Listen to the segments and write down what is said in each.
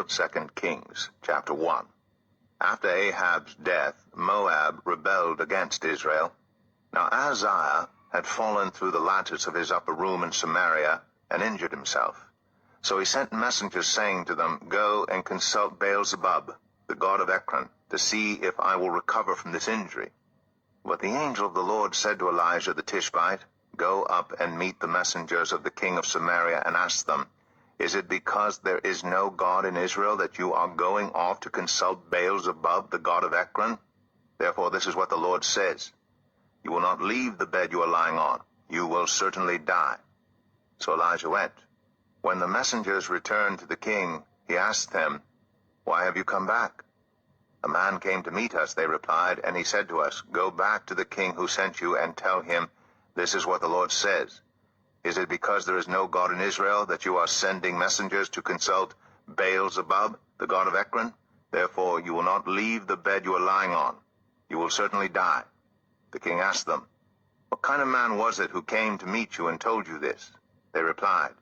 of 2 Kings, chapter 1. After Ahab's death, Moab rebelled against Israel. Now Ahaziah had fallen through the lattice of his upper room in Samaria and injured himself. So he sent messengers saying to them, "Go and consult Beelzebub, the god of Ekron, to see if I will recover from this injury." But the angel of the Lord said to Elijah the Tishbite, "Go up and meet the messengers of the king of Samaria and ask them, Is it because there is no God in Israel that you are going off to consult Beelzebub, the god of Ekron? Therefore this is what the Lord says, You will not leave the bed you are lying on. You will certainly die." So Elijah went. When the messengers returned to the king, he asked them, "Why have you come back?" "A man came to meet us," they replied, "and he said to us, 'Go back to the king who sent you and tell him, This is what the Lord says. Is it because there is no God in Israel that you are sending messengers to consult Beelzebub, the god of Ekron? Therefore you will not leave the bed you are lying on. You will certainly die." The king asked them, "What kind of man was it who came to meet you and told you this?" They replied,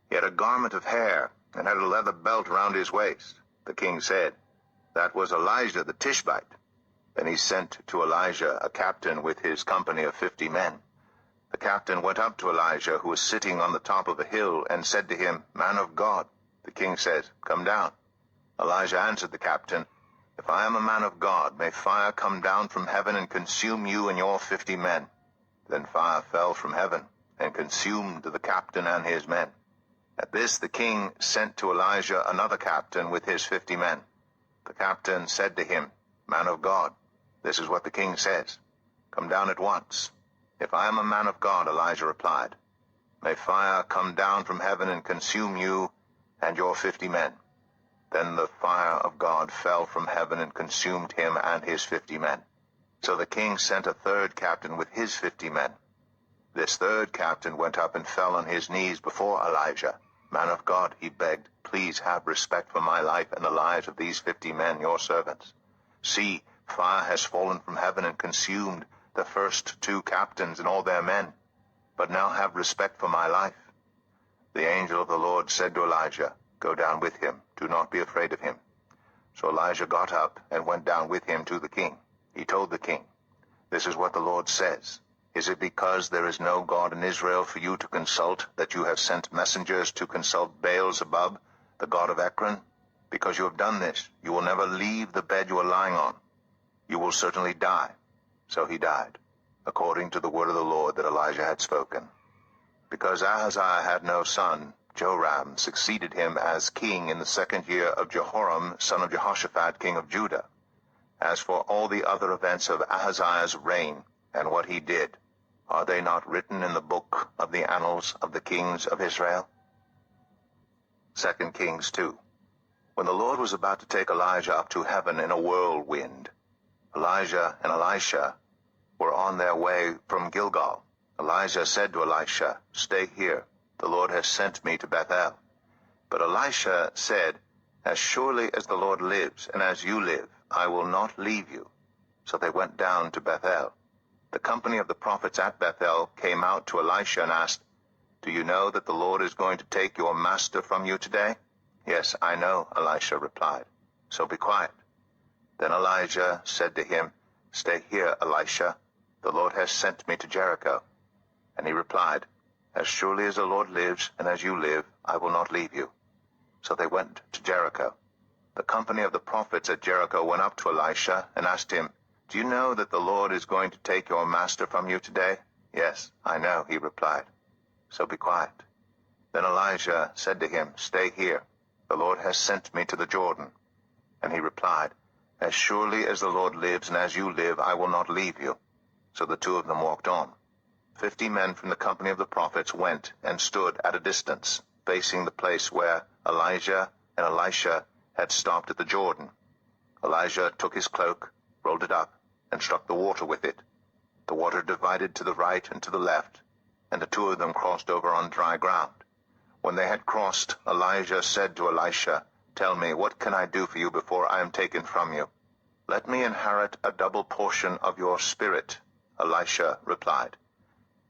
"He had a garment of hair and had a leather belt around his waist." The king said, "That was Elijah the Tishbite." Then he sent to Elijah a captain with his company of 50 men. The captain went up to Elijah, who was sitting on the top of a hill, and said to him, "Man of God." The king said, "Come down." Elijah answered the captain, "If I am a man of God, may fire come down from heaven and consume you and your 50 men. Then fire fell from heaven and consumed the captain and his men. At this the king sent to Elijah another captain with his 50 men. The captain said to him, "Man of God, this is what the king says. Come down at once." "If I am a man of God," Elijah replied, "may fire come down from heaven and consume you and your 50 men. Then the fire of God fell from heaven and consumed him and his 50 men. So the king sent a third captain with his 50 men. This third captain went up and fell on his knees before Elijah. "Man of God," he begged, "please have respect for my life and the lives of these 50 men, your servants. See, fire has fallen from heaven and consumed the first 2 captains and all their men. But now have respect for my life." The angel of the Lord said to Elijah, "Go down with him. Do not be afraid of him." So Elijah got up and went down with him to the king. He told the king, "This is what the Lord says. Is it because there is no God in Israel for you to consult that you have sent messengers to consult Beelzebub, the god of Ekron? Because you have done this, you will never leave the bed you are lying on. You will certainly die." So he died, according to the word of the Lord that Elijah had spoken. Because Ahaziah had no son, Joram succeeded him as king in the 2nd year of Jehoram, son of Jehoshaphat, king of Judah. As for all the other events of Ahaziah's reign and what he did, are they not written in the book of the annals of the kings of Israel? 2 Kings 2. When the Lord was about to take Elijah up to heaven in a whirlwind, Elijah and Elisha were on their way from Gilgal. Elijah said to Elisha, "Stay here. The Lord has sent me to Bethel." But Elisha said, "As surely as the Lord lives and as you live, I will not leave you." So they went down to Bethel. The company of the prophets at Bethel came out to Elisha and asked, "Do you know that the Lord is going to take your master from you today?" "Yes, I know," Elisha replied. "So be quiet." Then Elijah said to him, "Stay here, Elisha. The Lord has sent me to Jericho." And he replied, "As surely as the Lord lives and as you live, I will not leave you." So they went to Jericho. The company of the prophets at Jericho went up to Elisha and asked him, "Do you know that the Lord is going to take your master from you today?" "Yes, I know," he replied. "So be quiet." Then Elijah said to him, "Stay here. The Lord has sent me to the Jordan." And he replied, "As surely as the Lord lives and as you live, I will not leave you." So the 2 of them walked on. 50 men from the company of the prophets went and stood at a distance, facing the place where Elijah and Elisha had stopped at the Jordan. Elijah took his cloak, rolled it up, and struck the water with it. The water divided to the right and to the left, and the 2 of them crossed over on dry ground. When they had crossed, Elijah said to Elisha, "Tell me, what can I do for you before I am taken from you?" "Let me inherit a double portion of your spirit," Elisha replied.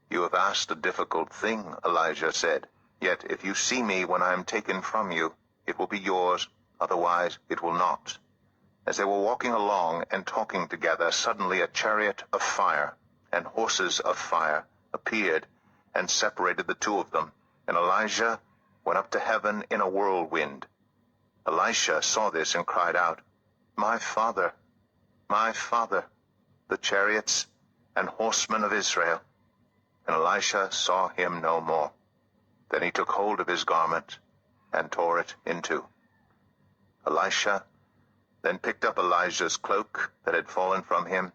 "You have asked a difficult thing," Elijah said. "Yet if you see me when I am taken from you, it will be yours otherwise it will not." As they were walking along and talking together, suddenly a chariot of fire and horses of fire appeared and separated the two of them, and Elijah went up to heaven in a whirlwind. Elisha saw this and cried out, my father, the chariots and horsemen of Israel." And Elisha saw him no more. Then he took hold of his garment and tore it in two. Elisha then picked up Elijah's cloak that had fallen from him,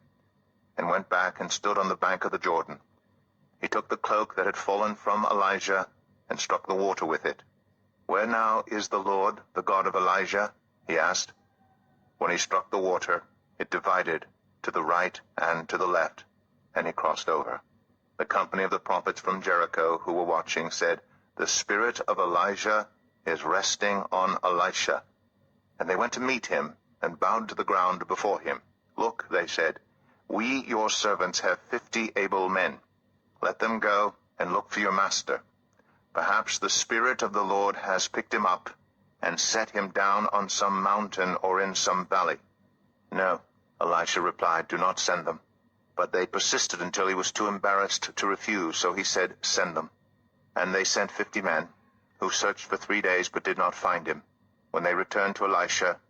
and went back and stood on the bank of the Jordan. He took the cloak that had fallen from Elijah and struck the water with it. "Where now is the Lord, the God of Elijah?" he asked. When he struck the water, it divided to the right and to the left, and he crossed over. The company of the prophets from Jericho who were watching said, "The spirit of Elijah is resting on Elisha." And they went to meet him and bowed to the ground before him. "Look," they said, "we, your servants, have 50 able men. Let them go and look for your master. Perhaps the Spirit of the Lord has picked him up and set him down on some mountain or in some valley." "No," Elisha replied, "do not send them." But they persisted until he was too embarrassed to refuse, so he said, "Send them." And they sent 50 men, who searched for 3 days but did not find him. When they returned to Elisha,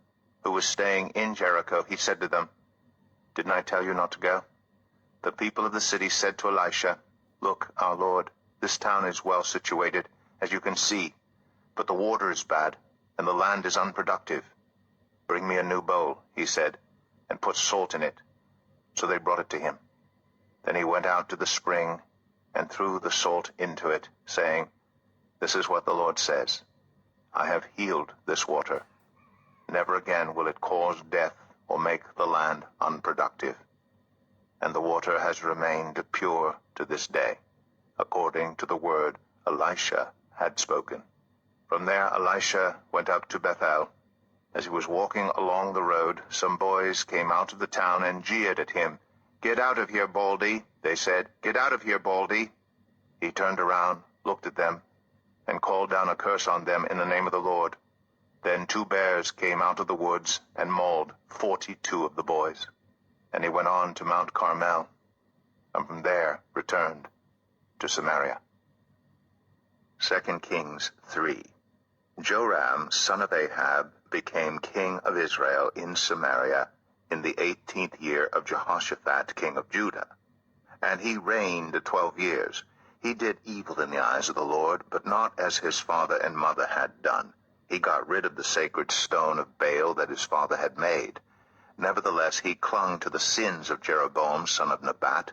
who was staying in Jericho, he said to them, "Didn't I tell you not to go?" The people of the city said to Elisha, "Look, our lord, this town is well situated, as you can see, but the water is bad, and the land is unproductive." "Bring me a new bowl," he said, "and put salt in it." So they brought it to him. Then he went out to the spring and threw the salt into it, saying, "This is what the Lord says, I have healed this water. Never again will it cause death or make the land unproductive." And the water has remained pure to this day, according to the word Elisha had spoken. From there Elisha went up to Bethel. As he was walking along the road, some boys came out of the town and jeered at him. "Get out of here, Baldy," they said. "Get out of here, Baldy." He turned around, looked at them, and called down a curse on them in the name of the Lord. Then 2 bears came out of the woods and mauled 42 of the boys. And he went on to Mount Carmel, and from there returned to Samaria. 2 Kings 3. Joram, son of Ahab, became king of Israel in Samaria in the 18th year of Jehoshaphat, king of Judah. And he reigned 12 years. He did evil in the eyes of the Lord, but not as his father and mother had done. He got rid of the sacred stone of Baal that his father had made. Nevertheless, he clung to the sins of Jeroboam, son of Nebat,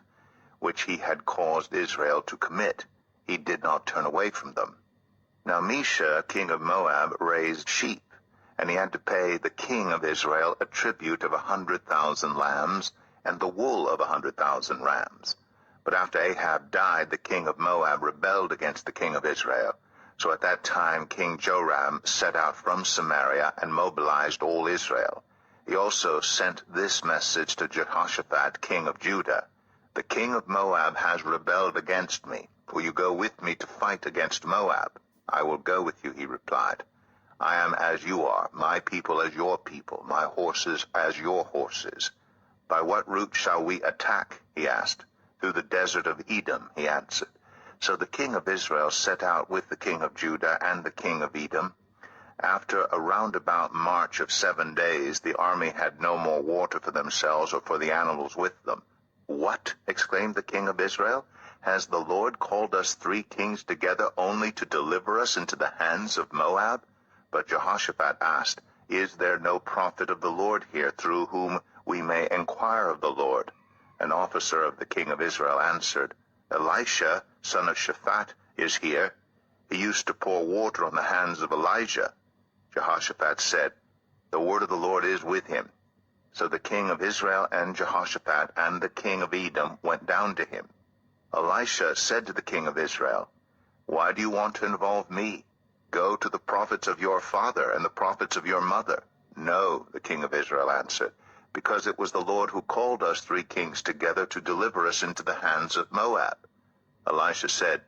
which he had caused Israel to commit. He did not turn away from them. Now Mesha, king of Moab, raised sheep, and he had to pay the king of Israel a tribute of 100,000 lambs and the wool of 100,000 rams. But after Ahab died, the king of Moab rebelled against the king of Israel. So at that time King Joram set out from Samaria and mobilized all Israel. He also sent this message to Jehoshaphat, king of Judah. "The king of Moab has rebelled against me. Will you go with me to fight against Moab?" "I will go with you," he replied. "I am as you are, my people as your people, my horses as your horses." "By what route shall we attack?" he asked. "Through the desert of Edom," he answered. So the king of Israel set out with the king of Judah and the king of Edom. After a roundabout march of 7 days, the army had no more water for themselves or for the animals with them. "What?" exclaimed the king of Israel. "Has the Lord called us 3 kings together only to deliver us into the hands of Moab?" But Jehoshaphat asked, "Is there no prophet of the Lord here through whom we may inquire of the Lord?" An officer of the king of Israel answered, "Elisha, son of Shaphat, is here. He used to pour water on the hands of Elijah." Jehoshaphat said, "The word of the Lord is with him." So the king of Israel and Jehoshaphat and the king of Edom went down to him. Elisha said to the king of Israel, "Why do you want to involve me? Go to the prophets of your father and the prophets of your mother." "No," the king of Israel answered, "because it was the Lord who called us 3 kings together to deliver us into the hands of Moab." Elisha said,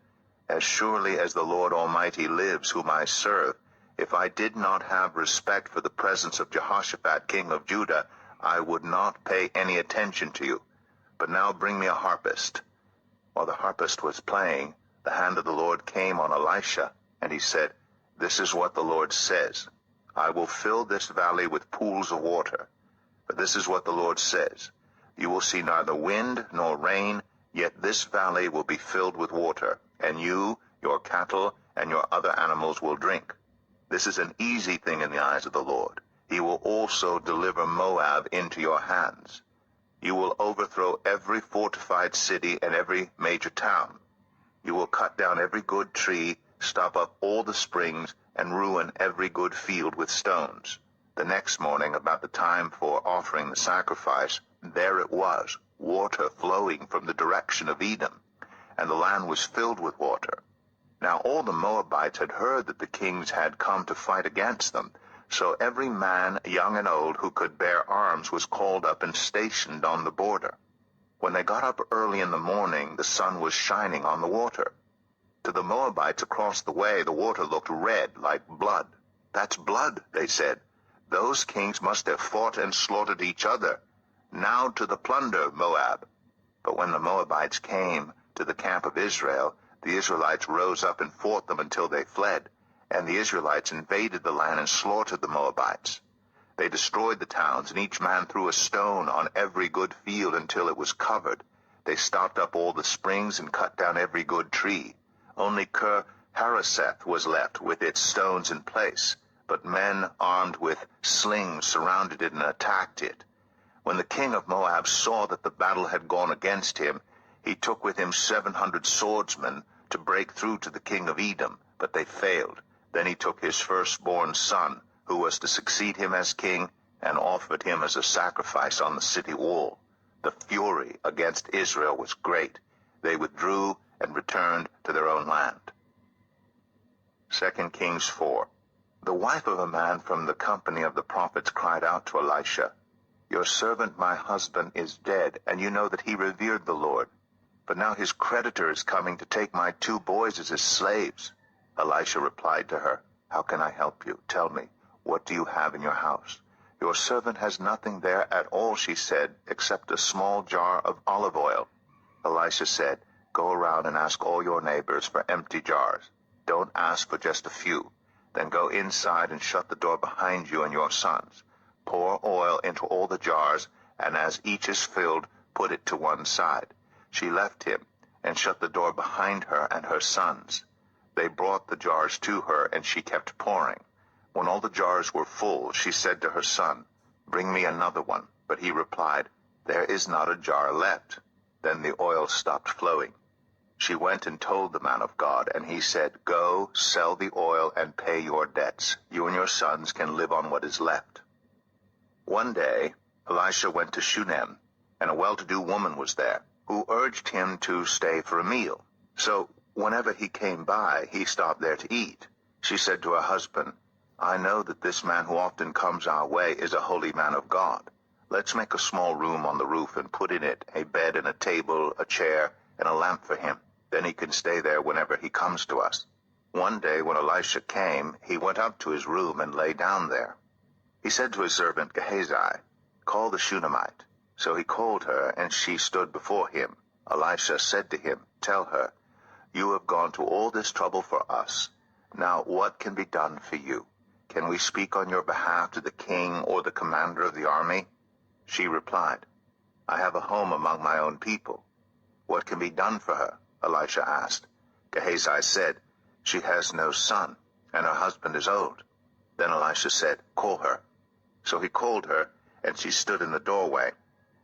"As surely as the Lord Almighty lives, whom I serve, If I did not have respect for the presence of Jehoshaphat, king of Judah, I would not pay any attention to you. But now bring me a harpist." While the harpist was playing, the hand of the Lord came on Elisha, and he said, "This is what the Lord says. I will fill this valley with pools of water. But this is what the Lord says. You will see neither wind nor rain, yet this valley will be filled with water, and you, your cattle, and your other animals will drink. This is an easy thing in the eyes of the Lord. He will also deliver Moab into your hands. You will overthrow every fortified city and every major town. You will cut down every good tree, stop up all the springs, and ruin every good field with stones." The next morning, about the time for offering the sacrifice, there it was, water flowing from the direction of Edom, and the land was filled with water. Now all the Moabites had heard that the kings had come to fight against them, so every man, young and old, who could bear arms was called up and stationed on the border. When they got up early in the morning, the sun was shining on the water. To the Moabites across the way, the water looked red like blood. "That's blood," they said. "Those kings must have fought and slaughtered each other. Now to the plunder, Moab." But when the Moabites came to the camp of Israel, the Israelites rose up and fought them until they fled, and the Israelites invaded the land and slaughtered the Moabites. They destroyed the towns, and each man threw a stone on every good field until it was covered. They stopped up all the springs and cut down every good tree. Only Hareseth was left with its stones in place, but men armed with slings surrounded it and attacked it. When the king of Moab saw that the battle had gone against him, he took with him 700 swordsmen to break through to the king of Edom, but they failed. Then he took his firstborn son, who was to succeed him as king, and offered him as a sacrifice on the city wall. The fury against Israel was great. They withdrew and returned to their own land. 2 Kings 4. The wife of a man from the company of the prophets cried out to Elisha, "Your servant my husband is dead, and you know that he revered the Lord. But now his creditor is coming to take my 2 boys as his slaves." Elisha replied to her, "How can I help you? Tell me, what do you have in your house?" "Your servant has nothing there at all," she said, "except a small jar of olive oil." Elisha said, "Go around and ask all your neighbors for empty jars. Don't ask for just a few. Then go inside and shut the door behind you and your sons. Pour oil into all the jars, and as each is filled, put it to one side." She left him and shut the door behind her and her sons. They brought the jars to her, and she kept pouring. When all the jars were full, she said to her son, "Bring me another one." But he replied, "There is not a jar left." Then the oil stopped flowing. She went and told the man of God, and he said, "Go, sell the oil and pay your debts. You and your sons can live on what is left." One day, Elisha went to Shunem, and a well-to-do woman was there, who urged him to stay for a meal. So whenever he came by, he stopped there to eat. She said to her husband, "I know that this man who often comes our way is a holy man of God. Let's make a small room on the roof and put in it a bed and a table, a chair, and a lamp for him. Then he can stay there whenever he comes to us." One day when Elisha came, he went up to his room and lay down there. He said to his servant Gehazi, "Call the Shunammite." So he called her, and she stood before him. Elisha said to him, "Tell her, you have gone to all this trouble for us. Now what can be done for you? Can we speak on your behalf to the king or the commander of the army?" She replied, "I have a home among my own people." "What can be done for her?" Elisha asked. Gehazi said, "She has no son, and her husband is old." Then Elisha said, "Call her." So he called her, and she stood in the doorway.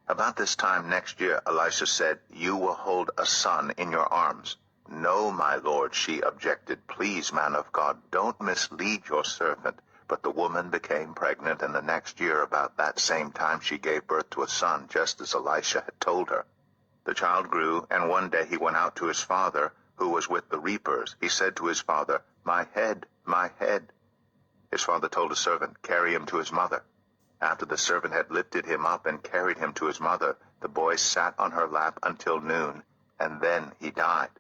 About this time next year, Elisha said, "You will hold a son in your arms." "No, my lord," she objected. "Please, man of God, don't mislead your servant." But the woman became pregnant, and the next year about that same time she gave birth to a son, just as Elisha had told her. The child grew, and one day he went out to his father, who was with the reapers. He said to his father, "My head, my head." His father told a servant, "Carry him to his mother." After the servant had lifted him up and carried him to his mother, the boy sat on her lap until noon, and then he died.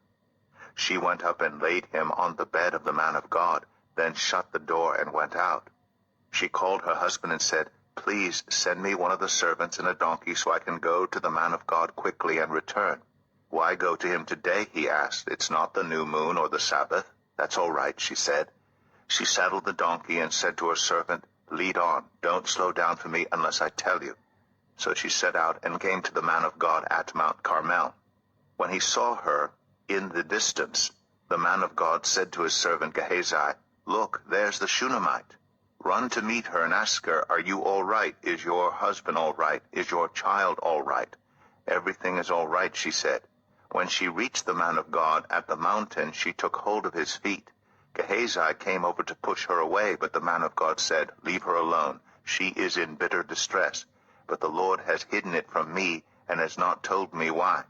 She went up and laid him on the bed of the man of God, then shut the door and went out. She called her husband and said, "Please send me one of the servants and a donkey so I can go to the man of God quickly and return." "Why go to him today?" he asked. "It's not the new moon or the Sabbath." "That's all right," she said. She saddled the donkey and said to her servant, "Lead on. Don't slow down for me unless I tell you." So she set out and came to the man of God at Mount Carmel. When he saw her in the distance, the man of God said to his servant Gehazi, "Look, there's the Shunammite. Run to meet her and ask her, 'Are you all right? Is your husband all right? Is your child all right?'" "Everything is all right," she said. When she reached the man of God at the mountain, she took hold of his feet. Gehazi came over to push her away, but the man of God said, "Leave her alone. She is in bitter distress. But the Lord has hidden it from me and has not told me why."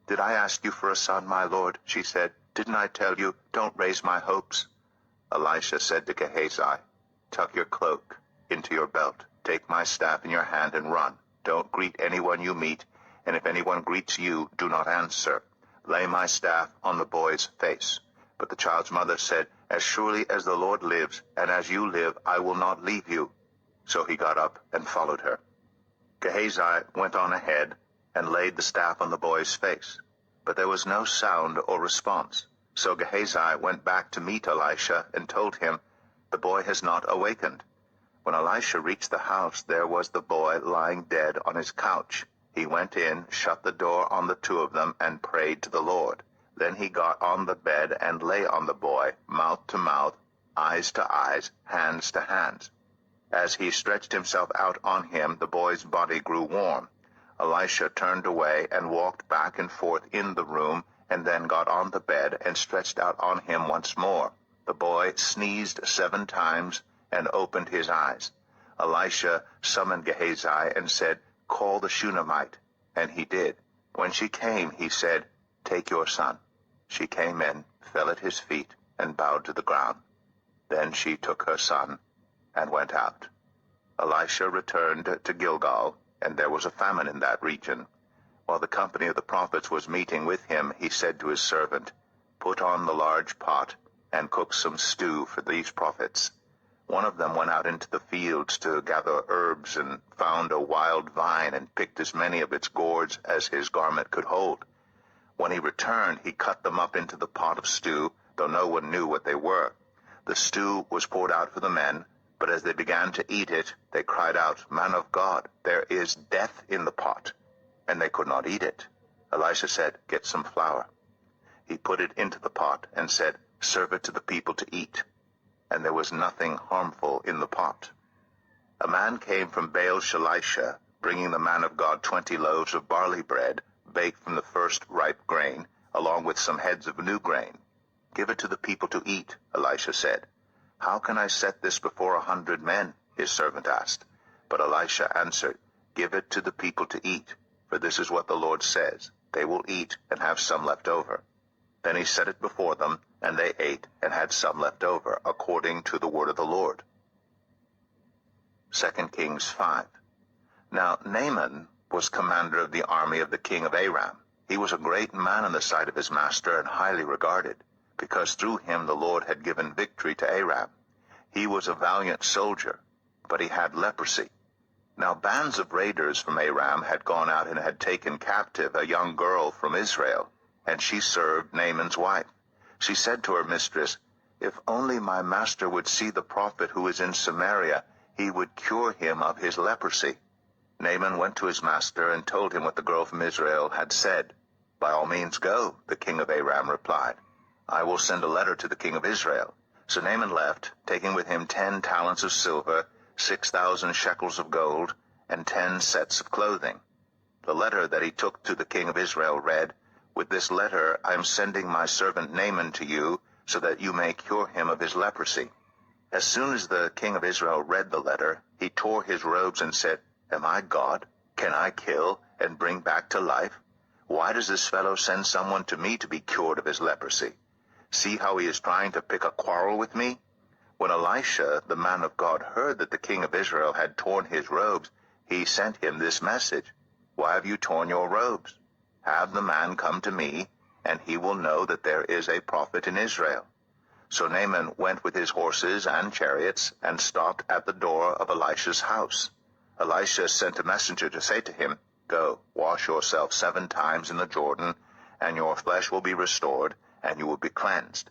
"Did I ask you for a son, my lord?" she said. "Didn't I tell you, don't raise my hopes?" Elisha said to Gehazi, "Tuck your cloak into your belt. Take my staff in your hand and run. Don't greet anyone you meet, and if anyone greets you, do not answer. Lay my staff on the boy's face." But the child's mother said, "As surely as the Lord lives, and as you live, I will not leave you." So he got up and followed her. Gehazi went on ahead and laid the staff on the boy's face. But there was no sound or response. So Gehazi went back to meet Elisha and told him, "The boy has not awakened." When Elisha reached the house, there was the boy lying dead on his couch. He went in, shut the door on the two of them, and prayed to the Lord. Then he got on the bed and lay on the boy, mouth to mouth, eyes to eyes, hands to hands. As he stretched himself out on him, the boy's body grew warm. Elisha turned away and walked back and forth in the room, and then got on the bed and stretched out on him once more. The boy sneezed 7 times and opened his eyes. Elisha summoned Gehazi and said, "Call the Shunammite." And he did. When she came, he said, "Take your son." She came in, fell at his feet, and bowed to the ground. Then she took her son and went out. Elisha returned to Gilgal, and there was a famine in that region. While the company of the prophets was meeting with him, he said to his servant, "Put on the large pot and cook some stew for these prophets." One of them went out into the fields to gather herbs and found a wild vine and picked as many of its gourds as his garment could hold. When he returned, he cut them up into the pot of stew, though no one knew what they were. The stew was poured out for the men, but as they began to eat it, they cried out, "Man of God, there is death in the pot." And they could not eat it. Elisha said, "Get some flour." He put it into the pot and said, "Serve it to the people to eat." And there was nothing harmful in the pot. A man came from Baal-Shalisha, bringing the man of God 20 loaves of barley bread, baked from the first ripe grain, along with some heads of new grain. "Give it to the people to eat," Elisha said. "How can I set this before 100 men?" his servant asked. But Elisha answered, "Give it to the people to eat, for this is what the Lord says, they will eat and have some left over." Then he set it before them, and they ate and had some left over, according to the word of the Lord. 2 Kings 5. Now Naaman was commander of the army of the king of Aram. He was a great man in the sight of his master and highly regarded, because through him the Lord had given victory to Aram. He was a valiant soldier, but he had leprosy. Now bands of raiders from Aram had gone out and had taken captive a young girl from Israel, and she served Naaman's wife. She said to her mistress, "If only my master would see the prophet who is in Samaria, he would cure him of his leprosy." Naaman went to his master and told him what the girl from Israel had said. "By all means go," the king of Aram replied. "I will send a letter to the king of Israel." So Naaman left, taking with him 10 talents of silver, 6,000 shekels of gold, and 10 sets of clothing. The letter that he took to the king of Israel read, "With this letter I am sending my servant Naaman to you, so that you may cure him of his leprosy." As soon as the king of Israel read the letter, he tore his robes and said, "Am I God? Can I kill and bring back to life? Why does this fellow send someone to me to be cured of his leprosy? See how he is trying to pick a quarrel with me?" When Elisha, the man of God, heard that the king of Israel had torn his robes, he sent him this message, "Why have you torn your robes? Have the man come to me, and he will know that there is a prophet in Israel." So Naaman went with his horses and chariots and stopped at the door of Elisha's house. Elisha sent a messenger to say to him, "Go, wash yourself 7 times in the Jordan, and your flesh will be restored, and you will be cleansed."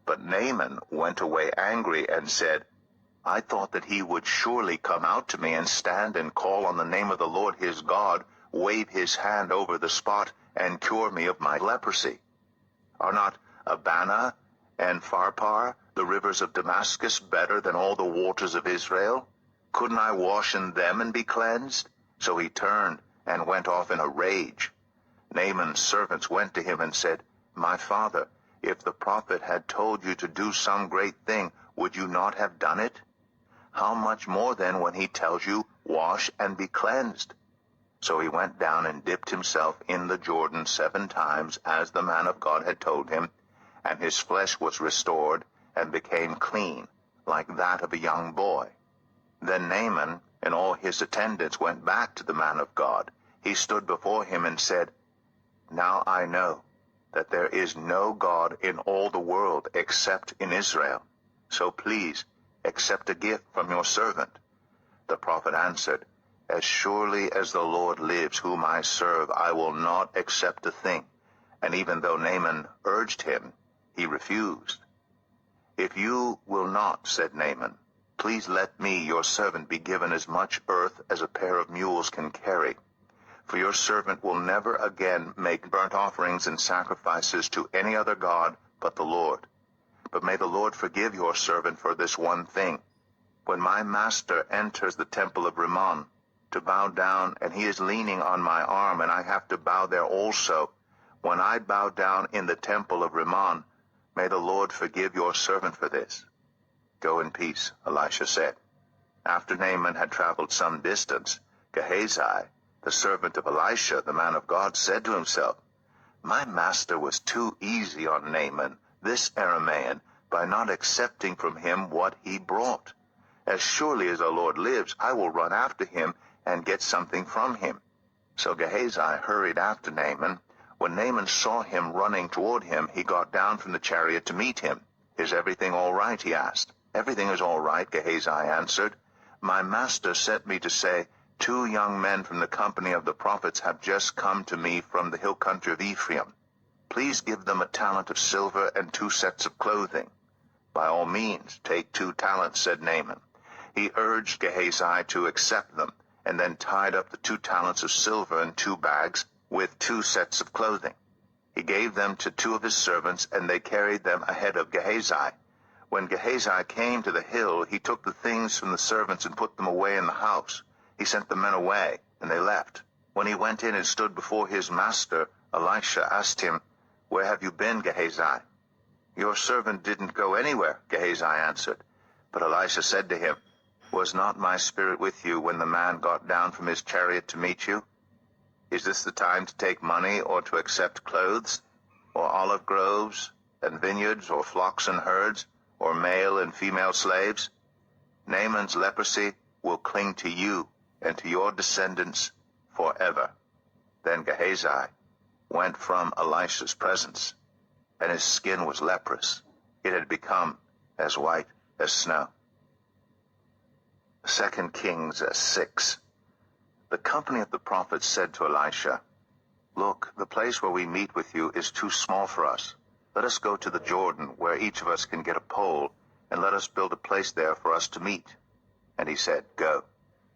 But Naaman went away angry and said, "I thought that he would surely come out to me and stand and call on the name of the Lord his God, wave his hand over the spot, and cure me of my leprosy. Are not Abana and Pharpar, the rivers of Damascus, better than all the waters of Israel? Couldn't I wash in them and be cleansed?" So he turned and went off in a rage. Naaman's servants went to him and said, "My father, if the prophet had told you to do some great thing, would you not have done it? How much more then when he tells you, 'Wash and be cleansed'?" So he went down and dipped himself in the Jordan 7 times, as the man of God had told him, and his flesh was restored and became clean, like that of a young boy. Then Naaman and all his attendants went back to the man of God. He stood before him and said, "Now I know that there is no God in all the world except in Israel. So please accept a gift from your servant." The prophet answered, "As surely as the Lord lives, whom I serve, I will not accept a thing." And even though Naaman urged him, he refused. "If you will not," said Naaman, "please let me, your servant, be given as much earth as a pair of mules can carry. For your servant will never again make burnt offerings and sacrifices to any other god but the Lord. But may the Lord forgive your servant for this one thing. When my master enters the temple of Rimmon to bow down, and he is leaning on my arm, and I have to bow there also, when I bow down in the temple of Rimmon, may the Lord forgive your servant for this." "Go in peace," Elisha said. After Naaman had traveled some distance, Gehazi, the servant of Elisha, the man of God, said to himself, "My master was too easy on Naaman, this Aramean, by not accepting from him what he brought. As surely as the Lord lives, I will run after him and get something from him." So Gehazi hurried after Naaman. When Naaman saw him running toward him, he got down from the chariot to meet him. "Is everything all right?" he asked. "Everything is all right," Gehazi answered. "My master sent me to say, 2 young men from the company of the prophets have just come to me from the hill country of Ephraim. Please give them a talent of silver and 2 sets of clothing." "By all means, take 2 talents," said Naaman. He urged Gehazi to accept them, and then tied up the 2 talents of silver in 2 bags with 2 sets of clothing. He gave them to 2 of his servants, and they carried them ahead of Gehazi. When Gehazi came to the hill, he took the things from the servants and put them away in the house. He sent the men away, and they left. When he went in and stood before his master, Elisha asked him, "Where have you been, Gehazi?" "Your servant didn't go anywhere," Gehazi answered. But Elisha said to him, "Was not my spirit with you when the man got down from his chariot to meet you? Is this the time to take money or to accept clothes, or olive groves and vineyards, or flocks and herds, or male and female slaves? Naaman's leprosy will cling to you and to your descendants forever." Then Gehazi went from Elisha's presence, and his skin was leprous. It had become as white as snow. 2 Kings 6. The company of the prophets said to Elisha, "Look, the place where we meet with you is too small for us. Let us go to the Jordan, where each of us can get a pole, and let us build a place there for us to meet." And he said, "Go."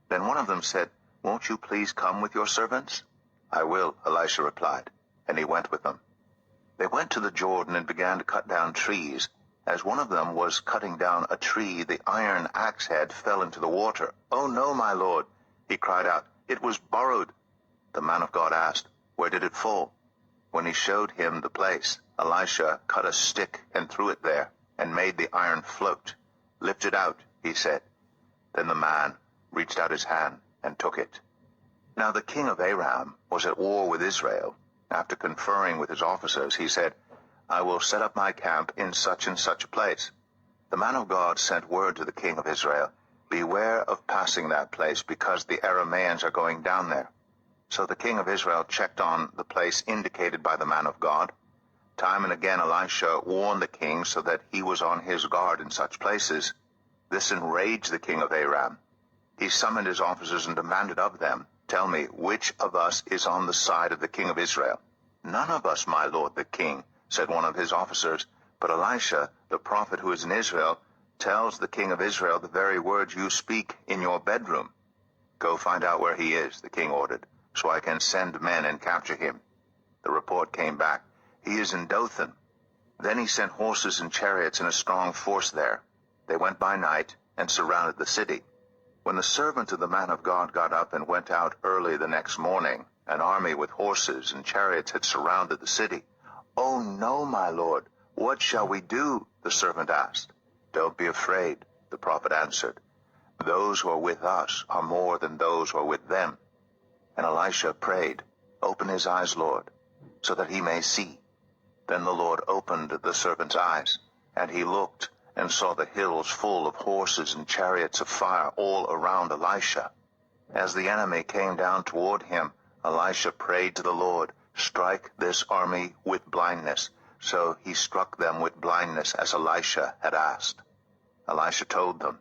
Then one of them said, "Won't you please come with your servants?" "I will," Elisha replied, and he went with them. They went to the Jordan and began to cut down trees. As one of them was cutting down a tree, the iron axe head fell into the water. "Oh no, my lord," he cried out, "it was borrowed." The man of God asked, "Where did it fall?" When he showed him the place, Elisha cut a stick and threw it there, and made the iron float. "Lift it out," he said. Then the man reached out his hand and took it. Now the king of Aram was at war with Israel. After conferring with his officers, he said, "I will set up my camp in such and such a place." The man of God sent word to the king of Israel, "Beware of passing that place, because the Arameans are going down there." So the king of Israel checked on the place indicated by the man of God. Time and again Elisha warned the king so that he was on his guard in such places. This enraged the king of Aram. He summoned his officers and demanded of them, "Tell me, which of us is on the side of the king of Israel?" "None of us, my lord the king," said one of his officers. "But Elisha, the prophet who is in Israel, tells the king of Israel the very words you speak in your bedroom." "Go find out where he is," the king ordered, "so I can send men and capture him." The report came back, "He is in Dothan." Then he sent horses and chariots and a strong force there. They went by night and surrounded the city. When the servant of the man of God got up and went out early the next morning, an army with horses and chariots had surrounded the city. "Oh no, my lord, what shall we do?" the servant asked. "Don't be afraid," the prophet answered. "Those who are with us are more than those who are with them." And Elisha prayed, "Open his eyes, Lord, so that he may see." Then the Lord opened the servant's eyes, and he looked and saw the hills full of horses and chariots of fire all around Elisha. As the enemy came down toward him, Elisha prayed to the Lord, "Strike this army with blindness." So he struck them with blindness as Elisha had asked. Elisha told them,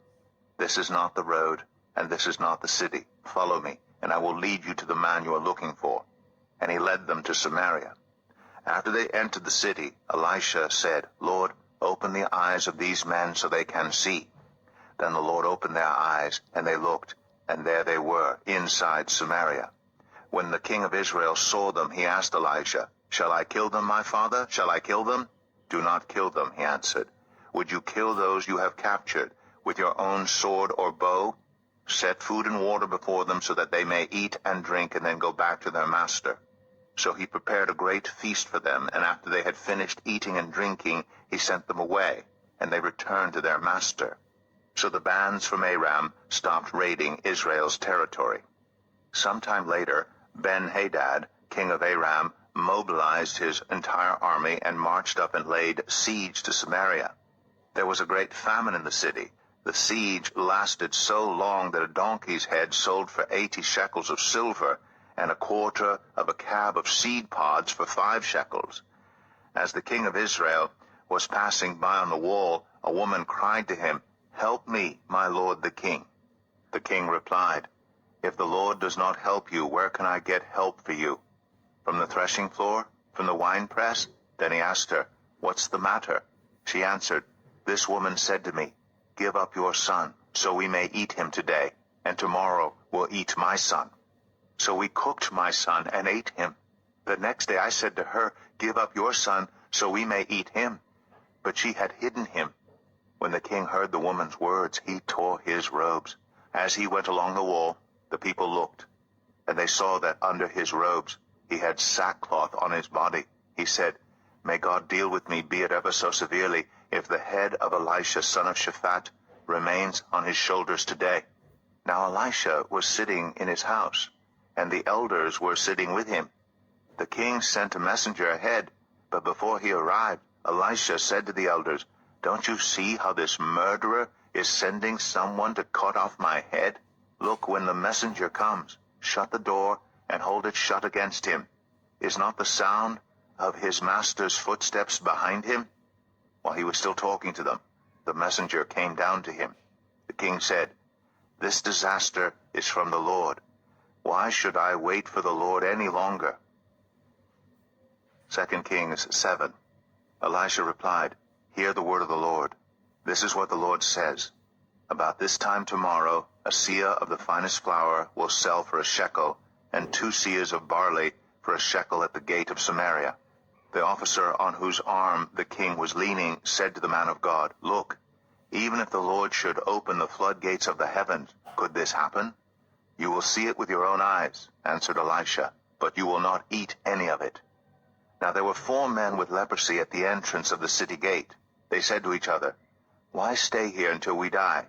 "This is not the road, and this is not the city. Follow me, and I will lead you to the man you are looking for." And he led them to Samaria. After they entered the city, Elisha said, "Lord, open the eyes of these men so they can see." Then the Lord opened their eyes, and they looked, and there they were, inside Samaria. When the king of Israel saw them, he asked Elisha, "Shall I kill them, my father? Shall I kill them?" "Do not kill them," he answered. "Would you kill those you have captured with your own sword or bow? Set food and water before them so that they may eat and drink and then go back to their master." So he prepared a great feast for them, and after they had finished eating and drinking, he sent them away, and they returned to their master. So the bands from Aram stopped raiding Israel's territory. Sometime later, Ben-Hadad, king of Aram, mobilized his entire army and marched up and laid siege to Samaria. There was a great famine in the city. The siege lasted so long that a donkey's head sold for 80 shekels of silver, and a quarter of a cab of seed pods for 5 shekels. As the king of Israel was passing by on the wall, a woman cried to him, "Help me, my lord the king." The king replied, "If the Lord does not help you, where can I get help for you? From the threshing floor? From the winepress?" Then he asked her, "What's the matter?" She answered, "This woman said to me, 'Give up your son, so we may eat him today, and tomorrow we'll eat my son.' So we cooked my son and ate him. The next day I said to her, 'Give up your son, so we may eat him.' But she had hidden him." When the king heard the woman's words, he tore his robes. As he went along the wall, the people looked, and they saw that under his robes he had sackcloth on his body. He said, "May God deal with me, be it ever so severely, if the head of Elisha son of Shaphat remains on his shoulders today." Now Elisha was sitting in his house, and the elders were sitting with him. The king sent a messenger ahead, but before he arrived, Elisha said to the elders, "Don't you see how this murderer is sending someone to cut off my head? Look, when the messenger comes, shut the door and hold it shut against him. Is not the sound of his master's footsteps behind him?" While he was still talking to them, the messenger came down to him. The king said, "This disaster is from the Lord. Why should I wait for the Lord any longer?" 2 Kings 7. Elisha replied, "Hear the word of the Lord. This is what the Lord says. About this time tomorrow, a seah of the finest flour will sell for a shekel, and 2 seahs of barley for a shekel at the gate of Samaria." The officer on whose arm the king was leaning said to the man of God, "Look, even if the Lord should open the floodgates of the heavens, could this happen?" "You will see it with your own eyes," answered Elisha, "but you will not eat any of it." Now there were 4 men with leprosy at the entrance of the city gate. They said to each other, "Why stay here until we die?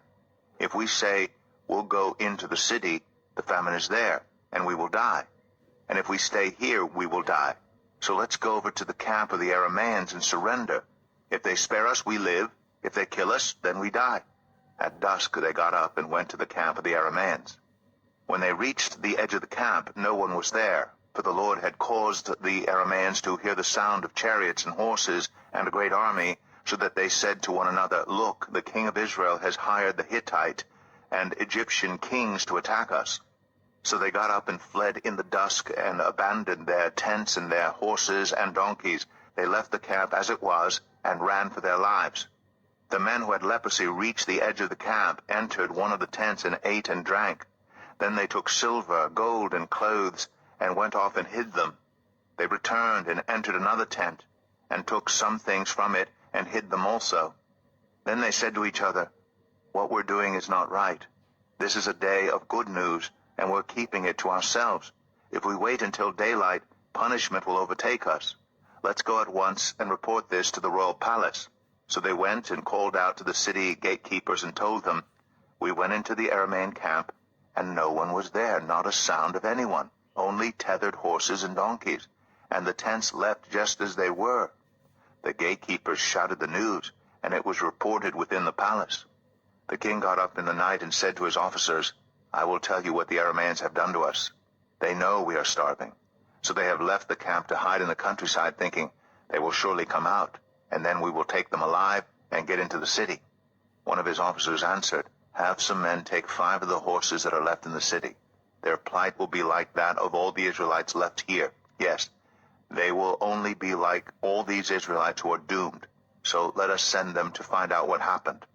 If we say, 'We'll go into the city,' the famine is there, and we will die. And if we stay here, we will die. So let's go over to the camp of the Arameans and surrender. If they spare us, we live. If they kill us, then we die." At dusk they got up and went to the camp of the Arameans. When they reached the edge of the camp, no one was there, For the Lord had caused the Arameans to hear the sound of chariots and horses and a great army, so that they said to one another, Look, the king of Israel has hired the Hittite and Egyptian kings to attack us. So they got up and fled in the dusk and abandoned their tents and their horses and donkeys. They left the camp as it was and ran for their lives. The men who had leprosy reached the edge of the camp, entered one of the tents, and ate and drank. Then they took silver, gold, and clothes, and went off and hid them. They returned and entered another tent, and took some things from it, and hid them also. Then they said to each other, What we're doing is not right. This is a day of good news, and we're keeping it to ourselves. If we wait until daylight, punishment will overtake us. Let's go at once and report this to the royal palace. So they went and called out to the city gatekeepers and told them, We went into the Aramean camp, and no one was there, not a sound of anyone, only tethered horses and donkeys, and the tents left just as they were. The gatekeepers shouted the news, and it was reported within the palace. The king got up in the night and said to his officers, I will tell you what the Arameans have done to us. They know we are starving. So they have left the camp to hide in the countryside, thinking, They will surely come out, and then we will take them alive and get into the city. One of his officers answered, Have some men take 5 of the horses that are left in the city. Their plight will be like that of all the Israelites left here. Yes, they will only be like all these Israelites who are doomed. So let us send them to find out what happened.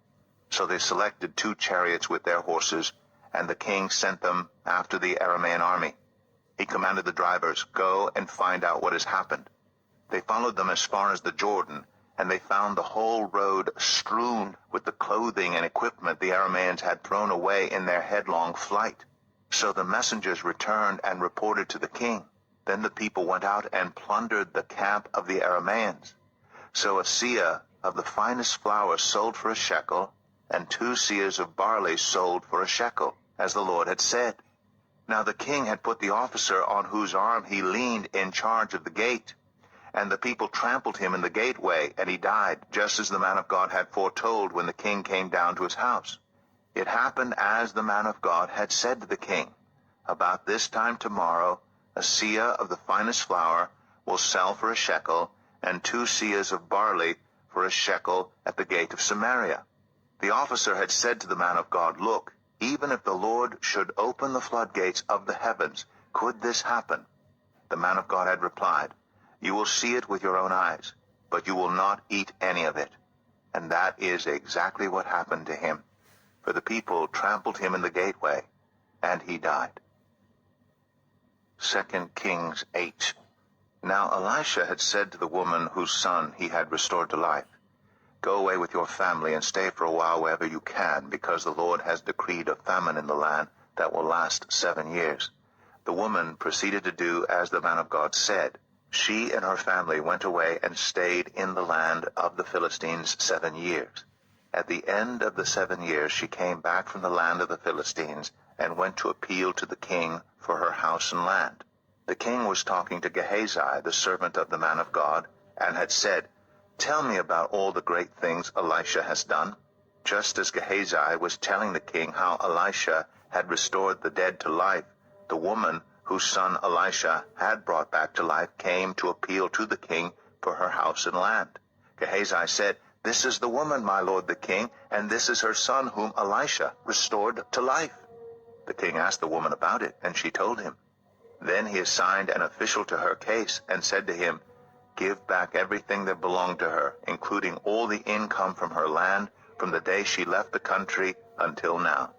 So they selected 2 chariots with their horses, and the king sent them after the Aramean army. He commanded the drivers, Go and find out what has happened. They followed them as far as the Jordan, and they found the whole road strewn with the clothing and equipment the Arameans had thrown away in their headlong flight. So the messengers returned and reported to the king. Then the people went out and plundered the camp of the Arameans. So a seah of the finest flour sold for a shekel, and 2 seahs of barley sold for a shekel, as the Lord had said. Now the king had put the officer on whose arm he leaned in charge of the gate. And the people trampled him in the gateway, and he died, just as the man of God had foretold when the king came down to his house. It happened as the man of God had said to the king. About this time tomorrow, a seah of the finest flour will sell for a shekel, and 2 seahs of barley for a shekel at the gate of Samaria. The officer had said to the man of God, Look, even if the Lord should open the floodgates of the heavens, could this happen? The man of God had replied, You will see it with your own eyes, but you will not eat any of it. And that is exactly what happened to him. For the people trampled him in the gateway, and he died. 2 Kings 8. Now Elisha had said to the woman whose son he had restored to life, Go away with your family and stay for a while wherever you can, because the Lord has decreed a famine in the land that will last 7 years. The woman proceeded to do as the man of God said. She and her family went away and stayed in the land of the Philistines 7 years. At the end of the 7 years she came back from the land of the Philistines and went to appeal to the king for her house and land. The king was talking to Gehazi, the servant of the man of God, and had said, Tell me about all the great things Elisha has done. Just as Gehazi was telling the king how Elisha had restored the dead to life, the woman whose son Elisha had brought back to life came to appeal to the king for her house and land. Gehazi said, This is the woman, my lord the king, and this is her son whom Elisha restored to life. The king asked the woman about it, and she told him. Then he assigned an official to her case and said to him, Give back everything that belonged to her, including all the income from her land, from the day she left the country until now.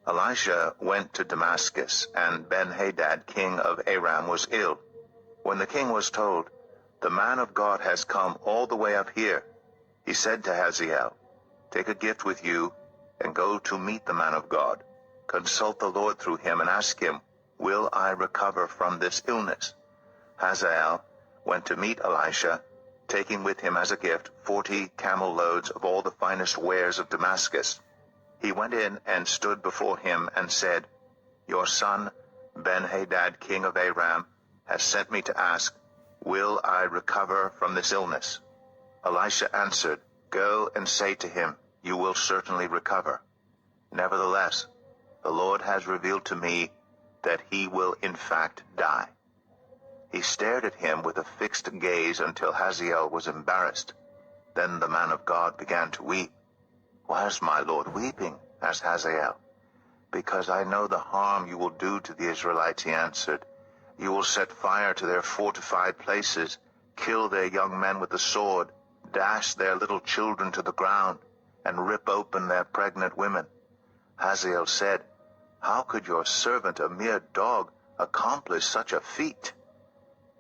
Elisha went to Damascus, and Ben-Hadad, king of Aram, was ill. When the king was told, The man of God has come all the way up here, he said to Hazael, Take a gift with you, and go to meet the man of God. Consult the Lord through him, and ask him, Will I recover from this illness? Hazael went to meet Elisha, taking with him as a gift 40 camel loads of all the finest wares of Damascus. He went in and stood before him and said, Your son, Ben-Hadad, king of Aram, has sent me to ask, Will I recover from this illness? Elisha answered, Go and say to him, You will certainly recover. Nevertheless, the Lord has revealed to me that he will in fact die. He stared at him with a fixed gaze until Hazael was embarrassed. Then the man of God began to weep. "Why is my Lord weeping?" asked Hazael. "Because I know the harm you will do to the Israelites," he answered. "You will set fire to their fortified places, kill their young men with the sword, dash their little children to the ground, and rip open their pregnant women." Hazael said, "How could your servant, a mere dog, accomplish such a feat?"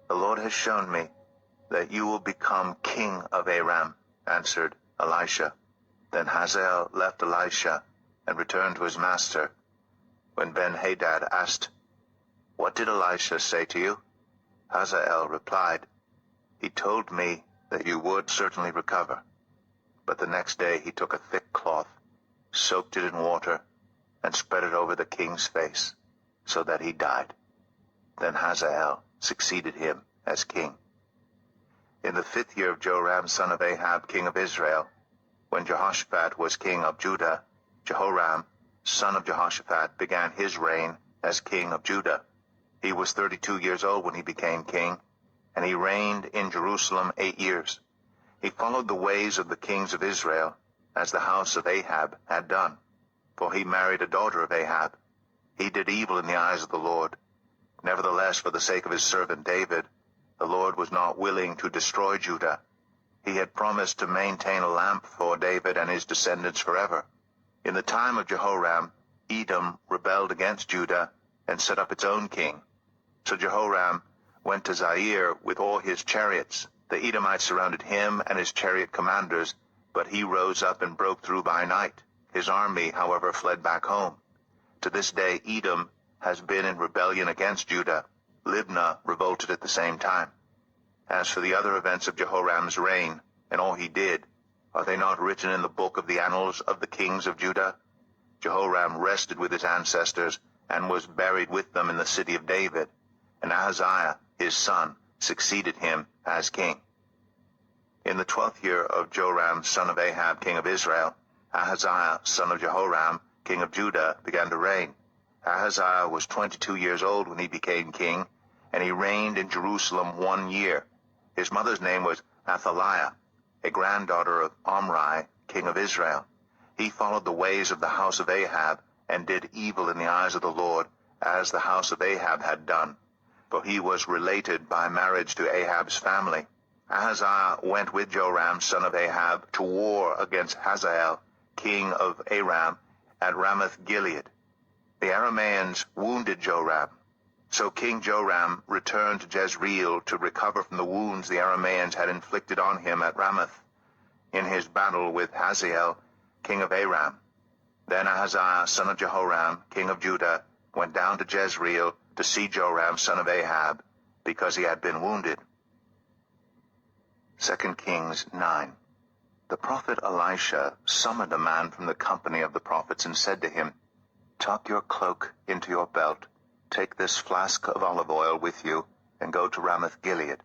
"The Lord has shown me that you will become king of Aram," answered Elisha. Then Hazael left Elisha and returned to his master. When Ben-Hadad asked, "What did Elisha say to you?" Hazael replied, "He told me that you would certainly recover." But the next day he took a thick cloth, soaked it in water, and spread it over the king's face, so that he died. Then Hazael succeeded him as king. In the 5th year of Joram son of Ahab king of Israel, when Jehoshaphat was king of Judah, Jehoram son of Jehoshaphat began his reign as king of Judah. He was 32 years old when he became king, and he reigned in Jerusalem 8 years. He followed the ways of the kings of Israel, as the house of Ahab had done, for he married a daughter of Ahab. He did evil in the eyes of the Lord. Nevertheless, for the sake of his servant David, the Lord was not willing to destroy Judah. He had promised to maintain a lamp for David and his descendants forever. In the time of Jehoram, Edom rebelled against Judah and set up its own king. So Jehoram went to Zair with all his chariots. The Edomites surrounded him and his chariot commanders, but he rose up and broke through by night. His army, however, fled back home. To this day, Edom has been in rebellion against Judah. Libnah revolted at the same time. As for the other events of Jehoram's reign, and all he did, are they not written in the book of the annals of the kings of Judah? Jehoram rested with his ancestors, and was buried with them in the city of David, and Ahaziah, his son, succeeded him as king. In the 12th year of Joram son of Ahab king of Israel, Ahaziah son of Jehoram king of Judah began to reign. Ahaziah was 22 years old when he became king, and he reigned in Jerusalem 1 year. His mother's name was Athaliah, a granddaughter of Omri, king of Israel. He followed the ways of the house of Ahab, and did evil in the eyes of the Lord, as the house of Ahab had done, for he was related by marriage to Ahab's family. Ahaziah went with Joram son of Ahab to war against Hazael, king of Aram, at Ramoth-Gilead. The Arameans wounded Joram. So King Joram returned to Jezreel to recover from the wounds the Arameans had inflicted on him at Ramoth, in his battle with Hazael, king of Aram. Then Ahaziah son of Jehoram, king of Judah, went down to Jezreel to see Joram son of Ahab, because he had been wounded. 2 Kings 9. The prophet Elisha summoned a man from the company of the prophets and said to him, "Tuck your cloak into your belt, take this flask of olive oil with you, and go to Ramoth-Gilead.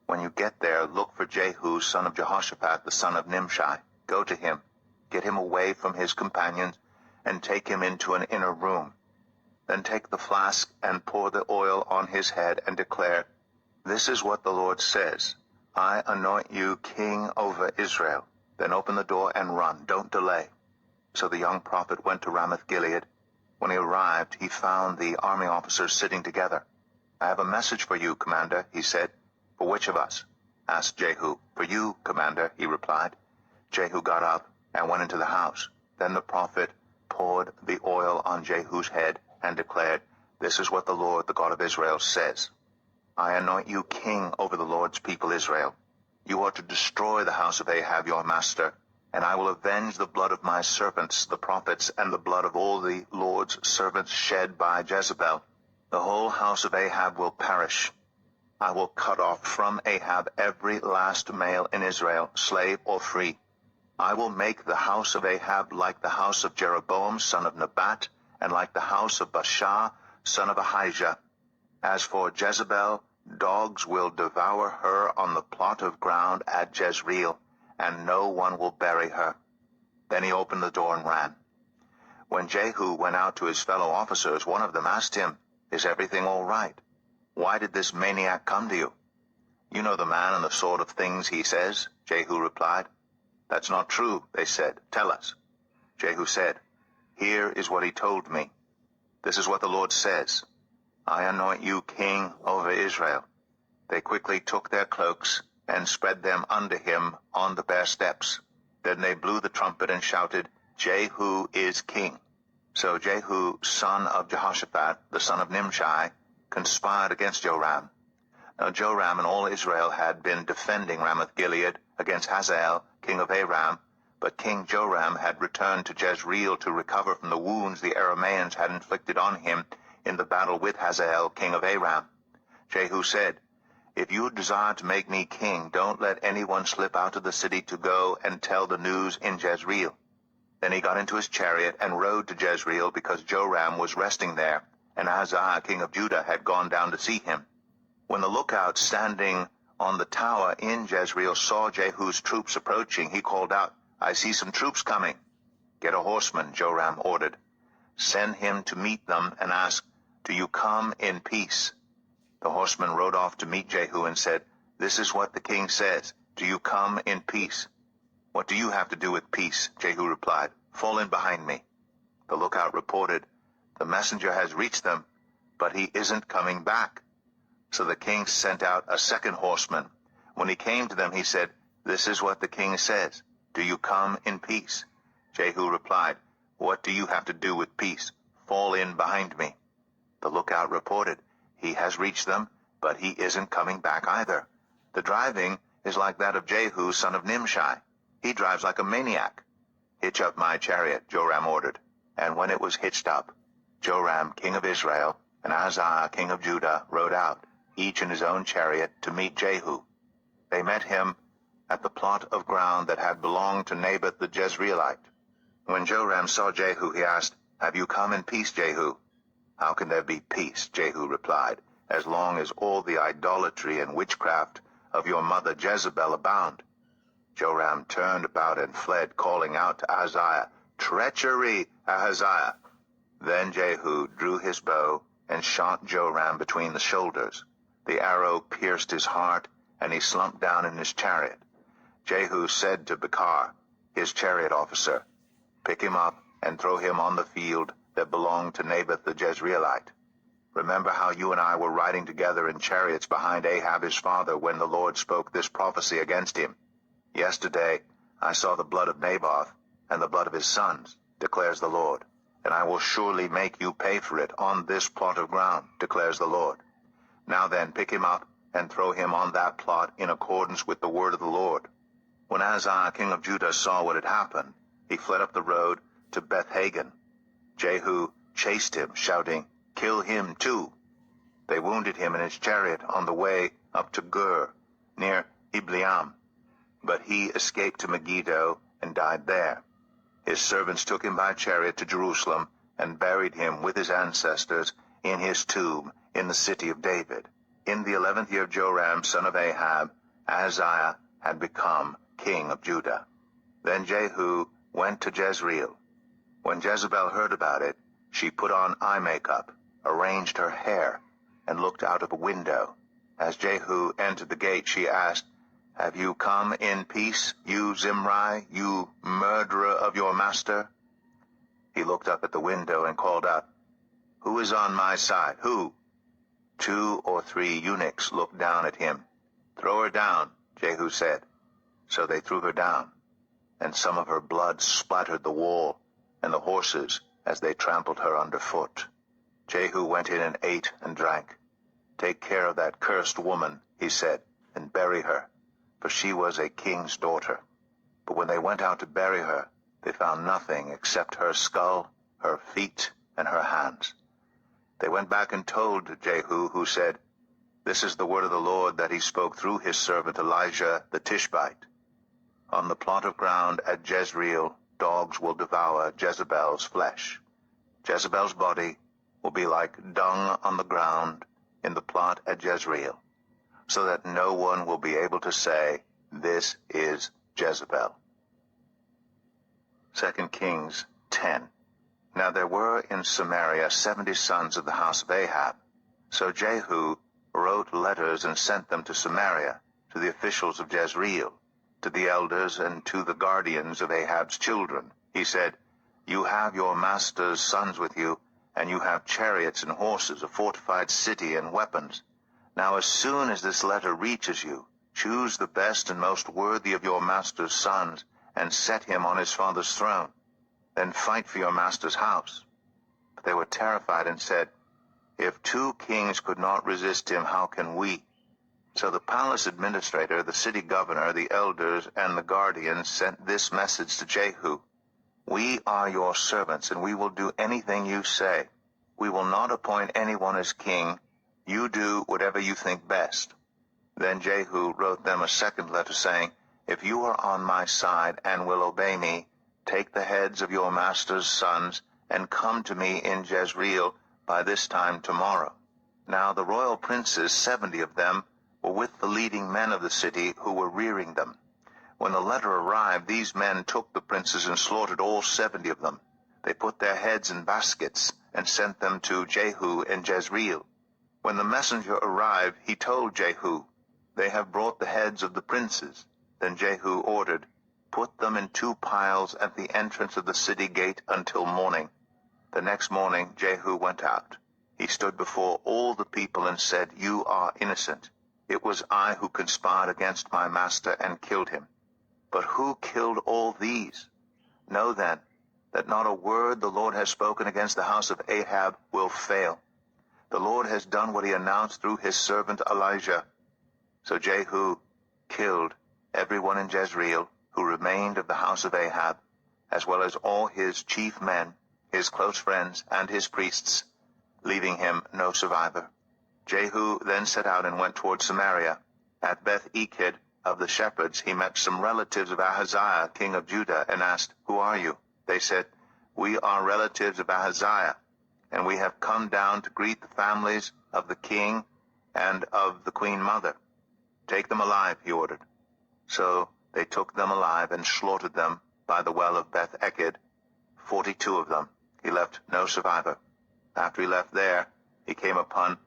When you get there, look for Jehu son of Jehoshaphat the son of Nimshi. Go to him, get him away from his companions, and take him into an inner room. Then take the flask and pour the oil on his head and declare, 'This is what the Lord says, I anoint you king over Israel.' Then open the door and run, don't delay." So the young prophet went to Ramoth-Gilead. When he arrived, he found the army officers sitting together. "I have a message for you, Commander," he said. "For which of us?" asked Jehu. "For you, Commander," he replied. Jehu got up and went into the house. Then the prophet poured the oil on Jehu's head and declared, "This is what the Lord, the God of Israel, says. I anoint you king over the Lord's people Israel. You are to destroy the house of Ahab your master, and I will avenge the blood of my servants, the prophets, and the blood of all the Lord's servants shed by Jezebel. The whole house of Ahab will perish. I will cut off from Ahab every last male in Israel, slave or free. I will make the house of Ahab like the house of Jeroboam son of Nebat, and like the house of Baasha son of Ahijah. As for Jezebel, dogs will devour her on the plot of ground at Jezreel, and no one will bury her." Then he opened the door and ran. When Jehu went out to his fellow officers, one of them asked him, "Is everything all right?" Why did this maniac come to you?" "You know the man and the sort of things he says," Jehu replied. "That's not true," they said. "Tell us." Jehu said, "Here is what he told me. This is what the Lord says. I anoint you king over Israel." They quickly took their cloaks and spread them under him on the bare steps. Then they blew the trumpet and shouted, "Jehu is king." So Jehu, son of Jehoshaphat, the son of Nimshi, conspired against Joram. Now Joram and all Israel had been defending Ramoth-Gilead against Hazael, king of Aram, but King Joram had returned to Jezreel to recover from the wounds the Arameans had inflicted on him in the battle with Hazael, king of Aram. Jehu said, "If you desire to make me king, don't let anyone slip out of the city to go and tell the news in Jezreel." Then he got into his chariot and rode to Jezreel, because Joram was resting there, and Ahaziah, king of Judah, had gone down to see him. When the lookout standing on the tower in Jezreel saw Jehu's troops approaching, he called out, "I see some troops coming." "Get a horseman," Joram ordered. "Send him to meet them and ask, 'Do you come in peace?'" The horseman rode off to meet Jehu and said, "This is what the king says. Do you come in peace?" "What do you have to do with peace?" Jehu replied. "Fall in behind me." The lookout reported, "The messenger has reached them, but he isn't coming back." So the king sent out a second horseman. When he came to them, he said, "This is what the king says. Do you come in peace?" Jehu replied, "What do you have to do with peace? Fall in behind me." The lookout reported, "He has reached them, but he isn't coming back either. The driving is like that of Jehu, son of Nimshi. He drives like a maniac." "Hitch up my chariot," Joram ordered. And when it was hitched up, Joram, king of Israel, and Ahaziah, king of Judah, rode out, each in his own chariot, to meet Jehu. They met him at the plot of ground that had belonged to Naboth the Jezreelite. When Joram saw Jehu, he asked, "Have you come in peace, Jehu?" "How can there be peace," Jehu replied, "as long as all the idolatry and witchcraft of your mother Jezebel abound?" Joram turned about and fled, calling out to Ahaziah, "Treachery, Ahaziah!" Then Jehu drew his bow and shot Joram between the shoulders. The arrow pierced his heart, and he slumped down in his chariot. Jehu said to Bekar, his chariot officer, "Pick him up and throw him on the field that belonged to Naboth the Jezreelite. Remember how you and I were riding together in chariots behind Ahab his father when the Lord spoke this prophecy against him. Yesterday I saw the blood of Naboth and the blood of his sons, declares the Lord, and I will surely make you pay for it on this plot of ground, declares the Lord. Now then, pick him up and throw him on that plot in accordance with the word of the Lord." When Ahaziah, king of Judah, saw what had happened, he fled up the road to Beth-Hagan. Jehu chased him, shouting, "Kill him too!" They wounded him in his chariot on the way up to Gur, near Ibleam, but he escaped to Megiddo and died there. His servants took him by chariot to Jerusalem and buried him with his ancestors in his tomb in the city of David. In the 11th year of Joram, son of Ahab, Ahaziah had become king of Judah. Then Jehu went to Jezreel. When Jezebel heard about it, she put on eye makeup, arranged her hair, and looked out of a window. As Jehu entered the gate, she asked, "Have you come in peace, you Zimri, you murderer of your master?" He looked up at the window and called out, "Who is on my side? Who?" 2 or 3 eunuchs looked down at him. "Throw her down," Jehu said. So they threw her down, and some of her blood splattered the wall and the horses as they trampled her underfoot. Jehu went in and ate and drank. "Take care of that cursed woman," he said, "and bury her, for she was a king's daughter." But when they went out to bury her, they found nothing except her skull, her feet, and her hands. They went back and told Jehu, who said, "This is the word of the Lord that he spoke through his servant Elijah the Tishbite. On the plot of ground at Jezreel, dogs will devour Jezebel's flesh. Jezebel's body will be like dung on the ground in the plot at Jezreel, so that no one will be able to say, 'This is Jezebel.'" 2 Kings 10. Now there were in Samaria 70 sons of the house of Ahab. So Jehu wrote letters and sent them to Samaria, to the officials of Jezreel, to the elders and to the guardians of Ahab's children. He said, "You have your master's sons with you, and you have chariots and horses, a fortified city, and weapons. Now as soon as this letter reaches you, choose the best and most worthy of your master's sons, and set him on his father's throne. Then fight for your master's house." But they were terrified and said, "If two kings could not resist him, how can we?" So the palace administrator, the city governor, the elders, and the guardians sent this message to Jehu: "We are your servants, and we will do anything you say. We will not appoint anyone as king. You do whatever you think best." Then Jehu wrote them a second letter, saying, "If you are on my side and will obey me, take the heads of your master's sons, and come to me in Jezreel by this time tomorrow." Now the royal princes, 70 of them, were with the leading men of the city who were rearing them. When the letter arrived, these men took the princes and slaughtered all 70 of them. They put their heads in baskets and sent them to Jehu in Jezreel. When the messenger arrived, he told Jehu, "They have brought the heads of the princes." Then Jehu ordered, "Put them in 2 piles at the entrance of the city gate until morning." The next morning Jehu went out. He stood before all the people and said, "You are innocent. It was I who conspired against my master and killed him. But who killed all these? Know then that not a word the Lord has spoken against the house of Ahab will fail. The Lord has done what he announced through his servant Elijah." So Jehu killed everyone in Jezreel who remained of the house of Ahab, as well as all his chief men, his close friends, and his priests, leaving him no survivor. Jehu then set out and went toward Samaria. At Beth-Eked of the shepherds he met some relatives of Ahaziah, king of Judah, and asked, "Who are you?" They said, "We are relatives of Ahaziah, and we have come down to greet the families of the king and of the queen mother." "Take them alive," he ordered. So they took them alive and slaughtered them by the well of Beth-Eked, 42 of them. He left no survivor. After he left there, he came upon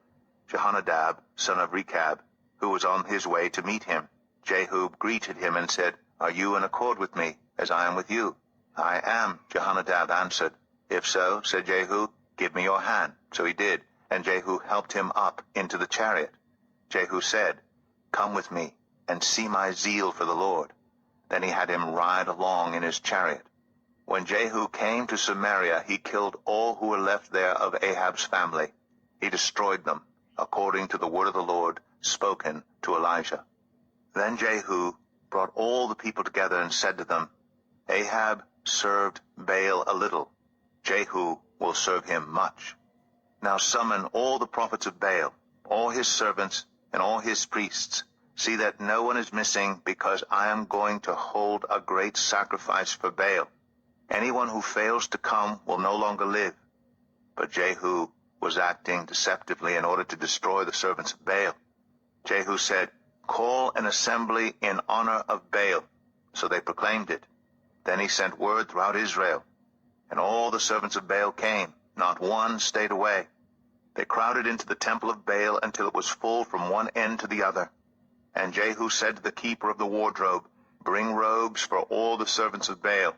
Jehonadab, son of Rechab, who was on his way to meet him. Jehu greeted him and said, "Are you in accord with me, as I am with you?" "I am," Jehonadab answered. "If so," said Jehu, "give me your hand." So he did, and Jehu helped him up into the chariot. Jehu said, "Come with me, and see my zeal for the Lord." Then he had him ride along in his chariot. When Jehu came to Samaria, he killed all who were left there of Ahab's family. He destroyed them, according to the word of the Lord spoken to Elijah. Then Jehu brought all the people together and said to them, "Ahab served Baal a little. Jehu will serve him much. Now summon all the prophets of Baal, all his servants, and all his priests. See that no one is missing, because I am going to hold a great sacrifice for Baal. Anyone who fails to come will no longer live." But Jehu was acting deceptively in order to destroy the servants of Baal. Jehu said, "Call an assembly in honor of Baal." So they proclaimed it. Then he sent word throughout Israel, and all the servants of Baal came. Not one stayed away. They crowded into the temple of Baal until it was full from one end to the other. And Jehu said to the keeper of the wardrobe, "Bring robes for all the servants of Baal."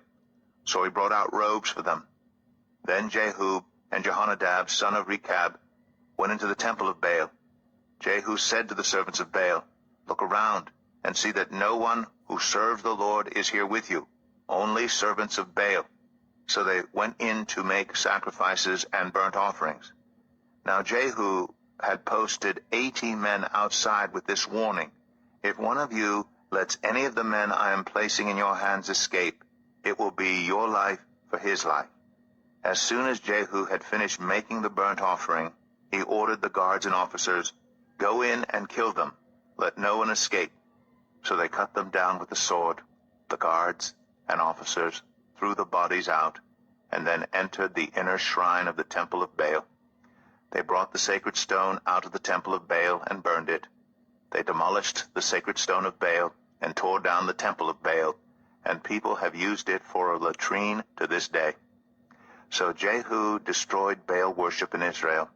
So he brought out robes for them. Then Jehu and Jehonadab, son of Rechab, went into the temple of Baal. Jehu said to the servants of Baal, "Look around and see that no one who serves the Lord is here with you, only servants of Baal." So they went in to make sacrifices and burnt offerings. Now Jehu had posted 80 men outside with this warning: "If one of you lets any of the men I am placing in your hands escape, it will be your life for his life." As soon as Jehu had finished making the burnt offering, he ordered the guards and officers, "Go in and kill them. Let no one escape." So they cut them down with the sword. The guards and officers threw the bodies out, and then entered the inner shrine of the temple of Baal. They brought the sacred stone out of the temple of Baal and burned it. They demolished the sacred stone of Baal and tore down the temple of Baal, and people have used it for a latrine to this day. So Jehu destroyed Baal worship in Israel.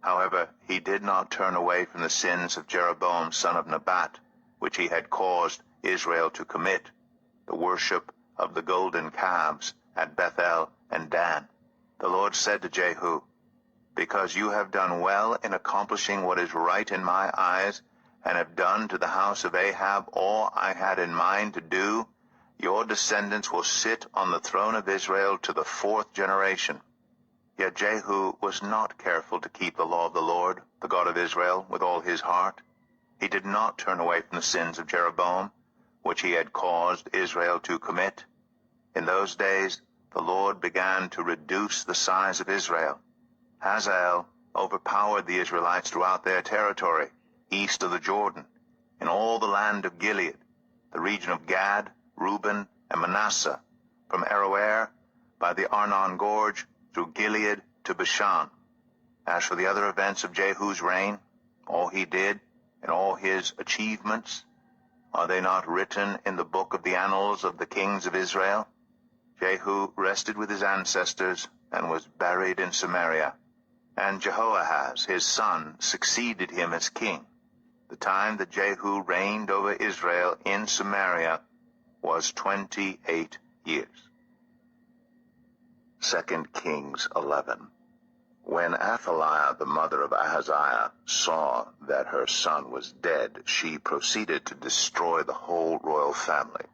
However, he did not turn away from the sins of Jeroboam son of Nebat, which he had caused Israel to commit, the worship of the golden calves at Bethel and Dan. The Lord said to Jehu, "Because you have done well in accomplishing what is right in my eyes, and have done to the house of Ahab all I had in mind to do, your descendants will sit on the throne of Israel to the 4th generation." Yet Jehu was not careful to keep the law of the Lord, the God of Israel, with all his heart. He did not turn away from the sins of Jeroboam, which he had caused Israel to commit. In those days the Lord began to reduce the size of Israel. Hazael overpowered the Israelites throughout their territory, east of the Jordan, in all the land of Gilead, the region of Gad, Reuben, and Manasseh, from Aroer by the Arnon Gorge through Gilead to Bashan. As for the other events of Jehu's reign, all he did, and all his achievements, are they not written in the book of the annals of the kings of Israel? Jehu rested with his ancestors and was buried in Samaria, and Jehoahaz his son succeeded him as king. The time that Jehu reigned over Israel in Samaria was 28 years. 2 Kings 11. When Athaliah, the mother of Ahaziah, saw that her son was dead, she proceeded to destroy the whole royal family.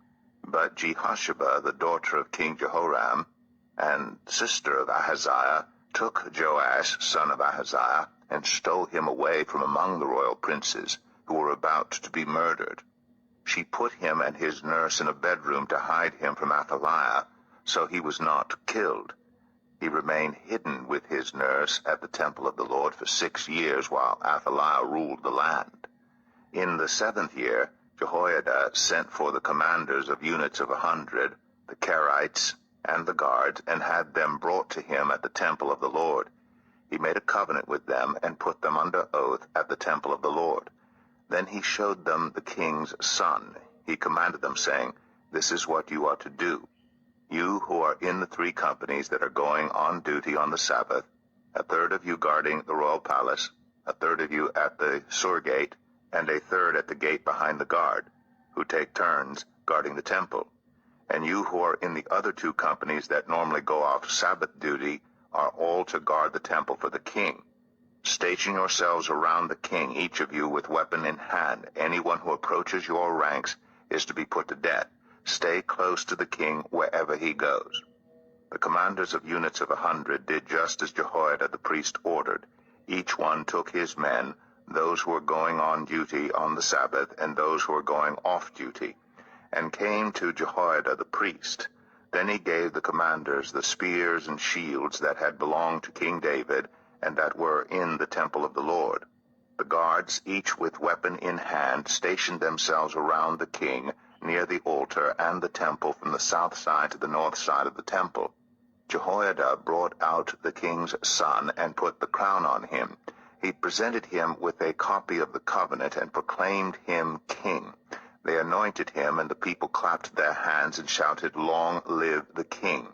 But Jehosheba, the daughter of King Jehoram, and sister of Ahaziah, took Joash, son of Ahaziah, and stole him away from among the royal princes, who were about to be murdered. She put him and his nurse in a bedroom to hide him from Athaliah, so he was not killed. He remained hidden with his nurse at the temple of the Lord for 6 years, while Athaliah ruled the land. In the 7th year, Jehoiada sent for the commanders of units of 100, the Kerites, and the guards, and had them brought to him at the temple of the Lord. He made a covenant with them and put them under oath at the temple of the Lord. Then he showed them the king's son. He commanded them, saying, "This is what you are to do. You who are in the 3 companies that are going on duty on the Sabbath, a third of you guarding the royal palace, a third of you at the Sur gate, and a third at the gate behind the guard, who take turns guarding the temple. And you who are in the other 2 companies that normally go off Sabbath duty are all to guard the temple for the king. Station yourselves around the king, each of you with weapon in hand. Anyone who approaches your ranks is to be put to death. Stay close to the king wherever he goes." The commanders of units of 100 did just as Jehoiada the priest ordered. Each one took his men, those who were going on duty on the Sabbath and those who were going off duty, and came to Jehoiada the priest. Then he gave the commanders the spears and shields that had belonged to King David and that were in the temple of the Lord. The guards, each with weapon in hand, stationed themselves around the king, near the altar and the temple from the south side to the north side of the temple. Jehoiada brought out the king's son and put the crown on him. He presented him with a copy of the covenant and proclaimed him king. They anointed him, and the people clapped their hands and shouted, "Long live the king."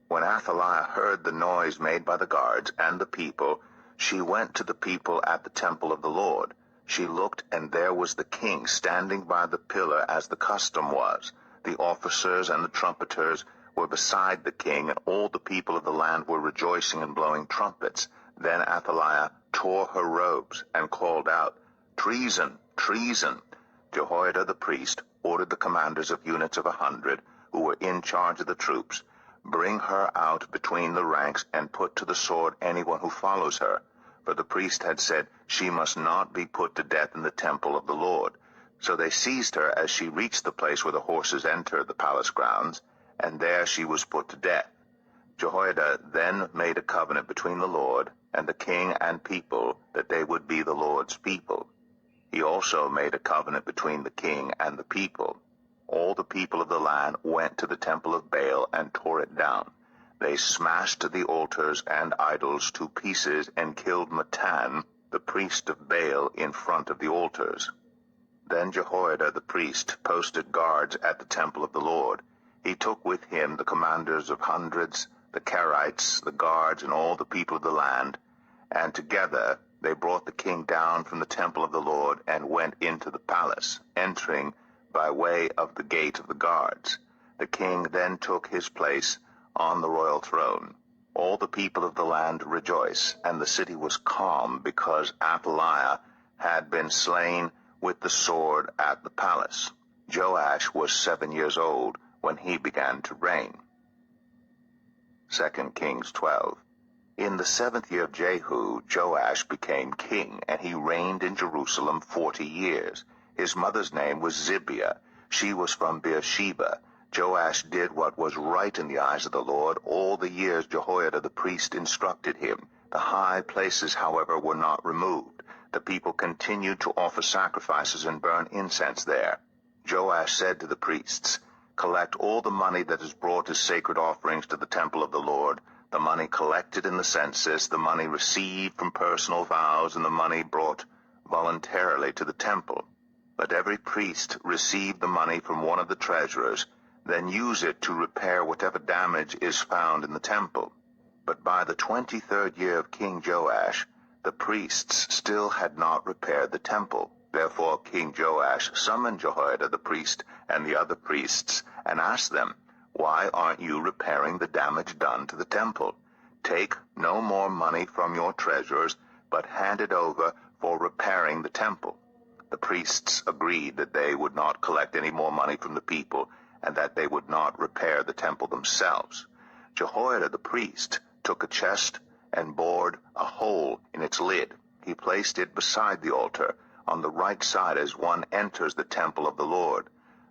When Athaliah heard the noise made by the guards and the people, she went to the people at the temple of the Lord. She looked, and there was the king standing by the pillar as the custom was. The officers and the trumpeters were beside the king, and all the people of the land were rejoicing and blowing trumpets. Then Athaliah tore her robes and called out, "Treason! Treason!" Jehoiada the priest ordered the commanders of units of 100, who were in charge of the troops, "Bring her out between the ranks and put to the sword anyone who follows her." For the priest had said, "She must not be put to death in the temple of the Lord." So they seized her as she reached the place where the horses enter the palace grounds, and there she was put to death. Jehoiada then made a covenant between the Lord and the king and people, that they would be the Lord's people. He also made a covenant between the king and the people. All the people of the land went to the temple of Baal and tore it down. They smashed the altars and idols to pieces and killed Mattan, the priest of Baal, in front of the altars. Then Jehoiada the priest posted guards at the temple of the Lord. He took with him the commanders of hundreds, the Kerites, the guards, and all the people of the land, and together They brought the king down from the temple of the Lord and went into the palace, entering by way of the gate of the guards. The king then took his place on the royal throne. All the people of the land rejoiced, and the city was calm because Athaliah had been slain with the sword at the palace. Joash was 7 years old when he began to reign. 2 Kings 12. In the 7th year of Jehu, Joash became king, and he reigned in Jerusalem 40 years. His mother's name was Zibiah. She was from Beersheba. Joash did what was right in the eyes of the Lord all the years Jehoiada the priest instructed him. The high places, however, were not removed. The people continued to offer sacrifices and burn incense there. Joash said to the priests, "Collect all the money that is brought as sacred offerings to the temple of the Lord, the money collected in the census, the money received from personal vows, and the money brought voluntarily to the temple. Let every priest receive the money from one of the treasurers, then use it to repair whatever damage is found in the temple." But by the 23rd year of King Joash, the priests still had not repaired the temple. Therefore King Joash summoned Jehoiada the priest and the other priests and asked them, "Why aren't you repairing the damage done to the temple? Take no more money from your treasurers, but hand it over for repairing the temple." The priests agreed that they would not collect any more money from the people, and that they would not repair the temple themselves. Jehoiada the priest took a chest and bored a hole in its lid. He placed it beside the altar, on the right side as one enters the temple of the Lord.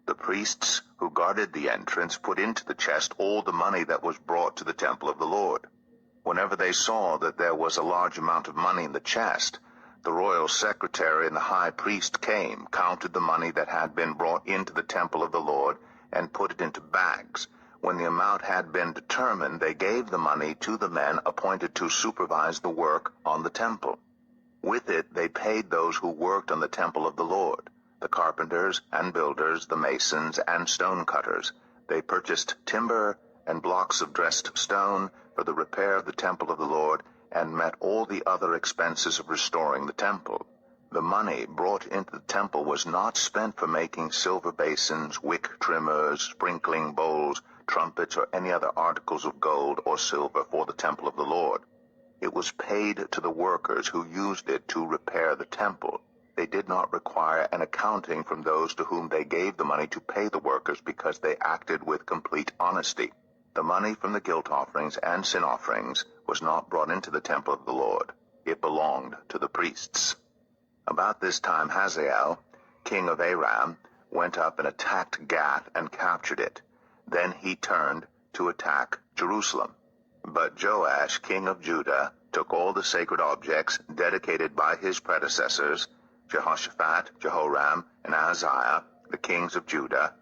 The priests who guarded the entrance put into the chest all the money that was brought to the temple of the Lord. Whenever they saw that there was a large amount of money in the chest, the royal secretary and the high priest came, counted the money that had been brought into the temple of the Lord, and put it into bags. When the amount had been determined, they gave the money to the men appointed to supervise the work on the temple. With it they paid those who worked on the temple of the Lord, the carpenters and builders, the masons and stone cutters. They purchased timber and blocks of dressed stone for the repair of the temple of the Lord, and met all the other expenses of restoring the temple. The money brought into the temple was not spent for making silver basins, wick trimmers, sprinkling bowls, trumpets, or any other articles of gold or silver for the temple of the Lord. It was paid to the workers who used it to repair the temple. They did not require an accounting from those to whom they gave the money to pay the workers, because they acted with complete honesty. The money from the guilt offerings and sin offerings was not brought into the temple of the Lord. It belonged to the priests. About this time Hazael, king of Aram, went up and attacked Gath and captured it. Then he turned to attack Jerusalem. But Joash, king of Judah, took all the sacred objects dedicated by his predecessors, Jehoshaphat, Jehoram, and Ahaziah, the kings of Judah,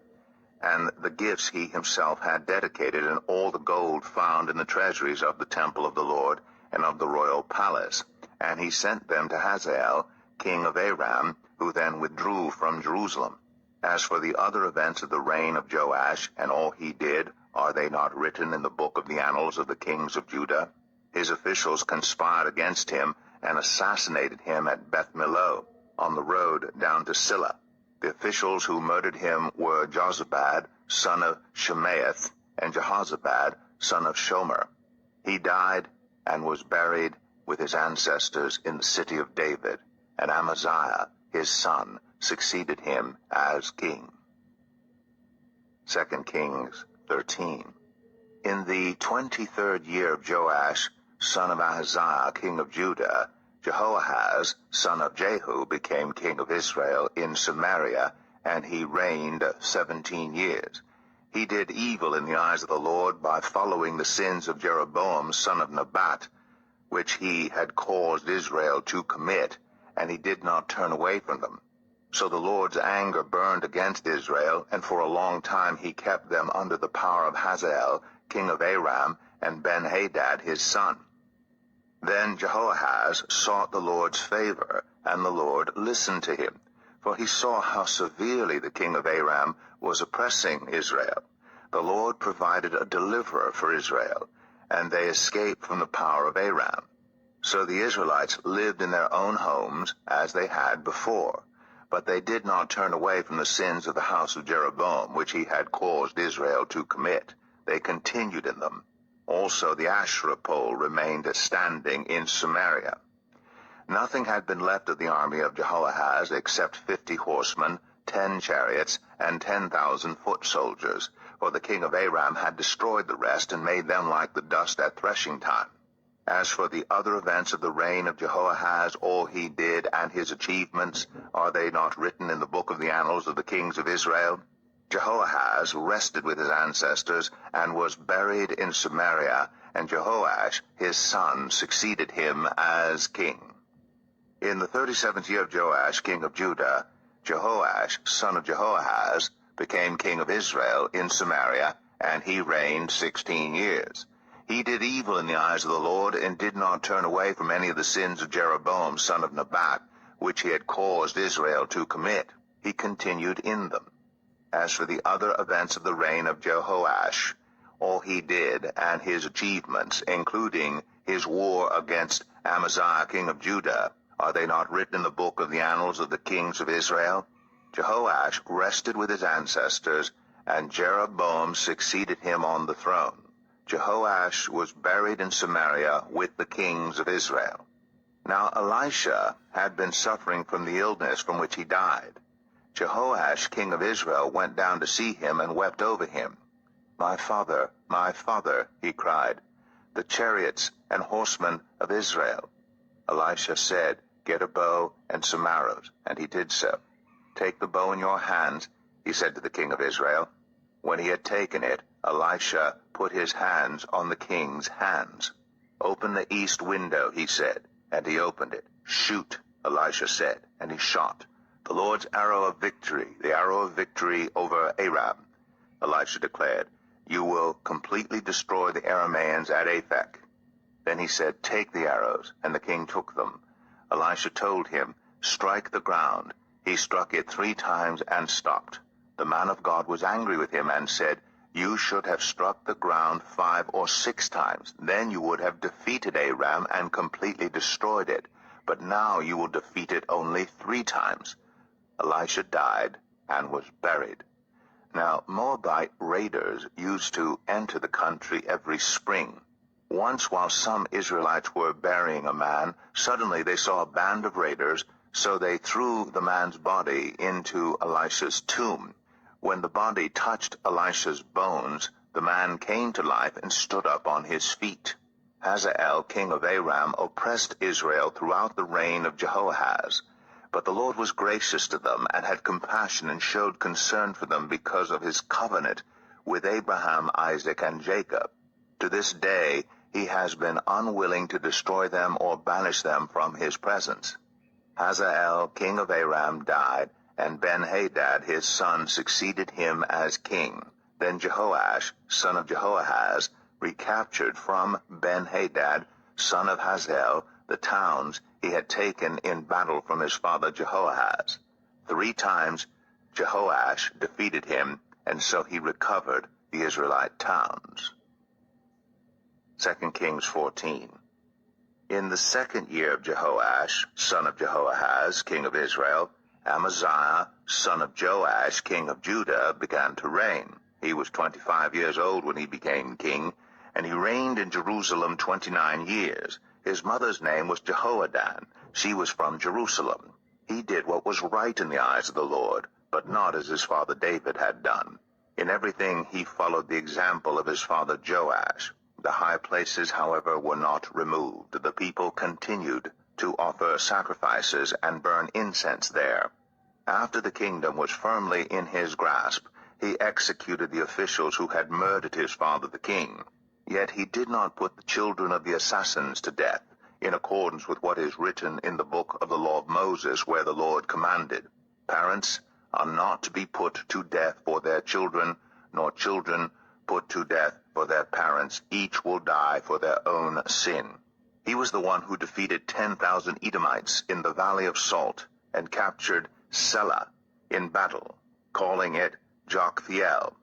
and the gifts he himself had dedicated, and all the gold found in the treasuries of the temple of the Lord and of the royal palace. And he sent them to Hazael, king of Aram, who then withdrew from Jerusalem. As for the other events of the reign of Joash, and all he did, are they not written in the book of the annals of the kings of Judah? His officials conspired against him and assassinated him at Beth-Millo, on the road down to Silla. The officials who murdered him were Jozabad, son of Shemaeth, and Jehozabad, son of Shomer. He died and was buried with his ancestors in the city of David, and Amaziah, his son, succeeded him as king. 2 Kings 13. In the 23rd year of Joash, son of Ahaziah, king of Judah, Jehoahaz, son of Jehu, became king of Israel in Samaria, and he reigned 17 years. He did evil in the eyes of the Lord by following the sins of Jeroboam, son of Nebat, which he had caused Israel to commit, and he did not turn away from them. So the Lord's anger burned against Israel, and for a long time he kept them under the power of Hazael, king of Aram, and Ben-Hadad his son. Then Jehoahaz sought the Lord's favor, and the Lord listened to him, for he saw how severely the king of Aram was oppressing Israel. The Lord provided a deliverer for Israel, and they escaped from the power of Aram. So the Israelites lived in their own homes as they had before. But they did not turn away from the sins of the house of Jeroboam, which he had caused Israel to commit. They continued in them. Also the Asherah pole remained standing in Samaria. Nothing had been left of the army of Jehoahaz except 50 horsemen, 10 chariots, and 10,000 foot soldiers, for the king of Aram had destroyed the rest and made them like the dust at threshing time. As for the other events of the reign of Jehoahaz, all he did and his achievements, are they not written in the book of the annals of the kings of Israel? Jehoahaz rested with his ancestors and was buried in Samaria, and Jehoash his son succeeded him as king. In the 37th year of Joash, king of Judah, Jehoash, son of Jehoahaz, became king of Israel in Samaria, and he reigned 16 years. He did evil in the eyes of the Lord, and did not turn away from any of the sins of Jeroboam, son of Nebat, which he had caused Israel to commit. He continued in them. As for the other events of the reign of Jehoash, all he did and his achievements, including his war against Amaziah, king of Judah, are they not written in the book of the annals of the kings of Israel? Jehoash rested with his ancestors, and Jeroboam succeeded him on the throne. Jehoash was buried in Samaria with the kings of Israel. Now Elisha had been suffering from the illness from which he died. Jehoash, king of Israel, went down to see him and wept over him. my father, he cried, the chariots and horsemen of Israel." Elisha said, "Get a bow and some arrows," and he did so. "Take the bow in your hands," he said to the king of Israel. When he had taken it, Elisha put his hands on the king's hands. "Open the east window," he said, and he opened it. "Shoot," Elisha said, and he shot. "The Lord's arrow of victory, the arrow of victory over Aram." Elisha declared, "You will completely destroy the Arameans at Aphek." Then he said, "Take the arrows," and the king took them. Elisha told him, "Strike the ground." He struck it 3 times and stopped. The man of God was angry with him and said, "You should have struck the ground 5 or 6 times. Then you would have defeated Aram and completely destroyed it. But now you will defeat it only 3 times. Elisha died and was buried. Now Moabite raiders used to enter the country every spring. Once, while some Israelites were burying a man, suddenly they saw a band of raiders, so they threw the man's body into Elisha's tomb. When the body touched Elisha's bones, the man came to life and stood up on his feet. Hazael, king of Aram, oppressed Israel throughout the reign of Jehoahaz. But the Lord was gracious to them and had compassion and showed concern for them because of his covenant with Abraham, Isaac, and Jacob. To this day he has been unwilling to destroy them or banish them from his presence. Hazael, king of Aram, died, and Ben-Hadad his son succeeded him as king. Then Jehoash, son of Jehoahaz, recaptured from Ben-Hadad, son of Hazael, the towns he had taken in battle from his father Jehoahaz. 3 times Jehoash defeated him, and so he recovered the Israelite towns. 2 Kings 14. In the 2nd year of Jehoash, son of Jehoahaz, king of Israel, Amaziah, son of Joash, king of Judah, began to reign. He was 25 years old when he became king, and he reigned in Jerusalem 29 years. His mother's name was Jehoadan. She was from Jerusalem. He did what was right in the eyes of the Lord, but not as his father David had done. In everything he followed the example of his father Joash. The high places, however, were not removed. The people continued to offer sacrifices and burn incense there. After the kingdom was firmly in his grasp, he executed the officials who had murdered his father the king. Yet he did not put the children of the assassins to death, in accordance with what is written in the book of the law of Moses, where the Lord commanded, "Parents are not to be put to death for their children, nor children put to death for their parents. Each will die for their own sin." He was the one who defeated 10,000 Edomites in the Valley of Salt and captured Selah in battle, calling it Joktheel,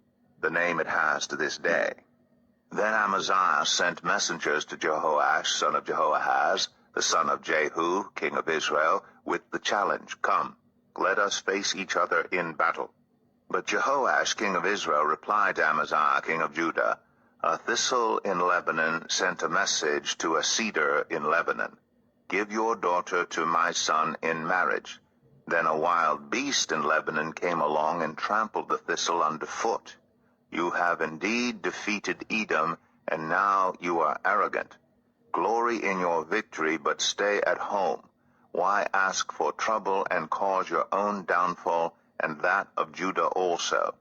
the name it has to this day. Then Amaziah sent messengers to Jehoash, son of Jehoahaz, the son of Jehu, king of Israel, with the challenge, "Come, let us face each other in battle." But Jehoash, king of Israel, replied to Amaziah, king of Judah, "A thistle in Lebanon sent a message to a cedar in Lebanon, 'Give your daughter to my son in marriage.' Then a wild beast in Lebanon came along and trampled the thistle underfoot. You have indeed defeated Edom, and now you are arrogant. Glory in your victory, but stay at home. Why ask for trouble and cause your own downfall and that of Judah also?"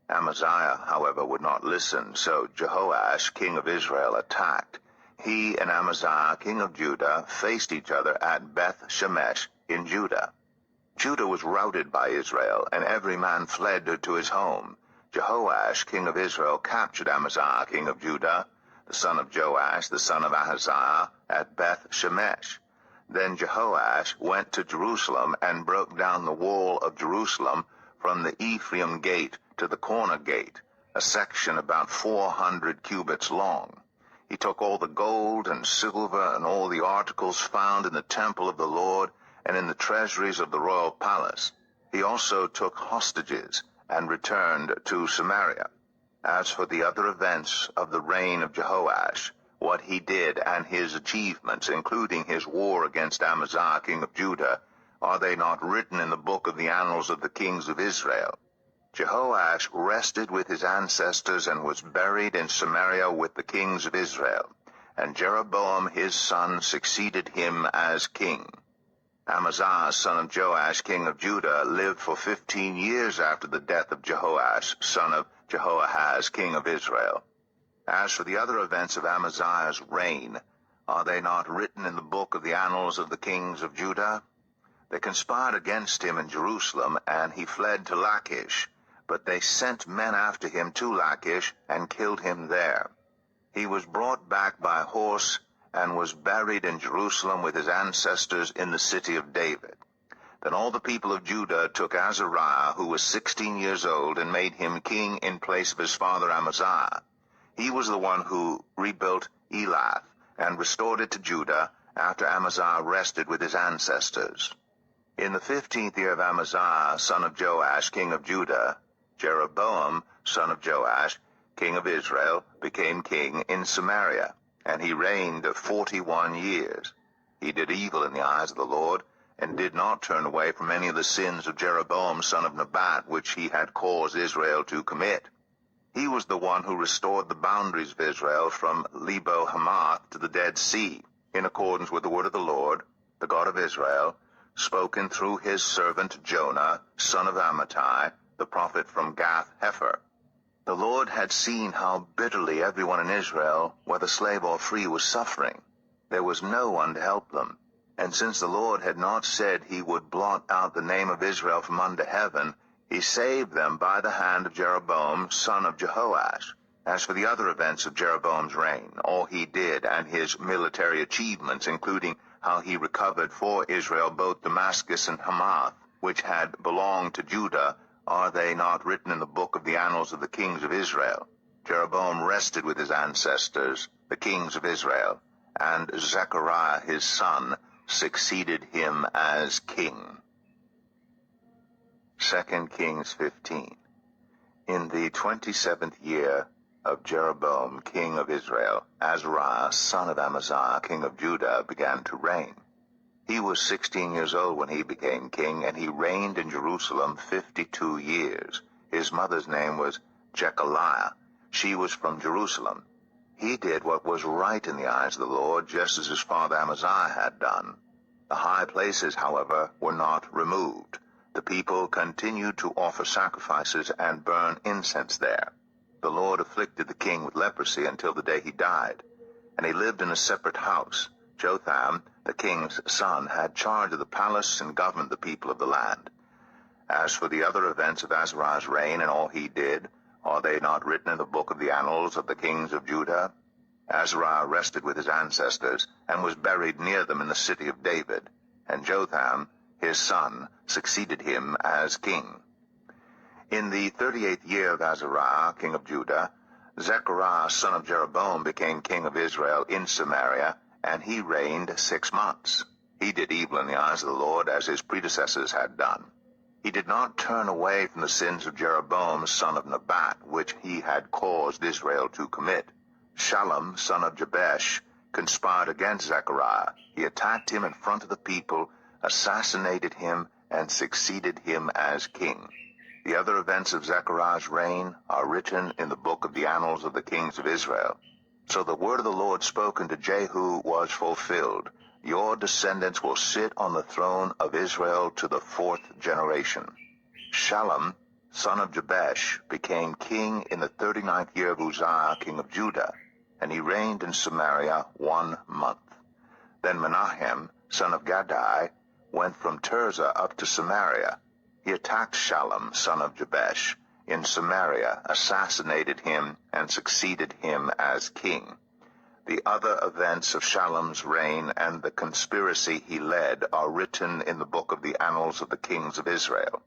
Amaziah, however, would not listen, so Jehoash, king of Israel, attacked. He and Amaziah, king of Judah, faced each other at Beth-Shemesh in Judah. Judah was routed by Israel, and every man fled to his home. Jehoash, king of Israel, captured Amaziah, king of Judah, the son of Joash, the son of Ahaziah, at Beth-Shemesh. Then Jehoash went to Jerusalem and broke down the wall of Jerusalem from the Ephraim gate to the corner gate, a section about 400 cubits long. He took all the gold and silver and all the articles found in the temple of the Lord and in the treasuries of the royal palace. He also took hostages and returned to Samaria. As for the other events of the reign of Jehoash, what he did and his achievements, including his war against Amaziah, king of Judah, are they not written in the book of the annals of the kings of Israel? Jehoash rested with his ancestors and was buried in Samaria with the kings of Israel, and Jeroboam his son succeeded him as king. Amaziah, son of Joash, king of Judah, lived for 15 years after the death of Jehoash, son of Jehoahaz, king of Israel. As for the other events of Amaziah's reign, are they not written in the book of the annals of the kings of Judah? They conspired against him in Jerusalem, and he fled to Lachish, but they sent men after him to Lachish and killed him there. He was brought back by horse and was buried in Jerusalem with his ancestors in the city of David. Then all the people of Judah took Azariah, who was 16 years old, and made him king in place of his father Amaziah. He was the one who rebuilt Elath and restored it to Judah after Amaziah rested with his ancestors. In the 15th year of Amaziah, son of Joash, king of Judah, Jeroboam, son of Joash, king of Israel, became king in Samaria, and he reigned 41 years. He did evil in the eyes of the Lord, and did not turn away from any of the sins of Jeroboam, son of Nebat, which he had caused Israel to commit. He was the one who restored the boundaries of Israel from Lebo-Hamath to the Dead Sea, in accordance with the word of the Lord, the God of Israel, spoken through his servant Jonah, son of Amittai, the prophet from Gath-Hepher. The Lord had seen how bitterly everyone in Israel, whether slave or free, was suffering. There was no one to help them. And since the Lord had not said he would blot out the name of Israel from under heaven, he saved them by the hand of Jeroboam, son of Jehoash. As for the other events of Jeroboam's reign, all he did and his military achievements, including how he recovered for Israel both Damascus and Hamath, which had belonged to Judah, are they not written in the book of the annals of the kings of Israel? Jeroboam rested with his ancestors, the kings of Israel, and Zechariah his son succeeded him as king. 2 Kings 15. In the 27th year of Jeroboam, king of Israel, Azariah, son of Amaziah, king of Judah, began to reign. He was 16 years old when he became king, and he reigned in Jerusalem 52 years. His mother's name was Jechaliah. She was from Jerusalem. He did what was right in the eyes of the Lord, just as his father Amaziah had done. The high places, however, were not removed. The people continued to offer sacrifices and burn incense there. The Lord afflicted the king with leprosy until the day he died, and he lived in a separate house. Jotham, the king's son, had charge of the palace and governed the people of the land. As for the other events of Azariah's reign and all he did, are they not written in the book of the annals of the kings of Judah? Azariah rested with his ancestors, and was buried near them in the city of David, and Jotham, his son, succeeded him as king. In the 38th year of Azariah, king of Judah, Zechariah, son of Jeroboam, became king of Israel in Samaria, and he reigned 6 months. He did evil in the eyes of the Lord, as his predecessors had done. He did not turn away from the sins of Jeroboam son of Nebat, which he had caused Israel to commit. Shallum son of Jabesh conspired against Zechariah. He attacked him in front of the people, assassinated him, and succeeded him as king. The other events of Zechariah's reign are written in the book of the annals of the kings of Israel. So the word of the Lord spoken to Jehu was fulfilled. Your descendants will sit on the throne of Israel to the 4th generation. Shallum, son of Jabesh, became king in the 39th year of Uzziah, king of Judah, and he reigned in Samaria 1 month. Then Menahem, son of Gadai, went from Tirzah up to Samaria. He attacked Shallum, son of Jabesh, in Samaria, assassinated him, and succeeded him as king. The other events of Shallum's reign and the conspiracy he led are written in the book of the annals of the kings of Israel.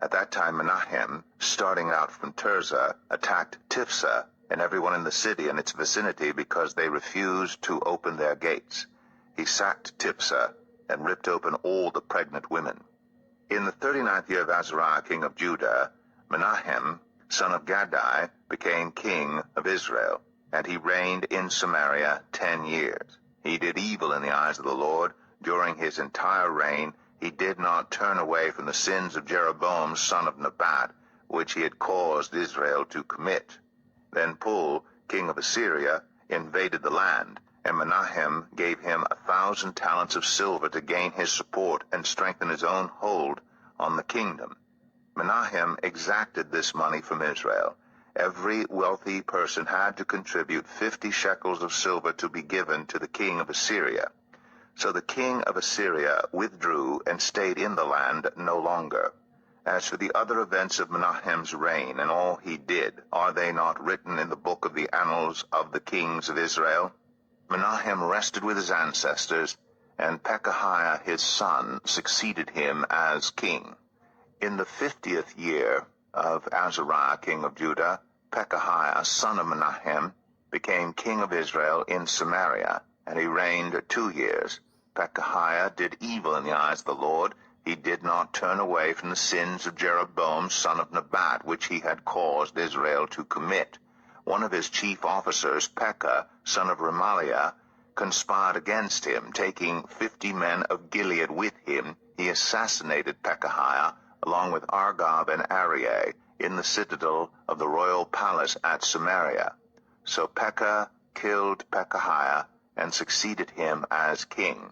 At that time Menahem, starting out from Tirzah, attacked Tiphsah and everyone in the city and its vicinity because they refused to open their gates. He sacked Tiphsah and ripped open all the pregnant women. In the 39th year of Azariah, king of Judah, Menahem, son of Gadai, became king of Israel, and he reigned in Samaria 10 years. He did evil in the eyes of the Lord. During his entire reign, he did not turn away from the sins of Jeroboam, son of Nebat, which he had caused Israel to commit. Then Pul, king of Assyria, invaded the land, and Menahem gave him 1,000 talents of silver to gain his support and strengthen his own hold on the kingdom. Menahem exacted this money from Israel. Every wealthy person had to contribute 50 shekels of silver to be given to the king of Assyria. So the king of Assyria withdrew and stayed in the land no longer. As for the other events of Menahem's reign and all he did, are they not written in the book of the annals of the kings of Israel? Menahem rested with his ancestors, and Pekahiah his son succeeded him as king. In the 50th year of Azariah king of Judah, Pekahiah son of Menahem became king of Israel in Samaria, and he reigned 2 years. Pekahiah did evil in the eyes of the Lord. He did not turn away from the sins of Jeroboam son of Nebat, which he had caused Israel to commit. One of his chief officers, Pekah, son of Remaliah, conspired against him. Taking 50 men of Gilead with him, he assassinated Pekahiah, along with Argob and Arieh, in the citadel of the royal palace at Samaria. So Pekah killed Pekahiah and succeeded him as king.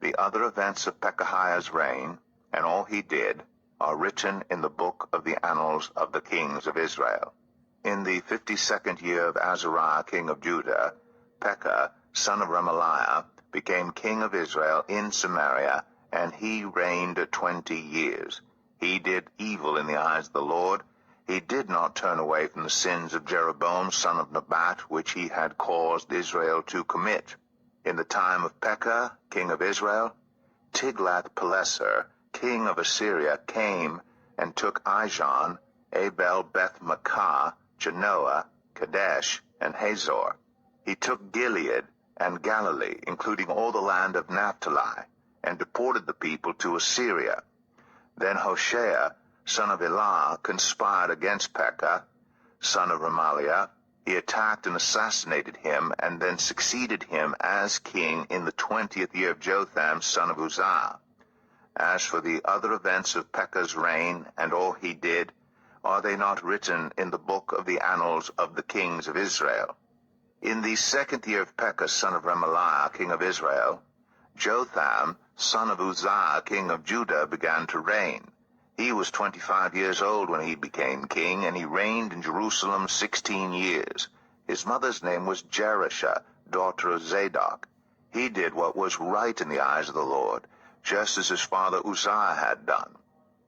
The other events of Pekahiah's reign, and all he did, are written in the book of the annals of the kings of Israel. In the 52nd year of Azariah king of Judah, Pekah, son of Remaliah, became king of Israel in Samaria, and he reigned 20 years. He did evil in the eyes of the Lord. He did not turn away from the sins of Jeroboam son of Nebat, which he had caused Israel to commit. In the time of Pekah, king of Israel, Tiglath-Pileser, king of Assyria, came and took Ijon, Abel, Beth-Makkah, Genoa, Kadesh, and Hazor. He took Gilead and Galilee, including all the land of Naphtali, and deported the people to Assyria. Then Hoshea, son of Elah, conspired against Pekah, son of Remaliah. He attacked and assassinated him, and then succeeded him as king in the 20th year of Jotham, son of Uzziah. As for the other events of Pekah's reign and all he did, are they not written in the book of the annals of the kings of Israel? In the 2nd year of Pekah, son of Remaliah, king of Israel, Jotham, son of Uzziah, king of Judah, began to reign. He was 25 years old when he became king, and he reigned in Jerusalem 16 years. His mother's name was Jerusha, daughter of Zadok. He did what was right in the eyes of the Lord, just as his father Uzziah had done.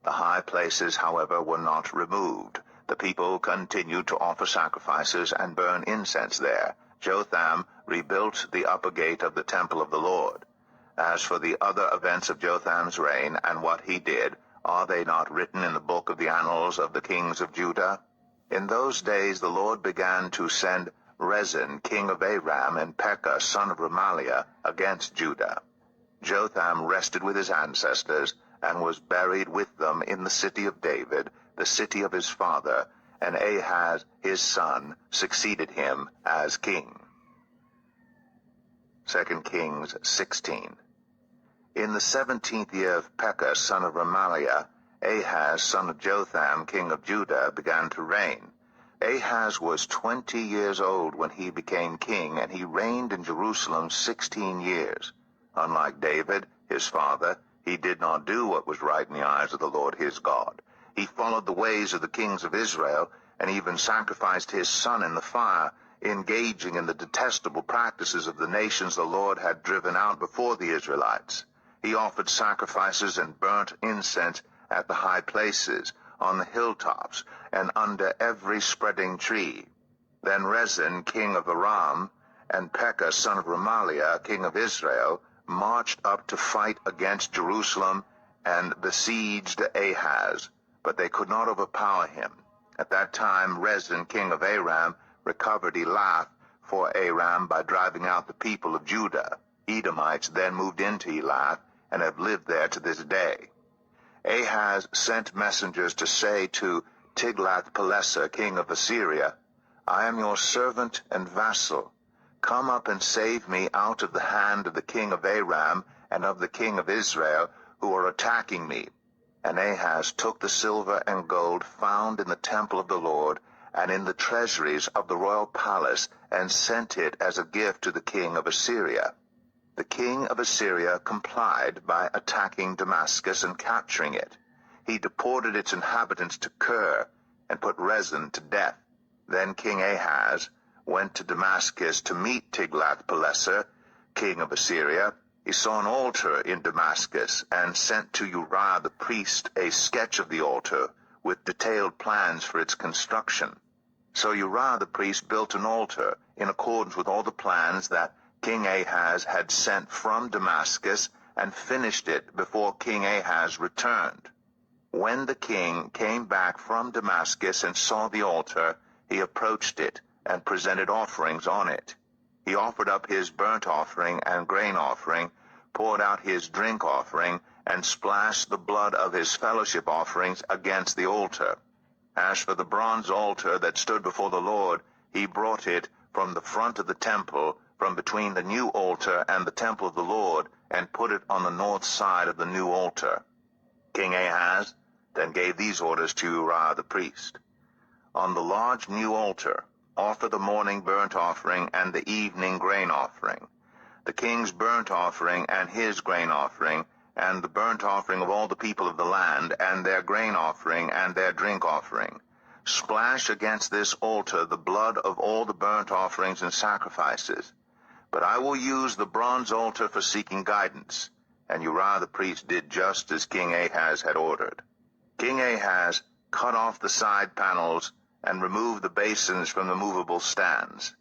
The high places, however, were not removed. The people continued to offer sacrifices and burn incense there. Jotham rebuilt the upper gate of the temple of the Lord. As for the other events of Jotham's reign and what he did, are they not written in the book of the annals of the kings of Judah? In those days the Lord began to send Rezin king of Aram and Pekah son of Remaliah against Judah. Jotham rested with his ancestors, and was buried with them in the city of David, the city of his father, and Ahaz his son succeeded him as king. 2 Kings 16. In the 17th year of Pekah son of Remaliah, Ahaz son of Jotham king of Judah began to reign. Ahaz was 20 years old when he became king, and he reigned in Jerusalem 16 years. Unlike David, his father, he did not do what was right in the eyes of the Lord his God. He followed the ways of the kings of Israel, and even sacrificed his son in the fire, engaging in the detestable practices of the nations the Lord had driven out before the Israelites. He offered sacrifices and burnt incense at the high places, on the hilltops, and under every spreading tree. Then Rezin king of Aram, and Pekah son of Remaliah king of Israel, marched up to fight against Jerusalem, and besieged Ahaz, but they could not overpower him. At that time Rezin king of Aram recovered Elath for Aram by driving out the people of Judah. Edomites then moved into Elath, and have lived there to this day. Ahaz sent messengers to say to Tiglath-Pileser king of Assyria, I am your servant and vassal. Come up and save me out of the hand of the king of Aram and of the king of Israel, who are attacking me. And Ahaz took the silver and gold found in the temple of the Lord, and in the treasuries of the royal palace, and sent it as a gift to the king of Assyria. The king of Assyria complied by attacking Damascus and capturing it. He deported its inhabitants to Kir, and put Rezin to death. Then King Ahaz went to Damascus to meet Tiglath-Pileser, king of Assyria. He saw an altar in Damascus, and sent to Uriah the priest a sketch of the altar, with detailed plans for its construction. So Uriah the priest built an altar, in accordance with all the plans that King Ahaz had sent from Damascus, and finished it before King Ahaz returned. When the king came back from Damascus and saw the altar, he approached it, and presented offerings on it. He offered up his burnt offering and grain offering, poured out his drink offering, and splashed the blood of his fellowship offerings against the altar. As for the bronze altar that stood before the Lord, he brought it from the front of the temple, from between the new altar and the temple of the Lord, and put it on the north side of the new altar. King Ahaz then gave these orders to Uriah the priest. On the large new altar, offer the morning burnt offering and the evening grain offering, the king's burnt offering and his grain offering, and the burnt offering of all the people of the land, and their grain offering and their drink offering. Splash against this altar the blood of all the burnt offerings and sacrifices. But I will use the bronze altar for seeking guidance. And Uriah the priest did just as King Ahaz had ordered. King Ahaz cut off the side panels and removed the basins from the movable stands.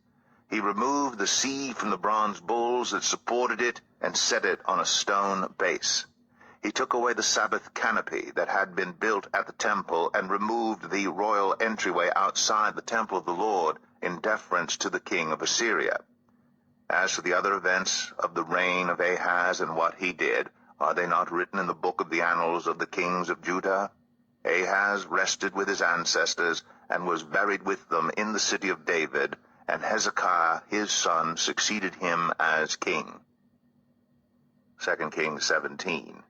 He removed the sea from the bronze bulls that supported it and set it on a stone base. He took away the Sabbath canopy that had been built at the temple, and removed the royal entryway outside the temple of the Lord in deference to the king of Assyria. As for the other events of the reign of Ahaz and what he did, are they not written in the book of the annals of the kings of Judah? Ahaz rested with his ancestors, and was buried with them in the city of David, and Hezekiah his son succeeded him as king. 2 Kings 17.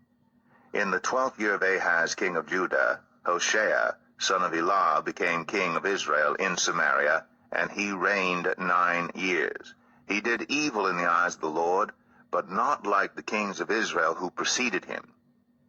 In the 12th year of Ahaz king of Judah, Hoshea son of Elah became king of Israel in Samaria, and he reigned 9 years. He did evil in the eyes of the Lord, but not like the kings of Israel who preceded him.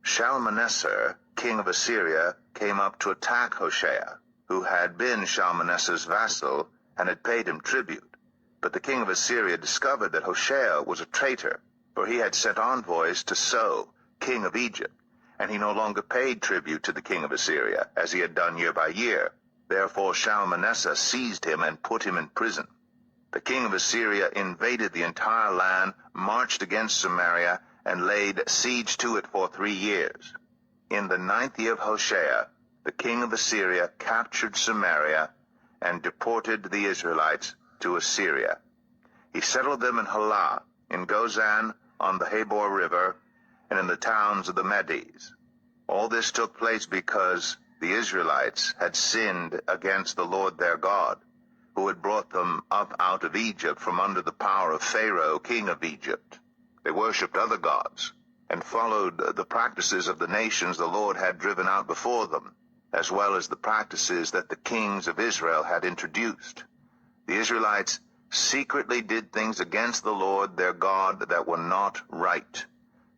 Shalmaneser, king of Assyria, came up to attack Hoshea, who had been Shalmaneser's vassal, and had paid him tribute. But the king of Assyria discovered that Hoshea was a traitor, for he had sent envoys to So, king of Egypt, and he no longer paid tribute to the king of Assyria, as he had done year by year. Therefore Shalmaneser seized him and put him in prison. The king of Assyria invaded the entire land, marched against Samaria, and laid siege to it for 3 years. In the 9th year of Hoshea, the king of Assyria captured Samaria and deported the Israelites to Assyria. He settled them in Halah, in Gozan, on the Habor River, and in the towns of the Medes. All this took place because the Israelites had sinned against the Lord their God, who had brought them up out of Egypt from under the power of Pharaoh, king of Egypt. They worshipped other gods, and followed the practices of the nations the Lord had driven out before them, as well as the practices that the kings of Israel had introduced. The Israelites secretly did things against the Lord their God that were not right.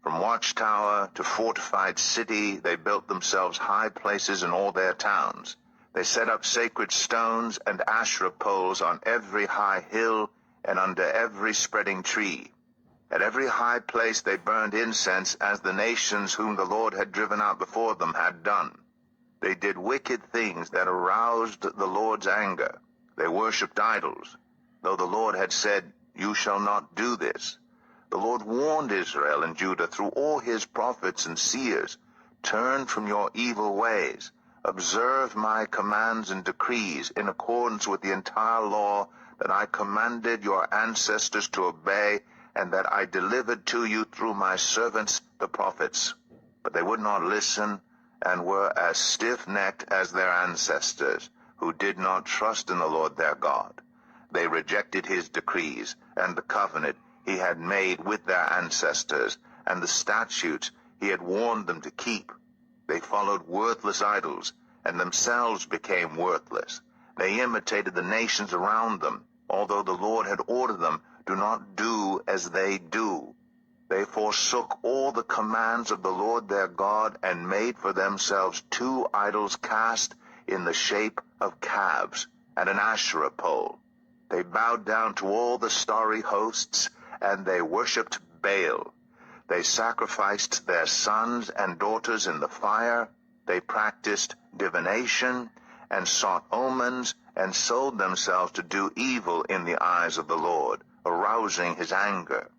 From watchtower to fortified city, they built themselves high places in all their towns. They set up sacred stones and Asherah poles on every high hill and under every spreading tree. At every high place they burned incense, as the nations whom the Lord had driven out before them had done. They did wicked things that aroused the Lord's anger. They worshipped idols, though the Lord had said, "You shall not do this." The Lord warned Israel and Judah through all his prophets and seers, "Turn from your evil ways. Observe my commands and decrees in accordance with the entire law that I commanded your ancestors to obey, and that I delivered to you through my servants the prophets." But they would not listen, and were as stiff-necked as their ancestors, who did not trust in the Lord their God. They rejected his decrees and the covenant he had made with their ancestors, and the statutes he had warned them to keep. They followed worthless idols, and themselves became worthless. They imitated the nations around them, although the Lord had ordered them, "Do not do as they do." They forsook all the commands of the Lord their God, and made for themselves 2 idols cast in the shape of calves, and an Asherah pole. They bowed down to all the starry hosts, and they worshipped Baal. They sacrificed their sons and daughters in the fire. They practiced divination, and sought omens, and sold themselves to do evil in the eyes of the Lord, arousing his anger.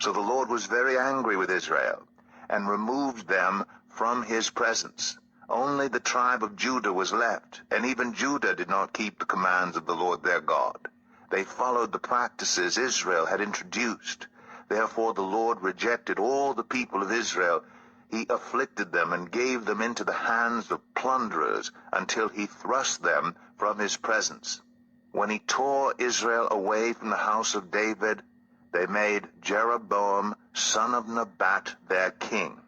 So the Lord was very angry with Israel, and removed them from his presence. Only the tribe of Judah was left, and even Judah did not keep the commands of the Lord their God. They followed the practices Israel had introduced. Therefore the Lord rejected all the people of Israel. He afflicted them and gave them into the hands of plunderers until he thrust them from his presence. When he tore Israel away from the house of David, they made Jeroboam, son of Nebat, their king.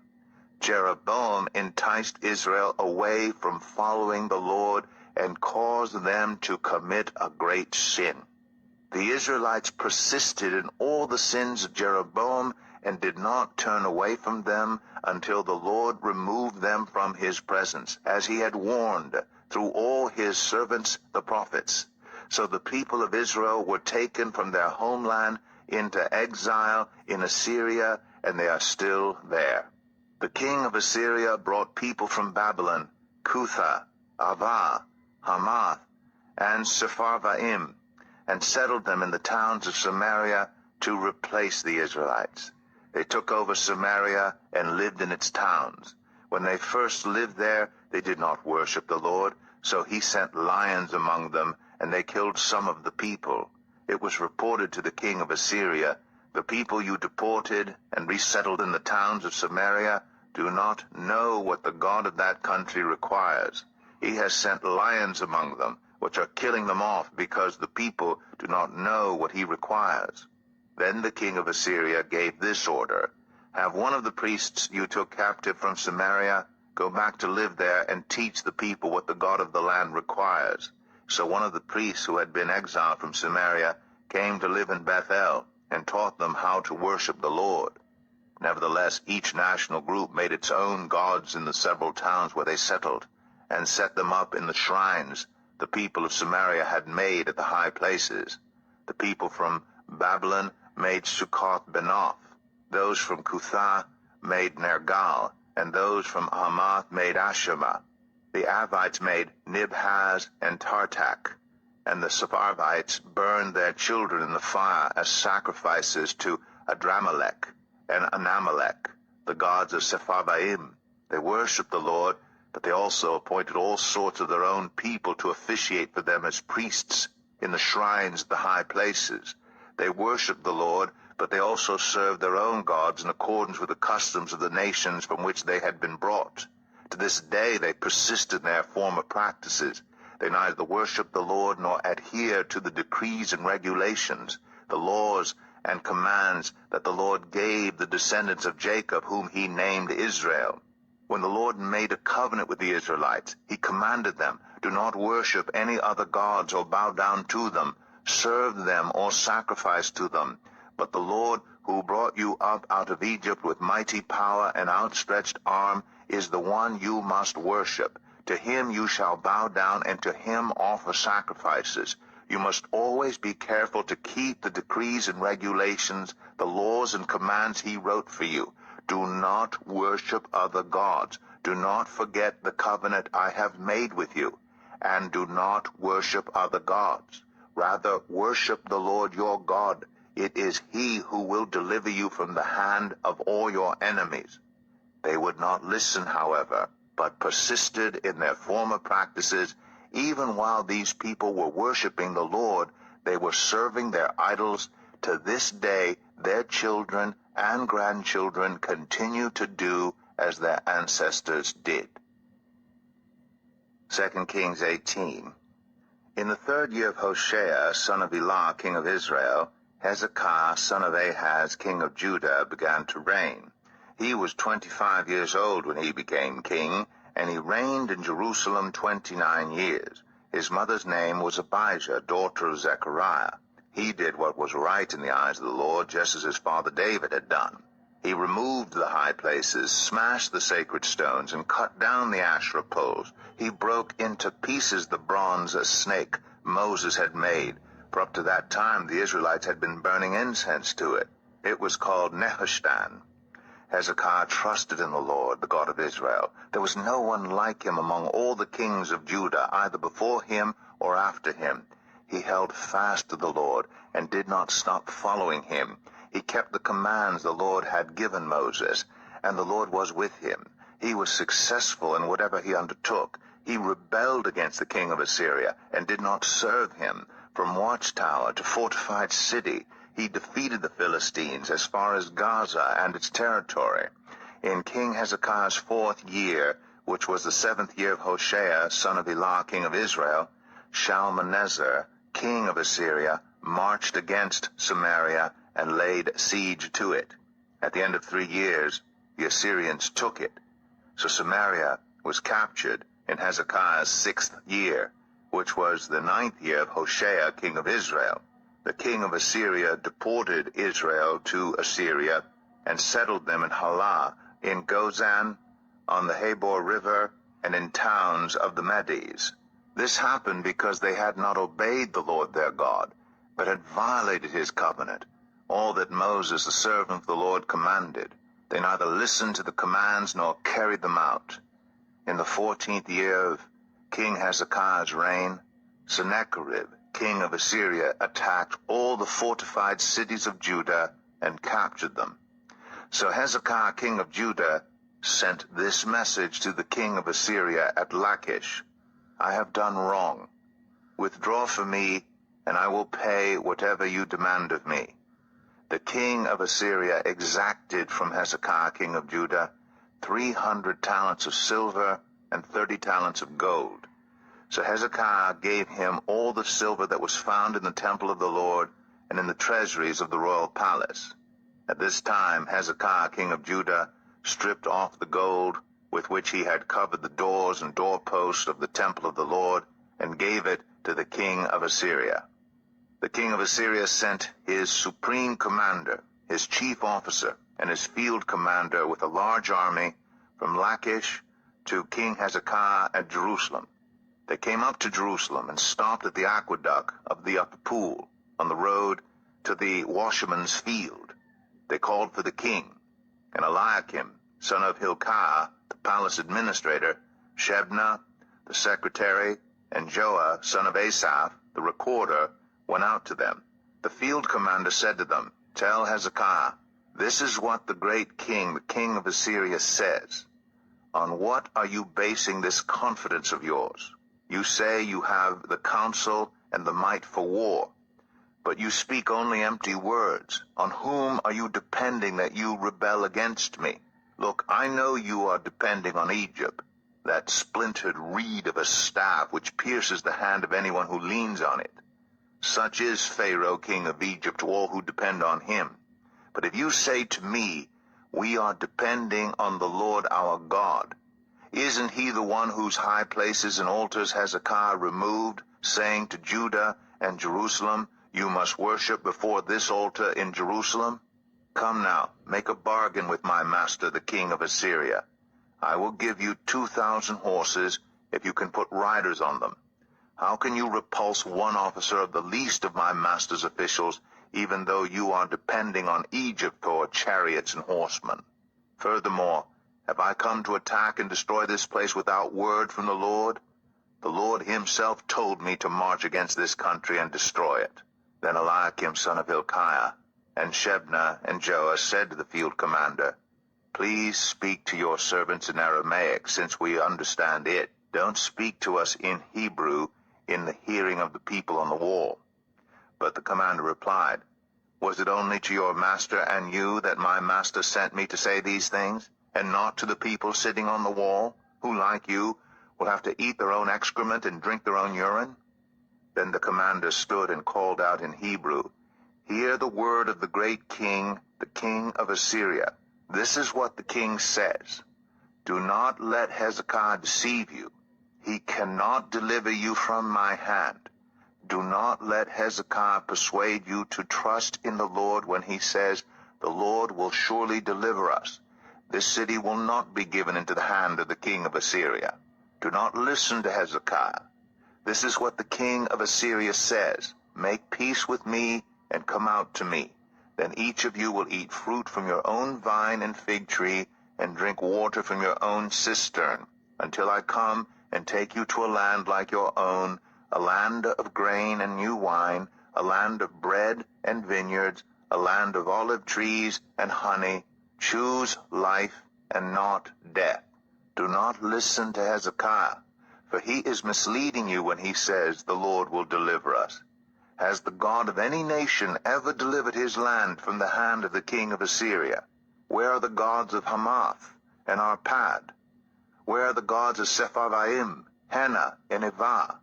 Jeroboam enticed Israel away from following the Lord and caused them to commit a great sin. The Israelites persisted in all the sins of Jeroboam and did not turn away from them until the Lord removed them from his presence, as he had warned through all his servants the prophets. So the people of Israel were taken from their homeland into exile in Assyria, and they are still there. The king of Assyria brought people from Babylon, Cutha, Ava, Hamath, and Sepharvaim, and settled them in the towns of Samaria to replace the Israelites. They took over Samaria and lived in its towns. When they first lived there, they did not worship the Lord, so he sent lions among them, and they killed some of the people. It was reported to the king of Assyria, "The people you deported and resettled in the towns of Samaria do not know what the God of that country requires. He has sent lions among them, which are killing them off because the people do not know what he requires." Then the king of Assyria gave this order: "Have one of the priests you took captive from Samaria go back to live there and teach the people what the God of the land requires." So one of the priests who had been exiled from Samaria came to live in Bethel and taught them how to worship the Lord. Nevertheless, each national group made its own gods in the several towns where they settled, and set them up in the shrines the people of Samaria had made at the high places. The people from Babylon made Succoth-Benoth. Those from Cutha made Nergal, and those from Hamath made Ashima. The Avites made Nibhaz and Tartak, and the Sepharvites burned their children in the fire as sacrifices to Adramelech and Anamelech, the gods of Sepharvaim. They worshipped the Lord, but they also appointed all sorts of their own people to officiate for them as priests in the shrines, the high places. They worshipped the Lord, but they also served their own gods in accordance with the customs of the nations from which they had been brought. To this day they persisted in their former practices. They neither worship the Lord nor adhere to the decrees and regulations, the laws and commands that the Lord gave the descendants of Jacob, whom he named Israel. When the Lord made a covenant with the Israelites, he commanded them, "Do not worship any other gods or bow down to them, serve them or sacrifice to them. But the Lord, who brought you up out of Egypt with mighty power and outstretched arm, is the one you must worship. To him you shall bow down, and to him offer sacrifices." You must always be careful to keep the decrees and regulations, the laws and commands he wrote for you. Do not worship other gods. Do not forget the covenant I have made with you. And do not worship other gods. Rather, worship the Lord your God. It is he who will deliver you from the hand of all your enemies. They would not listen, however, but persisted in their former practices. Even while these people were worshiping the Lord, they were serving their idols. To this day, their children and grandchildren continue to do as their ancestors did. 2 Kings 18. In the 3rd year of Hoshea, son of Elah, king of Israel, Hezekiah, son of Ahaz, king of Judah, began to reign. He was 25 years old when he became king, and he reigned in Jerusalem 29 years. His mother's name was Abijah, daughter of Zechariah. He did what was right in the eyes of the Lord, just as his father David had done. He removed the high places, smashed the sacred stones, and cut down the Asherah poles. He broke into pieces the bronze snake Moses had made, for up to that time the Israelites had been burning incense to it. It was called Nehushtan. Hezekiah trusted in the Lord, the God of Israel. There was no one like him among all the kings of Judah, either before him or after him. He held fast to the Lord and did not stop following him. He kept the commands the Lord had given Moses, and the Lord was with him. He was successful in whatever he undertook. He rebelled against the king of Assyria and did not serve him. From watchtower to fortified city, he defeated the Philistines as far as Gaza and its territory. In King Hezekiah's 4th year, which was the 7th year of Hoshea, son of Elah, king of Israel, Shalmaneser, king of Assyria, marched against Samaria and laid siege to it. At the end of 3 years, the Assyrians took it. So Samaria was captured in Hezekiah's 6th year, which was the 9th year of Hoshea, king of Israel. The king of Assyria deported Israel to Assyria and settled them in Halah, in Gozan, on the Habor River, and in towns of the Medes. This happened because they had not obeyed the Lord their God, but had violated his covenant, all that Moses, the servant of the Lord, commanded. They neither listened to the commands nor carried them out. In the 14th year of King Hezekiah's reign, Sennacherib, king of Assyria, attacked all the fortified cities of Judah and captured them. So Hezekiah, king of Judah, sent this message to the king of Assyria at Lachish: "I have done wrong. Withdraw from me, and I will pay whatever you demand of me." The king of Assyria exacted from Hezekiah, king of Judah, 300 talents of silver and 30 talents of gold. So Hezekiah gave him all the silver that was found in the temple of the Lord and in the treasuries of the royal palace. At this time Hezekiah, king of Judah, stripped off the gold with which he had covered the doors and doorposts of the temple of the Lord, and gave it to the king of Assyria. The king of Assyria sent his supreme commander, his chief officer, and his field commander with a large army from Lachish to King Hezekiah at Jerusalem. They came up to Jerusalem and stopped at the aqueduct of the upper pool on the road to the washerman's field. They called for the king, and Eliakim, son of Hilkiah, the palace administrator, Shebna, the secretary, and Joah, son of Asaph, the recorder, went out to them. The field commander said to them, "Tell Hezekiah, this is what the great king, the king of Assyria, says. On what are you basing this confidence of yours? You say you have the counsel and the might for war. But you speak only empty words. On whom are you depending that you rebel against me? Look, I know you are depending on Egypt, that splintered reed of a staff which pierces the hand of anyone who leans on it. Such is Pharaoh, king of Egypt, to all who depend on him. But if you say to me, we are depending on the Lord our God, isn't he the one whose high places and altars Hezekiah removed, saying to Judah and Jerusalem, you must worship before this altar in Jerusalem? Come now, make a bargain with my master, the king of Assyria. I will give you 2,000 horses if you can put riders on them. How can you repulse one officer of the least of my master's officials, even though you are depending on Egypt for chariots and horsemen? Furthermore, have I come to attack and destroy this place without word from the Lord? The Lord himself told me to march against this country and destroy it. Then Eliakim, son of Hilkiah, and Shebna and Joah said to the field commander, please speak to your servants in Aramaic, since we understand it. Don't speak to us in Hebrew in the hearing of the people on the wall. But the commander replied, was it only to your master and you that my master sent me to say these things, and not to the people sitting on the wall, who, like you, will have to eat their own excrement and drink their own urine? Then the commander stood and called out in Hebrew, hear the word of the great king, the king of Assyria. This is what the king says. Do not let Hezekiah deceive you. He cannot deliver you from my hand. Do not let Hezekiah persuade you to trust in the Lord when he says, the Lord will surely deliver us. This city will not be given into the hand of the king of Assyria. Do not listen to Hezekiah. This is what the king of Assyria says, make peace with me and come out to me. Then each of you will eat fruit from your own vine and fig tree and drink water from your own cistern, until I come and take you to a land like your own, a land of grain and new wine, a land of bread and vineyards, a land of olive trees and honey. Choose life and not death. Do not listen to Hezekiah, for he is misleading you when he says, the Lord will deliver us. Has the God of any nation ever delivered his land from the hand of the king of Assyria? Where are the gods of Hamath and Arpad? Where are the gods of Sepharvaim, Hena, and Ivah?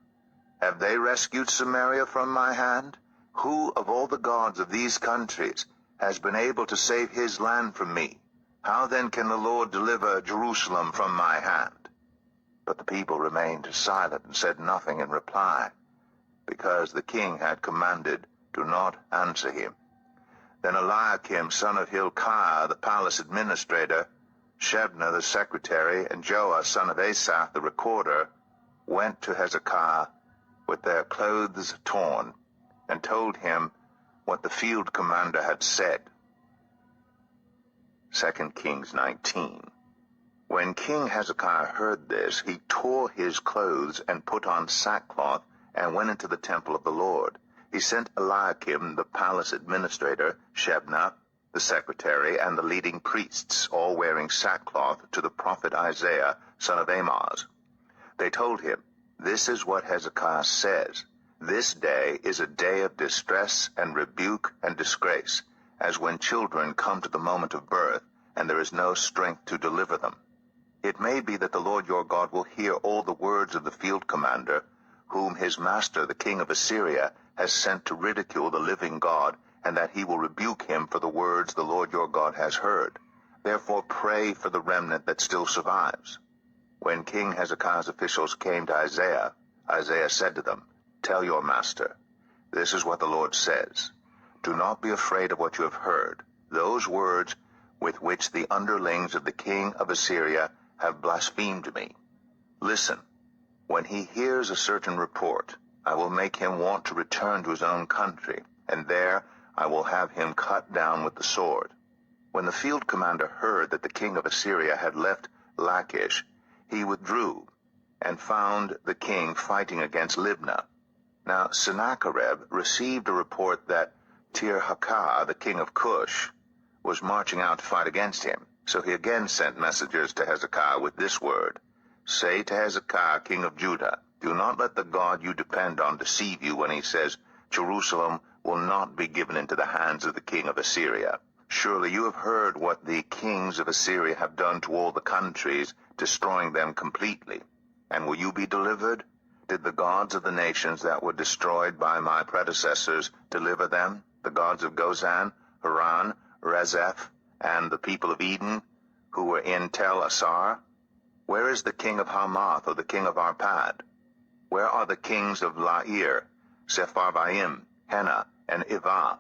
Have they rescued Samaria from my hand? Who of all the gods of these countries has been able to save his land from me? How then can the Lord deliver Jerusalem from my hand? But the people remained silent and said nothing in reply, because the king had commanded, do not answer him. Then Eliakim, son of Hilkiah, the palace administrator, Shebna the secretary, and Joah, son of Asaph the recorder, went to Hezekiah with their clothes torn, and told him what the field commander had said. 2 Kings 19. When King Hezekiah heard this, he tore his clothes and put on sackcloth and went into the temple of the Lord. He sent Eliakim, the palace administrator, Shebna, the secretary, and the leading priests, all wearing sackcloth, to the prophet Isaiah, son of Amoz. They told him, this is what Hezekiah says. This day is a day of distress and rebuke and disgrace, as when children come to the moment of birth, and there is no strength to deliver them. It may be that the Lord your God will hear all the words of the field commander, whom his master, the king of Assyria, has sent to ridicule the living God, and that he will rebuke him for the words the Lord your God has heard. Therefore pray for the remnant that still survives. When King Hezekiah's officials came to Isaiah, Isaiah said to them, tell your master, this is what the Lord says. Do not be afraid of what you have heard, those words with which the underlings of the king of Assyria have blasphemed me. Listen, when he hears a certain report, I will make him want to return to his own country, and there I will have him cut down with the sword. When the field commander heard that the king of Assyria had left Lachish, he withdrew, and found the king fighting against Libnah. Now Sennacherib received a report that Tirhakah, the king of Cush, was marching out to fight against him. So he again sent messengers to Hezekiah with this word, say to Hezekiah, king of Judah, Do not let the God you depend on deceive you when he says, Jerusalem will not be given into the hands of the king of Assyria. Surely you have heard what the kings of Assyria have done to all the countries, destroying them completely. And will you be delivered? Did the gods of the nations that were destroyed by my predecessors deliver them? The gods of Gozan, Haran, Rezeph, and the people of Eden, who were in Tel Assar? Where is the king of Hamath or the king of Arpad? Where are the kings of Lair, Sepharvaim, Hena, and Ivah?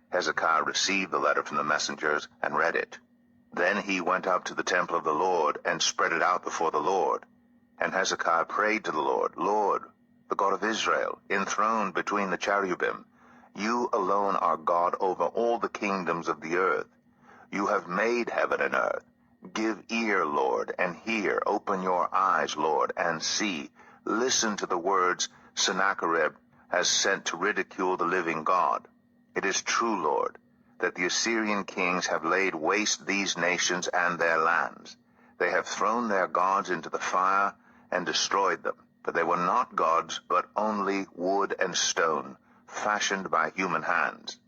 Hezekiah received the letter from the messengers and read it. Then he went up to the temple of the Lord and spread it out before the Lord. And Hezekiah prayed to the Lord, Lord, the God of Israel, enthroned between the cherubim, you alone are God over all the kingdoms of the earth. You have made heaven and earth. Give ear, Lord, and hear. Open your eyes, Lord, and see. Listen to the words Sennacherib has sent to ridicule the living God. It is true, Lord, that the Assyrian kings have laid waste these nations and their lands. They have thrown their gods into the fire and destroyed them, for they were not gods, but only wood and stone, fashioned by human hands.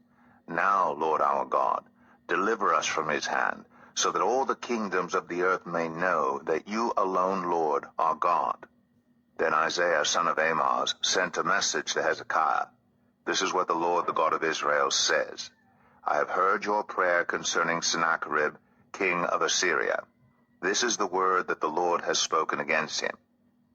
Now, Lord our God, deliver us from his hand, so that all the kingdoms of the earth may know that you alone, Lord, are God. Then Isaiah, son of Amoz, sent a message to Hezekiah. This is what the Lord, the God of Israel, says. I have heard your prayer concerning Sennacherib, king of Assyria. This is the word that the Lord has spoken against him.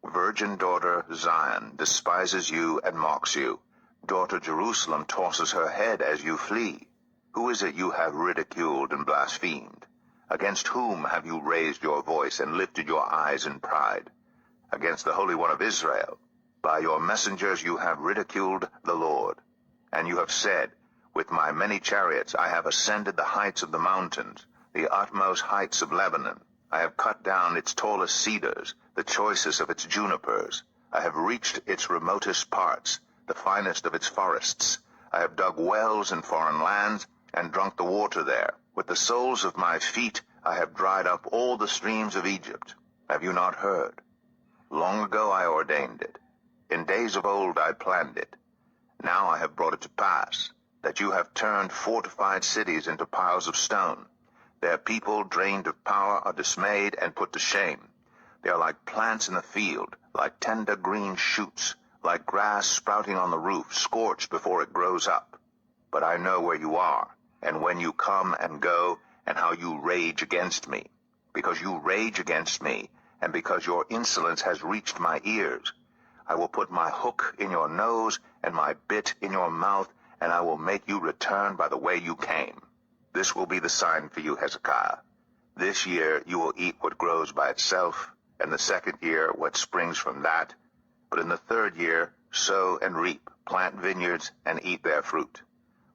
Virgin daughter Zion despises you and mocks you. Daughter Jerusalem tosses her head as you flee. Who is it you have ridiculed and blasphemed? Against whom have you raised your voice and lifted your eyes in pride? Against the Holy One of Israel. By your messengers you have ridiculed the Lord. And you have said, with my many chariots I have ascended the heights of the mountains, the utmost heights of Lebanon. I have cut down its tallest cedars, the choicest of its junipers. I have reached its remotest parts, the finest of its forests. I have dug wells in foreign lands, and drunk the water there. With the soles of my feet I have dried up all the streams of Egypt. Have you not heard? Long ago I ordained it. In days of old I planned it. Now I have brought it to pass, that you have turned fortified cities into piles of stone. Their people, drained of power, are dismayed and put to shame. They are like plants in the field, like tender green shoots, like grass sprouting on the roof, scorched before it grows up. But I know where you are, and when you come and go, and how you rage against me. Because you rage against me, and because your insolence has reached my ears, I will put my hook in your nose and my bit in your mouth, and I will make you return by the way you came. This will be the sign for you, Hezekiah. This year you will eat what grows by itself, and the second year what springs from that. But in the third year sow and reap, plant vineyards, and eat their fruit.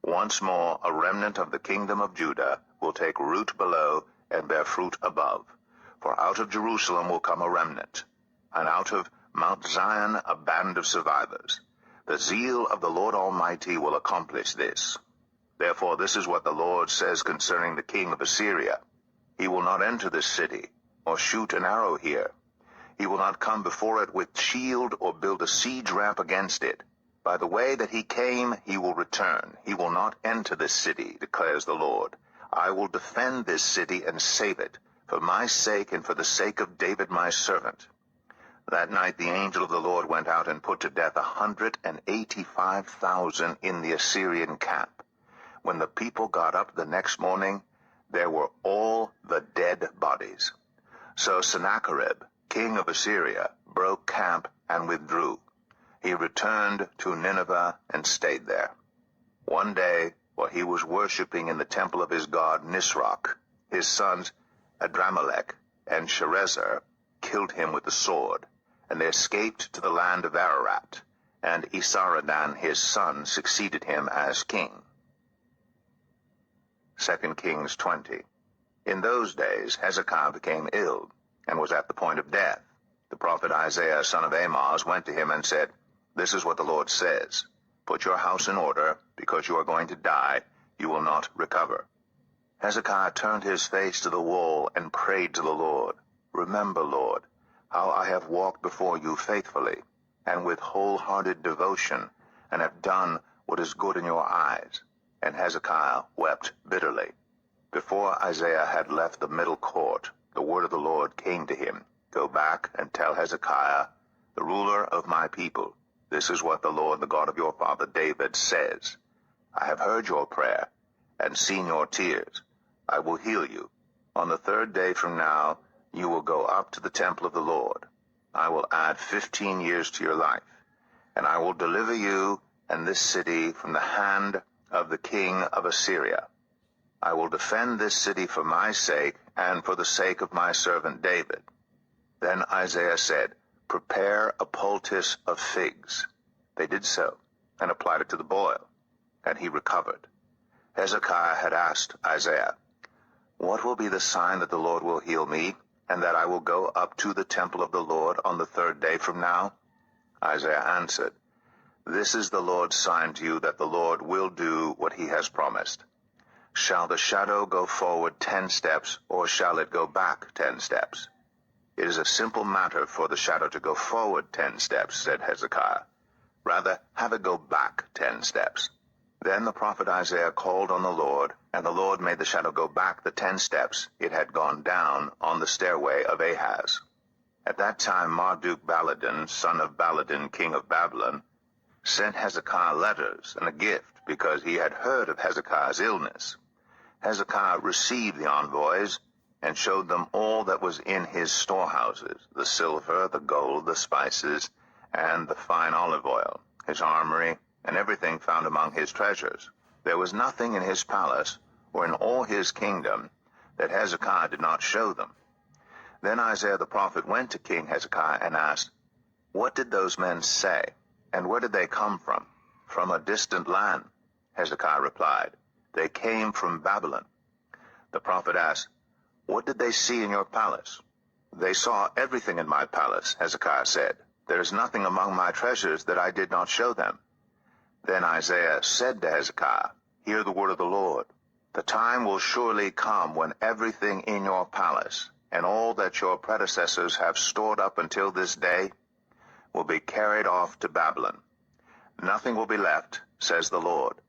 Once more a remnant of the kingdom of Judah will take root below and bear fruit above. For out of Jerusalem will come a remnant, and out of Mount Zion a band of survivors. The zeal of the Lord Almighty will accomplish this. Therefore this is what the Lord says concerning the king of Assyria. He will not enter this city, or shoot an arrow here. He will not come before it with shield, or build a siege ramp against it. By the way that he came, he will return. He will not enter this city, declares the Lord. I will defend this city and save it, for my sake and for the sake of David my servant. That night the angel of the Lord went out and put to death 185,000 in the Assyrian camp. When the people got up the next morning, there were all the dead bodies. So Sennacherib, king of Assyria, broke camp and withdrew. He returned to Nineveh and stayed there. One day, while he was worshipping in the temple of his god Nisroch, his sons Adramelech and Sharezer killed him with the sword, and they escaped to the land of Ararat, and Esarhaddon his son succeeded him as king. 2 Kings 20. In those days Hezekiah became ill, and was at the point of death. The prophet Isaiah, son of Amoz, went to him and said, This is what the Lord says, Put your house in order, because you are going to die, you will not recover. Hezekiah turned his face to the wall and prayed to the Lord, Remember, Lord, how I have walked before you faithfully, and with wholehearted devotion, and have done what is good in your eyes." And Hezekiah wept bitterly. Before Isaiah had left the middle court, the word of the Lord came to him, "Go back and tell Hezekiah, the ruler of my people, this is what the Lord, the God of your father David, says. I have heard your prayer and seen your tears. I will heal you. On the 3rd day from now, you will go up to the temple of the Lord. I will add 15 years to your life, and I will deliver you and this city from the hand of the king of Assyria. I will defend this city for my sake and for the sake of my servant David." Then Isaiah said, "Prepare a poultice of figs." They did so, and applied it to the boil, and he recovered. Hezekiah had asked Isaiah, "What will be the sign that the Lord will heal me, and that I will go up to the temple of the Lord on the 3rd day from now?" Isaiah answered, "This is the Lord's sign to you that the Lord will do what he has promised. Shall the shadow go forward 10 steps, or shall it go back 10 steps? It is a simple matter for the shadow to go forward 10 steps, said Hezekiah. Rather, have it go back 10 steps. Then the prophet Isaiah called on the Lord, and the Lord made the shadow go back the 10 steps it had gone down on the stairway of Ahaz. At that time Marduk-Baladan, son of Baladan, king of Babylon, sent Hezekiah letters and a gift, because he had heard of Hezekiah's illness. Hezekiah received the envoys, and showed them all that was in his storehouses, the silver, the gold, the spices, and the fine olive oil, his armory, and everything found among his treasures. There was nothing in his palace, or in all his kingdom, that Hezekiah did not show them. Then Isaiah the prophet went to King Hezekiah and asked, "What did those men say, and where did they come from?" "From a distant land," Hezekiah replied. "They came from Babylon." The prophet asked, "What did they see in your palace?" "They saw everything in my palace," Hezekiah said. "There is nothing among my treasures that I did not show them." Then Isaiah said to Hezekiah, "Hear the word of the Lord. The time will surely come when everything in your palace, and all that your predecessors have stored up until this day, will be carried off to Babylon. Nothing will be left, says the Lord.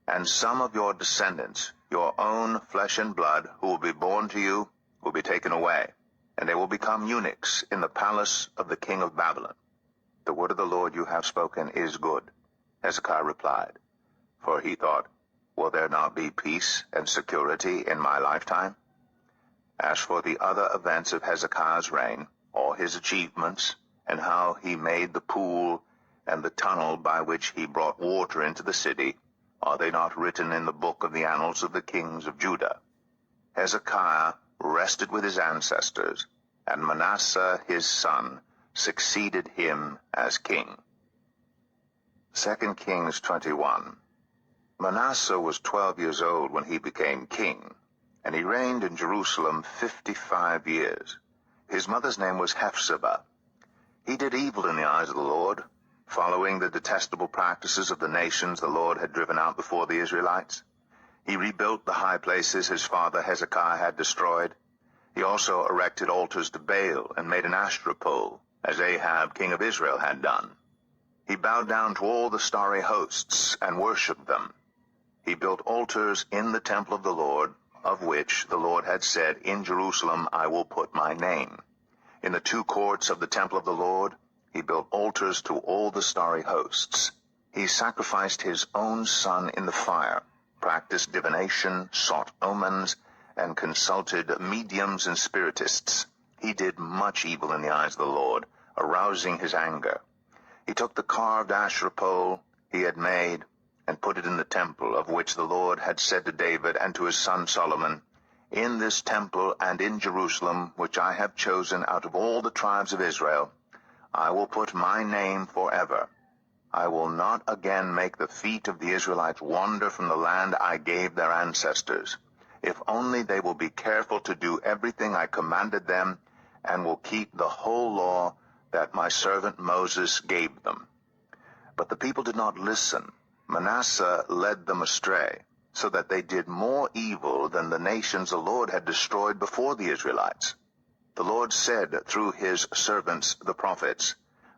And some of your descendants, your own flesh and blood, who will be born to you, will be taken away, and they will become eunuchs in the palace of the king of Babylon. The word of the Lord you have spoken is good." Hezekiah replied, for he thought, "Will there not be peace and security in my lifetime?" As for the other events of Hezekiah's reign, all his achievements, and how he made the pool and the tunnel by which he brought water into the city, are they not written in the book of the annals of the kings of Judah? Hezekiah rested with his ancestors, and Manasseh his son succeeded him as king. 2 Kings 21. Manasseh was 12 years old when he became king, and he reigned in Jerusalem 55 years. His mother's name was Hephzibah. He did evil in the eyes of the Lord, following the detestable practices of the nations the Lord had driven out before the Israelites. He rebuilt the high places his father Hezekiah had destroyed. He also erected altars to Baal and made an Asherah pole, as Ahab, king of Israel, had done. He bowed down to all the starry hosts and worshipped them. He built altars in the temple of the Lord, of which the Lord had said, "In Jerusalem I will put my name." In the 2 courts of the temple of the Lord, he built altars to all the starry hosts. He sacrificed his own son in the fire, practiced divination, sought omens, and consulted mediums and spiritists. He did much evil in the eyes of the Lord, arousing his anger. He took the carved Asherah pole he had made and put it in the temple, of which the Lord had said to David and to his son Solomon, "In this temple and in Jerusalem, which I have chosen out of all the tribes of Israel, I will put my name forever. I will not again make the feet of the Israelites wander from the land I gave their ancestors, if only they will be careful to do everything I commanded them, and will keep the whole law that my servant Moses gave them." But the people did not listen. Manasseh led them astray, so that they did more evil than the nations the Lord had destroyed before the Israelites. The Lord said through his servants the prophets,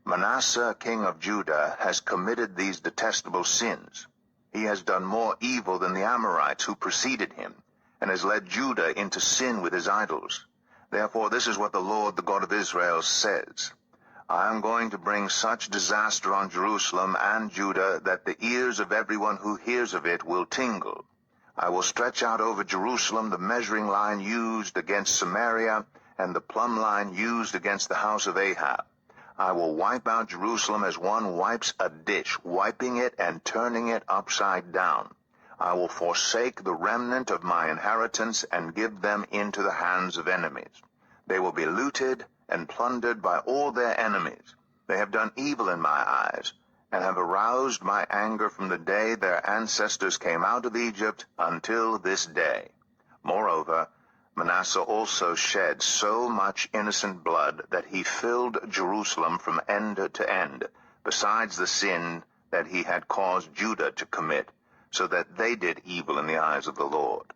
Manasseh, king of Judah, has committed these detestable sins. He has done more evil than the Amorites who preceded him, and has led Judah into sin with his idols. Therefore this is what the Lord, the God of Israel, says. I am going to bring such disaster on Jerusalem and Judah that the ears of everyone who hears of it will tingle. I will stretch out over Jerusalem the measuring line used against Samaria and the plumb line used against the house of Ahab. I will wipe out Jerusalem as one wipes a dish, wiping it and turning it upside down. I will forsake the remnant of my inheritance and give them into the hands of enemies. They will be looted and plundered by all their enemies. They have done evil in my eyes, and have aroused my anger from the day their ancestors came out of Egypt until this day. Moreover, Manasseh also shed so much innocent blood that he filled Jerusalem from end to end, besides the sin that he had caused Judah to commit, so that they did evil in the eyes of the Lord.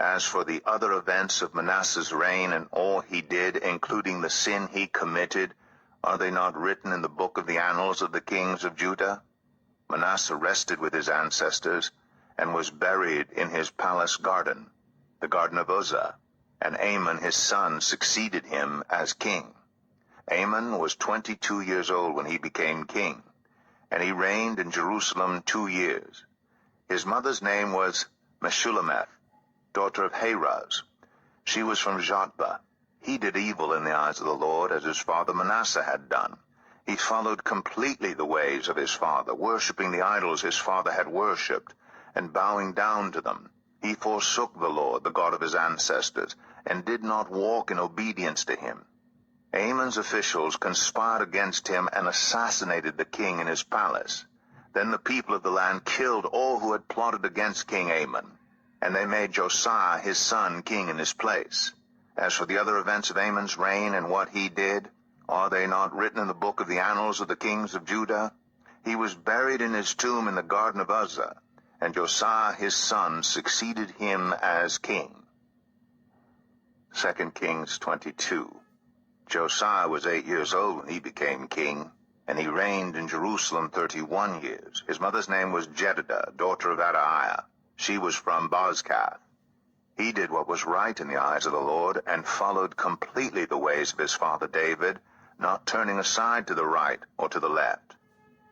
As for the other events of Manasseh's reign and all he did, including the sin he committed, are they not written in the book of the annals of the kings of Judah? Manasseh rested with his ancestors, and was buried in his palace garden, the garden of Uzzah, and Amon his son succeeded him as king. Amon was 22 years old when he became king, and he reigned in Jerusalem 2 years. His mother's name was Meshullemeth, daughter of Haraz. She was from Jotbah. He did evil in the eyes of the Lord, as his father Manasseh had done. He followed completely the ways of his father, worshipping the idols his father had worshipped, and bowing down to them. He forsook the Lord, the God of his ancestors, and did not walk in obedience to him. Amon's officials conspired against him and assassinated the king in his palace. Then the people of the land killed all who had plotted against King Amon, and they made Josiah his son king in his place. As for the other events of Amon's reign and what he did, are they not written in the book of the annals of the kings of Judah? He was buried in his tomb in the garden of Uzzah, and Josiah his son succeeded him as king. 2 Kings 22. Josiah was 8 years old when he became king, and he reigned in Jerusalem 31 years. His mother's name was Jedidah, daughter of Adaiah. She was from Bozkath. He did what was right in the eyes of the Lord, and followed completely the ways of his father David, not turning aside to the right or to the left.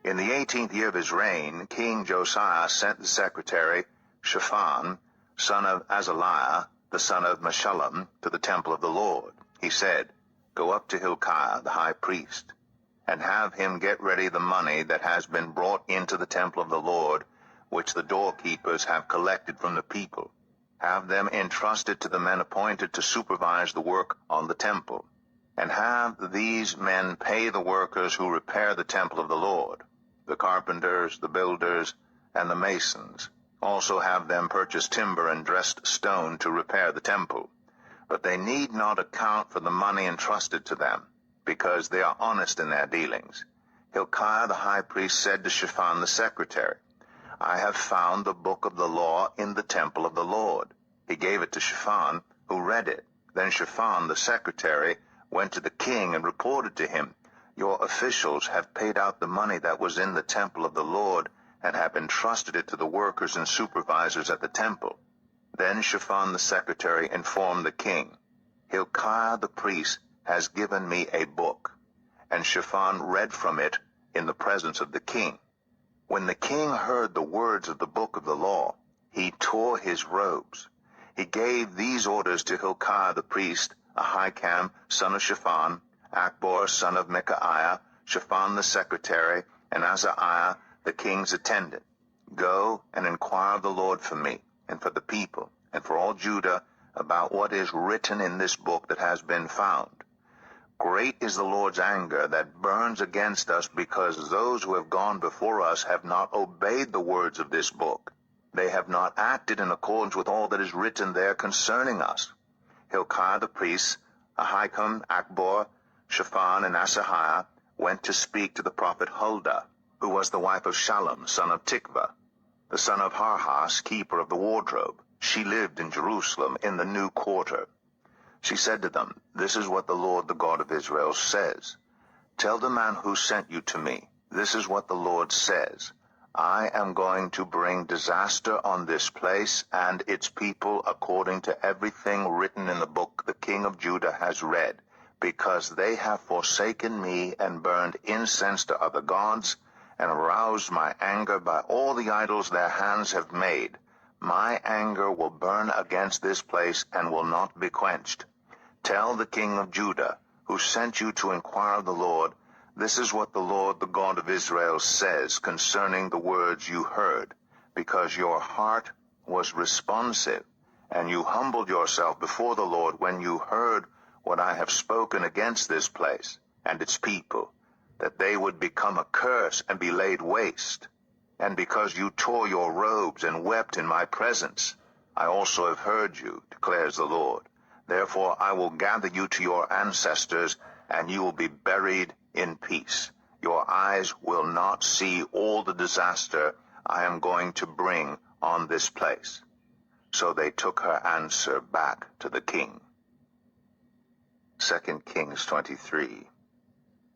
In the 18th year of his reign, King Josiah sent the secretary Shaphan, son of Azaliah, the son of Meshullam, to the temple of the Lord. He said, Go up to Hilkiah, the high priest, and have him get ready the money that has been brought into the temple of the Lord, which the doorkeepers have collected from the people. Have them entrusted to the men appointed to supervise the work on the temple, and have these men pay the workers who repair the temple of the Lord, the carpenters, the builders, and the masons. Also have them purchase timber and dressed stone to repair the temple. But they need not account for the money entrusted to them, because they are honest in their dealings. Hilkiah the high priest said to Shaphan the secretary, I have found the book of the law in the temple of the Lord. He gave it to Shaphan, who read it. Then Shaphan the secretary went to the king and reported to him, Your officials have paid out the money that was in the temple of the Lord, and have entrusted it to the workers and supervisors at the temple. Then Shaphan the secretary informed the king, Hilkiah the priest has given me a book. And Shaphan read from it in the presence of the king. When the king heard the words of the book of the law, he tore his robes. He gave these orders to Hilkiah the priest, Ahikam, son of Shaphan, Akbor, son of Micaiah, Shaphan the secretary, and Azariah, the king's attendant. Go and inquire of the Lord for me, and for the people, and for all Judah, about what is written in this book that has been found. Great is the Lord's anger that burns against us, because those who have gone before us have not obeyed the words of this book. They have not acted in accordance with all that is written there concerning us. Hilkiah the priest, Ahikam, Akbor, Shaphan, and Asahiah went to speak to the prophet Huldah, who was the wife of Shallum, son of Tikvah, the son of Harhas, keeper of the wardrobe. She lived in Jerusalem in the new quarter. She said to them, This is what the Lord, the God of Israel, says. Tell the man who sent you to me, this is what the Lord says. I am going to bring disaster on this place and its people according to everything written in the book the king of Judah has read, because they have forsaken me and burned incense to other gods, and aroused my anger by all the idols their hands have made. My anger will burn against this place and will not be quenched. Tell the king of Judah, who sent you to inquire of the Lord, this is what the Lord, the God of Israel, says concerning the words you heard, because your heart was responsive, and you humbled yourself before the Lord when you heard what I have spoken against this place and its people, that they would become a curse and be laid waste. And because you tore your robes and wept in my presence, I also have heard you, declares the Lord. Therefore I will gather you to your ancestors, and you will be buried in peace. Your eyes will not see all the disaster I am going to bring on this place. So they took her answer back to the king. 2 Kings 23.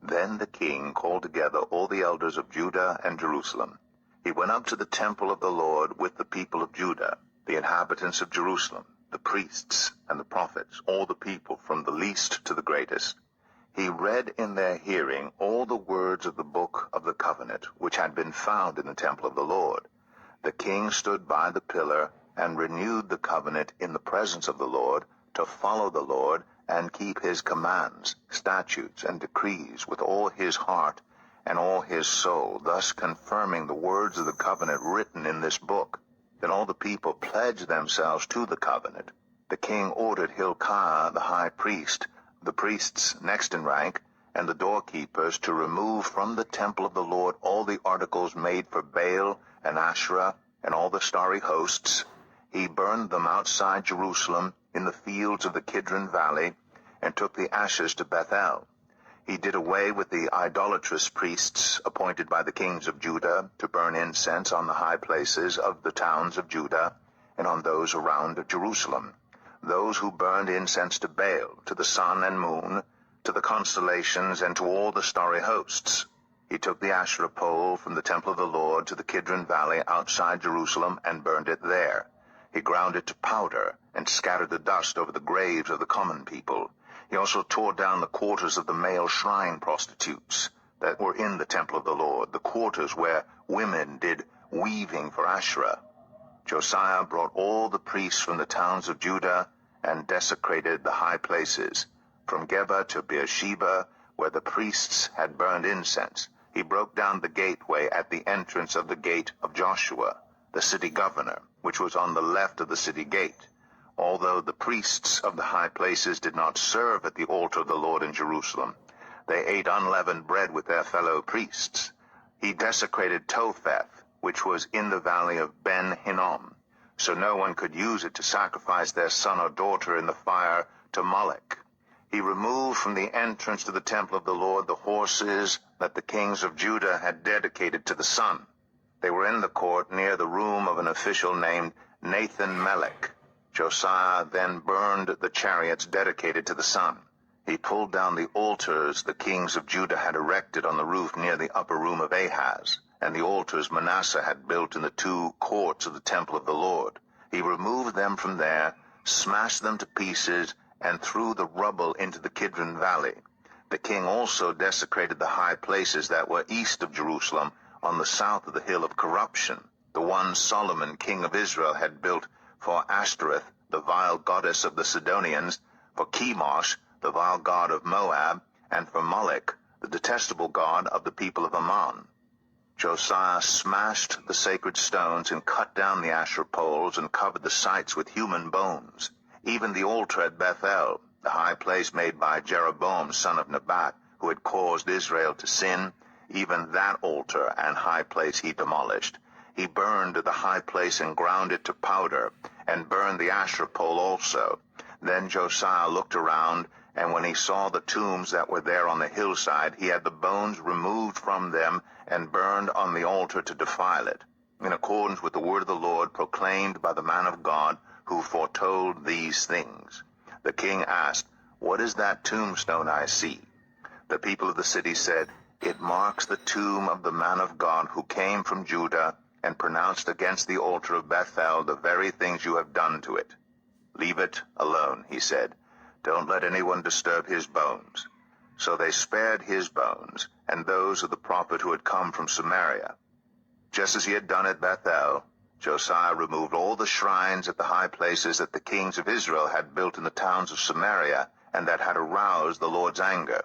Then the king called together all the elders of Judah and Jerusalem. He went up to the temple of the Lord with the people of Judah, the inhabitants of Jerusalem, the priests and the prophets, all the people from the least to the greatest. He read in their hearing all the words of the book of the covenant, which had been found in the temple of the Lord. The king stood by the pillar and renewed the covenant in the presence of the Lord, to follow the Lord and keep his commands, statutes, and decrees with all his heart and all his soul, thus confirming the words of the covenant written in this book. Then all the people pledged themselves to the covenant. The king ordered Hilkiah the high priest, the priests next in rank, and the doorkeepers to remove from the temple of the Lord all the articles made for Baal and Asherah and all the starry hosts. He burned them outside Jerusalem in the fields of the Kidron Valley, and took the ashes to Bethel. He did away with the idolatrous priests appointed by the kings of Judah to burn incense on the high places of the towns of Judah and on those around Jerusalem, those who burned incense to Baal, to the sun and moon, to the constellations, and to all the starry hosts. He took the Asherah pole from the temple of the Lord to the Kidron Valley outside Jerusalem and burned it there. He ground it to powder and scattered the dust over the graves of the common people. He also tore down the quarters of the male shrine prostitutes that were in the temple of the Lord, the quarters where women did weaving for Asherah. Josiah brought all the priests from the towns of Judah and desecrated the high places, from Geba to Beersheba, where the priests had burned incense. He broke down the gateway at the entrance of the gate of Joshua, the city governor, which was on the left of the city gate. Although the priests of the high places did not serve at the altar of the Lord in Jerusalem, they ate unleavened bread with their fellow priests. He desecrated Topheth, which was in the valley of Ben-Hinnom, so no one could use it to sacrifice their son or daughter in the fire to Moloch. He removed from the entrance to the temple of the Lord the horses that the kings of Judah had dedicated to the sun. They were in the court near the room of an official named Nathan-Melech. Josiah then burned the chariots dedicated to the sun. He pulled down the altars the kings of Judah had erected on the roof near the upper room of Ahaz, and the altars Manasseh had built in the two courts of the temple of the Lord. He removed them from there, smashed them to pieces, and threw the rubble into the Kidron Valley. The king also desecrated the high places that were east of Jerusalem, on the south of the hill of corruption, the one Solomon, king of Israel, had built for Ashtoreth, the vile goddess of the Sidonians, for Chemosh, the vile god of Moab, and for Moloch, the detestable god of the people of Ammon. Josiah smashed the sacred stones and cut down the Asherah poles and covered the sites with human bones. Even the altar at Bethel, the high place made by Jeroboam, son of Nebat, who had caused Israel to sin, even that altar and high place he demolished. He burned the high place and ground it to powder, and burned the Asherah pole also. Then Josiah looked around, and when he saw the tombs that were there on the hillside, he had the bones removed from them and burned on the altar to defile it, in accordance with the word of the Lord proclaimed by the man of God who foretold these things. The king asked, "What is that tombstone I see?" The people of the city said, "It marks the tomb of the man of God who came from Judah and pronounced against the altar of Bethel the very things you have done to it." "Leave it alone," he said. "Don't let anyone disturb his bones." So they spared his bones and those of the prophet who had come from Samaria. Just as he had done at Bethel, Josiah removed all the shrines at the high places that the kings of Israel had built in the towns of Samaria and that had aroused the Lord's anger.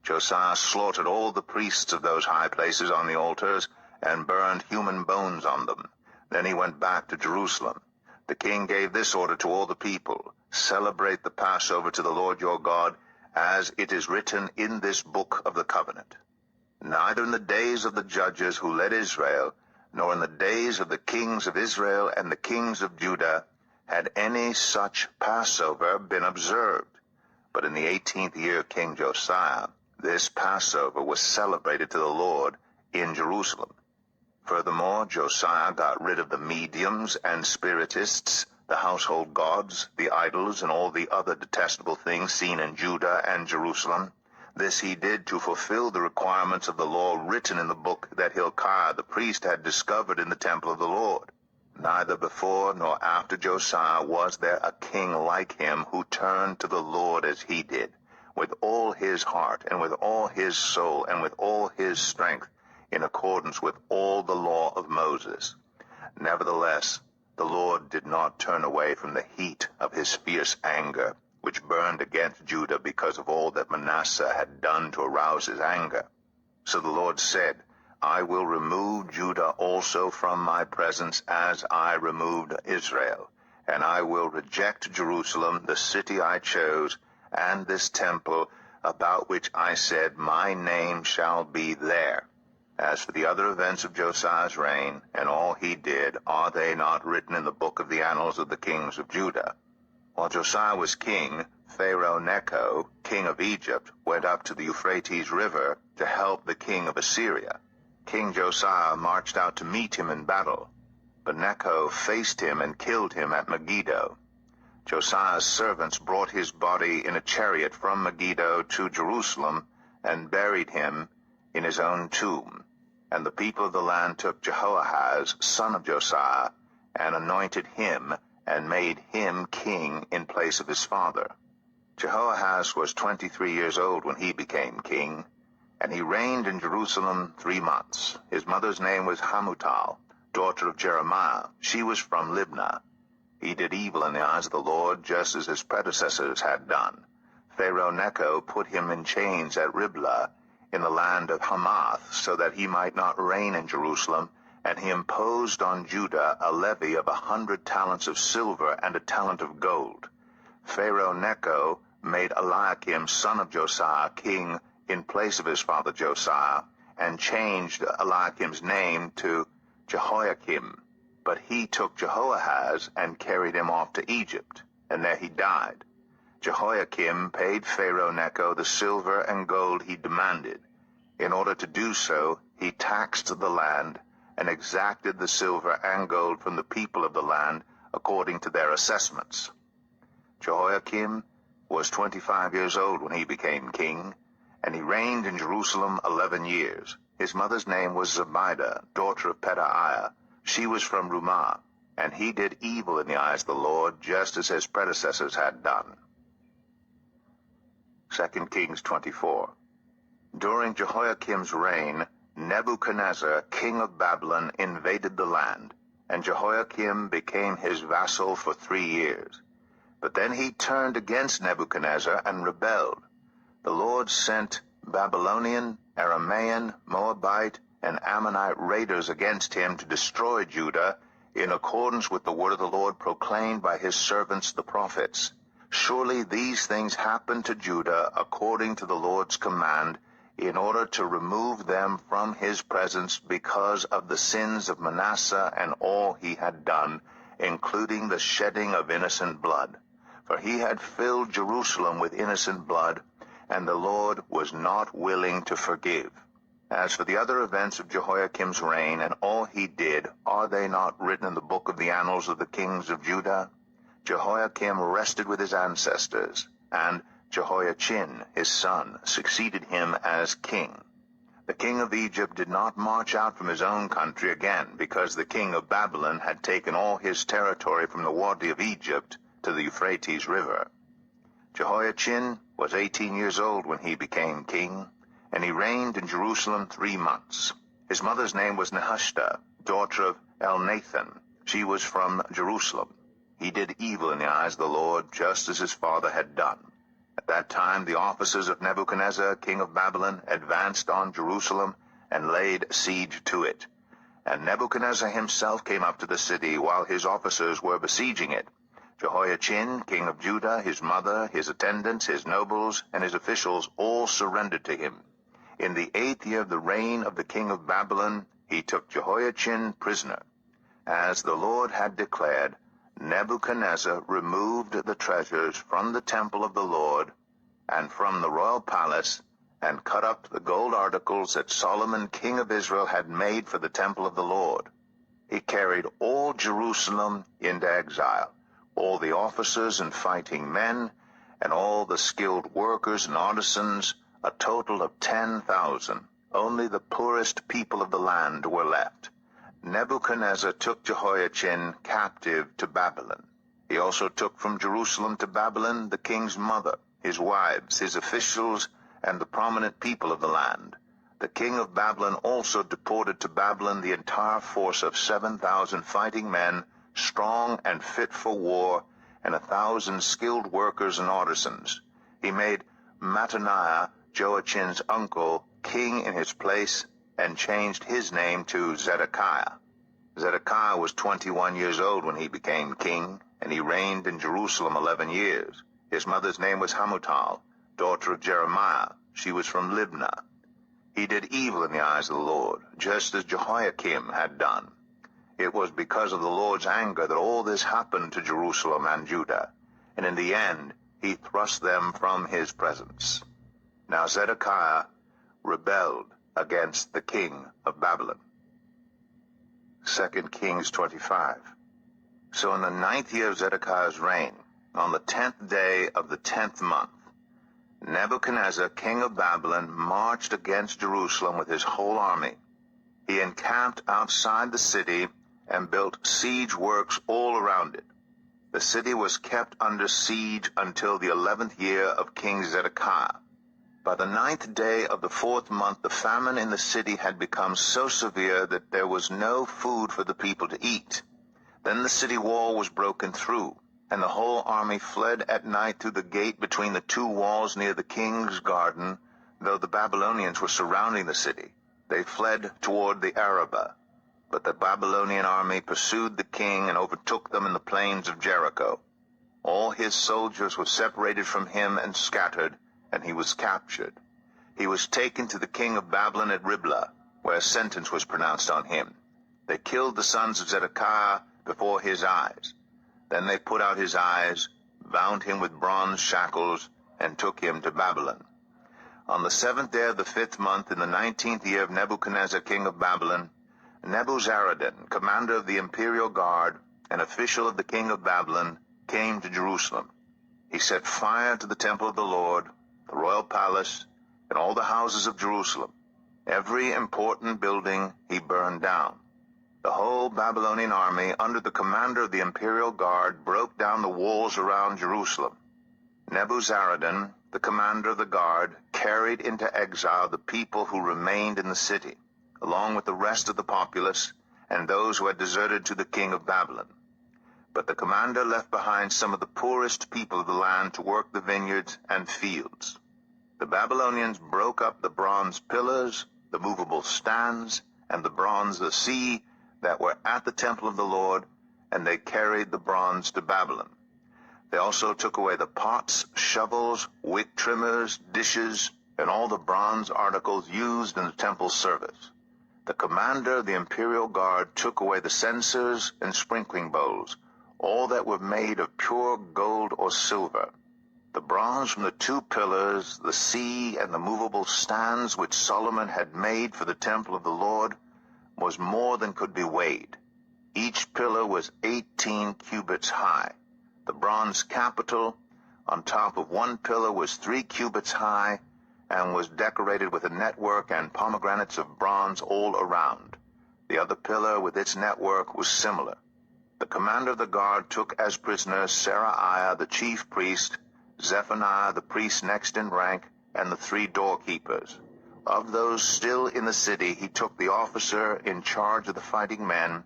Josiah slaughtered all the priests of those high places on the altars and burned human bones on them. Then he went back to Jerusalem. The king gave this order to all the people: "Celebrate the Passover to the Lord your God, as it is written in this book of the covenant." Neither in the days of the judges who led Israel, nor in the days of the kings of Israel and the kings of Judah, had any such Passover been observed. But in the 18th year of King Josiah, this Passover was celebrated to the Lord in Jerusalem. Furthermore, Josiah got rid of the mediums and spiritists, the household gods, the idols, and all the other detestable things seen in Judah and Jerusalem. This he did to fulfill the requirements of the law written in the book that Hilkiah the priest had discovered in the temple of the Lord. Neither before nor after Josiah was there a king like him who turned to the Lord as he did, with all his heart and with all his soul and with all his strength, in accordance with all the law of Moses. Nevertheless, the Lord did not turn away from the heat of his fierce anger, which burned against Judah because of all that Manasseh had done to arouse his anger. So the Lord said, "I will remove Judah also from my presence as I removed Israel, and I will reject Jerusalem, the city I chose, and this temple, about which I said, my name shall be there." As for the other events of Josiah's reign, and all he did, are they not written in the book of the annals of the kings of Judah? While Josiah was king, Pharaoh Necho, king of Egypt, went up to the Euphrates River to help the king of Assyria. King Josiah marched out to meet him in battle, but Necho faced him and killed him at Megiddo. Josiah's servants brought his body in a chariot from Megiddo to Jerusalem and buried him in his own tomb. And the people of the land took Jehoahaz, son of Josiah, and anointed him and made him king in place of his father. Jehoahaz was 23 years old when he became king, and he reigned in Jerusalem 3 months. His mother's name was Hamutal, daughter of Jeremiah. She was from Libnah. He did evil in the eyes of the Lord, just as his predecessors had done. Pharaoh Necho put him in chains at Riblah, in the land of Hamath, so that he might not reign in Jerusalem, and he imposed on Judah a levy of 100 talents of silver and a talent of gold. Pharaoh Necho made Eliakim, son of Josiah, king in place of his father Josiah, and changed Eliakim's name to Jehoiakim. But he took Jehoahaz and carried him off to Egypt, and there he died. Jehoiakim paid Pharaoh Necho the silver and gold he demanded. In order to do so, he taxed the land and exacted the silver and gold from the people of the land according to their assessments. Jehoiakim was 25 years old when he became king, and he reigned in Jerusalem 11 years. His mother's name was Zebidah, daughter of Pedaiah. She was from Rumah, and he did evil in the eyes of the Lord, just as his predecessors had done. 2 Kings 24. During Jehoiakim's reign, Nebuchadnezzar, king of Babylon, invaded the land, and Jehoiakim became his vassal for 3 years. But then he turned against Nebuchadnezzar and rebelled. The Lord sent Babylonian, Aramaean, Moabite, and Ammonite raiders against him to destroy Judah, in accordance with the word of the Lord proclaimed by his servants the prophets. Surely these things happened to Judah according to the Lord's command, in order to remove them from his presence because of the sins of Manasseh and all he had done, including the shedding of innocent blood. For he had filled Jerusalem with innocent blood, and the Lord was not willing to forgive. As for the other events of Jehoiakim's reign and all he did, are they not written in the book of the annals of the kings of Judah? Jehoiakim rested with his ancestors, and Jehoiachin, his son, succeeded him as king. The king of Egypt did not march out from his own country again, because the king of Babylon had taken all his territory from the Wadi of Egypt to the Euphrates River. Jehoiachin was 18 years old when he became king, and he reigned in Jerusalem 3 months. His mother's name was Nehushta, daughter of Elnathan. She was from Jerusalem. He did evil in the eyes of the Lord, just as his father had done. At that time the officers of Nebuchadnezzar, king of Babylon, advanced on Jerusalem and laid siege to it. And Nebuchadnezzar himself came up to the city while his officers were besieging it. Jehoiachin, king of Judah, his mother, his attendants, his nobles, and his officials all surrendered to him. In the 8th year of the reign of the king of Babylon, he took Jehoiachin prisoner. As the Lord had declared, Nebuchadnezzar removed the treasures from the temple of the Lord and from the royal palace, and cut up the gold articles that Solomon king of Israel had made for the temple of the Lord. He carried all Jerusalem into exile, all the officers and fighting men, and all the skilled workers and artisans, a total of 10,000. Only the poorest people of the land were left. Nebuchadnezzar took Jehoiachin captive to Babylon. He also took from Jerusalem to Babylon the king's mother, his wives, his officials, and the prominent people of the land. The king of Babylon also deported to Babylon the entire force of 7,000 fighting men, strong and fit for war, and 1,000 skilled workers and artisans. He made Mattaniah, Joachin's uncle, king in his place, and changed his name to Zedekiah. Zedekiah was 21 years old when he became king, and he reigned in Jerusalem 11 years. His mother's name was Hamutal, daughter of Jeremiah. She was from Libnah. He did evil in the eyes of the Lord, just as Jehoiakim had done. It was because of the Lord's anger that all this happened to Jerusalem and Judah, and in the end he thrust them from his presence. Now Zedekiah rebelled against the king of Babylon. 2 Kings 25. So in the 9th year of Zedekiah's reign, on the 10th day of the 10th month, Nebuchadnezzar, king of Babylon, marched against Jerusalem with his whole army. He encamped outside the city and built siege works all around it. The city was kept under siege until the 11th year of King Zedekiah. By the 9th day of the 4th month, the famine in the city had become so severe that there was no food for the people to eat. Then the city wall was broken through, and the whole army fled at night through the gate between the 2 walls near the king's garden, though the Babylonians were surrounding the city. They fled toward the Arabah. But the Babylonian army pursued the king and overtook them in the plains of Jericho. All his soldiers were separated from him and scattered, and he was captured. He was taken to the king of Babylon at Riblah, where a sentence was pronounced on him. They killed the sons of Zedekiah before his eyes. Then they put out his eyes, bound him with bronze shackles, and took him to Babylon. On the 7th day of the 5th month, in the 19th year of Nebuchadnezzar, king of Babylon, Nebuzaradan, commander of the imperial guard, an official of the king of Babylon, came to Jerusalem. He set fire to the temple of the Lord, the royal palace, and all the houses of Jerusalem. Every important building he burned down. The whole Babylonian army, under the commander of the imperial guard, broke down the walls around Jerusalem. Nebuzaradan, the commander of the guard, carried into exile the people who remained in the city, along with the rest of the populace and those who had deserted to the king of Babylon. But the commander left behind some of the poorest people of the land to work the vineyards and fields. The Babylonians broke up the bronze pillars, the movable stands, and the bronze of the sea that were at the temple of the Lord, and they carried the bronze to Babylon. They also took away the pots, shovels, wick trimmers, dishes, and all the bronze articles used in the temple service. The commander of the imperial guard took away the censers and sprinkling bowls, all that were made of pure gold or silver. The bronze from the 2 pillars, the sea, and the movable stands which Solomon had made for the temple of the Lord was more than could be weighed. Each pillar was 18 cubits high. The bronze capital, On top of one pillar was 3 cubits high, and was decorated with a network and pomegranates of bronze all around. The other pillar with its network was similar. The commander of the guard took as prisoners Seraiah the chief priest, Zephaniah the priest next in rank, and the 3 doorkeepers. Of those still in the city, he took the officer in charge of the fighting men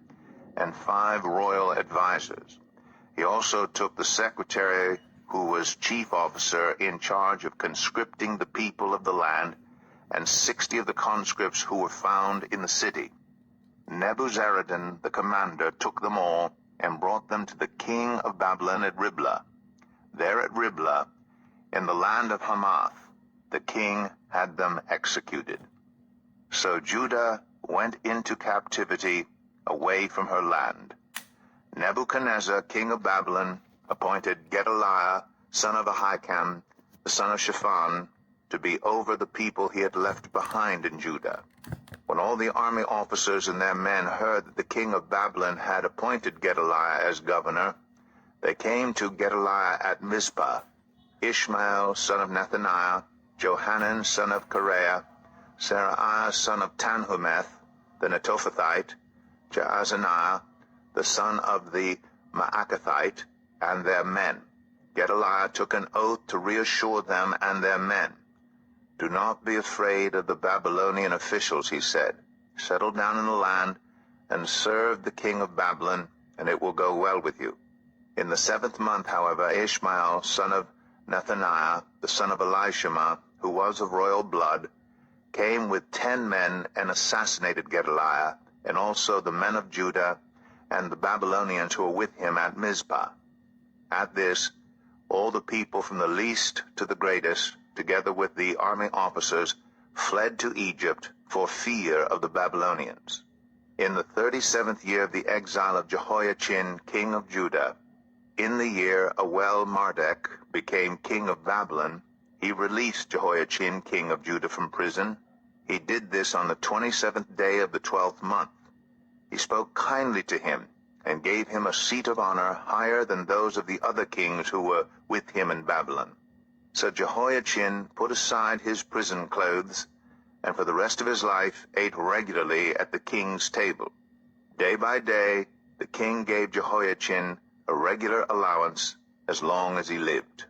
and 5 royal advisers. He also took the secretary, who was chief officer in charge of conscripting the people of the land, and 60 of the conscripts who were found in the city. Nebuzaradan, the commander, took them all and brought them to the king of Babylon at Riblah. There at Riblah, in the land of Hamath, the king had them executed. So Judah went into captivity away from her land. Nebuchadnezzar, king of Babylon, appointed Gedaliah, son of Ahikam, the son of Shaphan, to be over the people he had left behind in Judah. When all the army officers and their men heard that the king of Babylon had appointed Gedaliah as governor, they came to Gedaliah at Mizpah. Ishmael, son of Nethaniah, Johanan, son of Kareah, Seraiah, son of Tanhumeth, the Netophathite, Jaazaniah, the son of the Maacathite, and their men. Gedaliah took an oath to reassure them and their men. "Do not be afraid of the Babylonian officials," he said. "Settle down in the land and serve the king of Babylon, and it will go well with you." In the 7th month, however, Ishmael, son of Nethaniah, the son of Elishama, who was of royal blood, came with 10 men and assassinated Gedaliah, and also the men of Judah and the Babylonians who were with him at Mizpah. At this, all the people from the least to the greatest, together with the army officers, fled to Egypt for fear of the Babylonians. In the 37th year of the exile of Jehoiachin, king of Judah, in the year Awel-Marduk became king of Babylon, he released Jehoiachin, king of Judah, from prison. He did this on the 27th day of the 12th month. He spoke kindly to him and gave him a seat of honor higher than those of the other kings who were with him in Babylon. So Jehoiachin put aside his prison clothes, and for the rest of his life ate regularly at the king's table. Day by day the king gave Jehoiachin a regular allowance as long as he lived.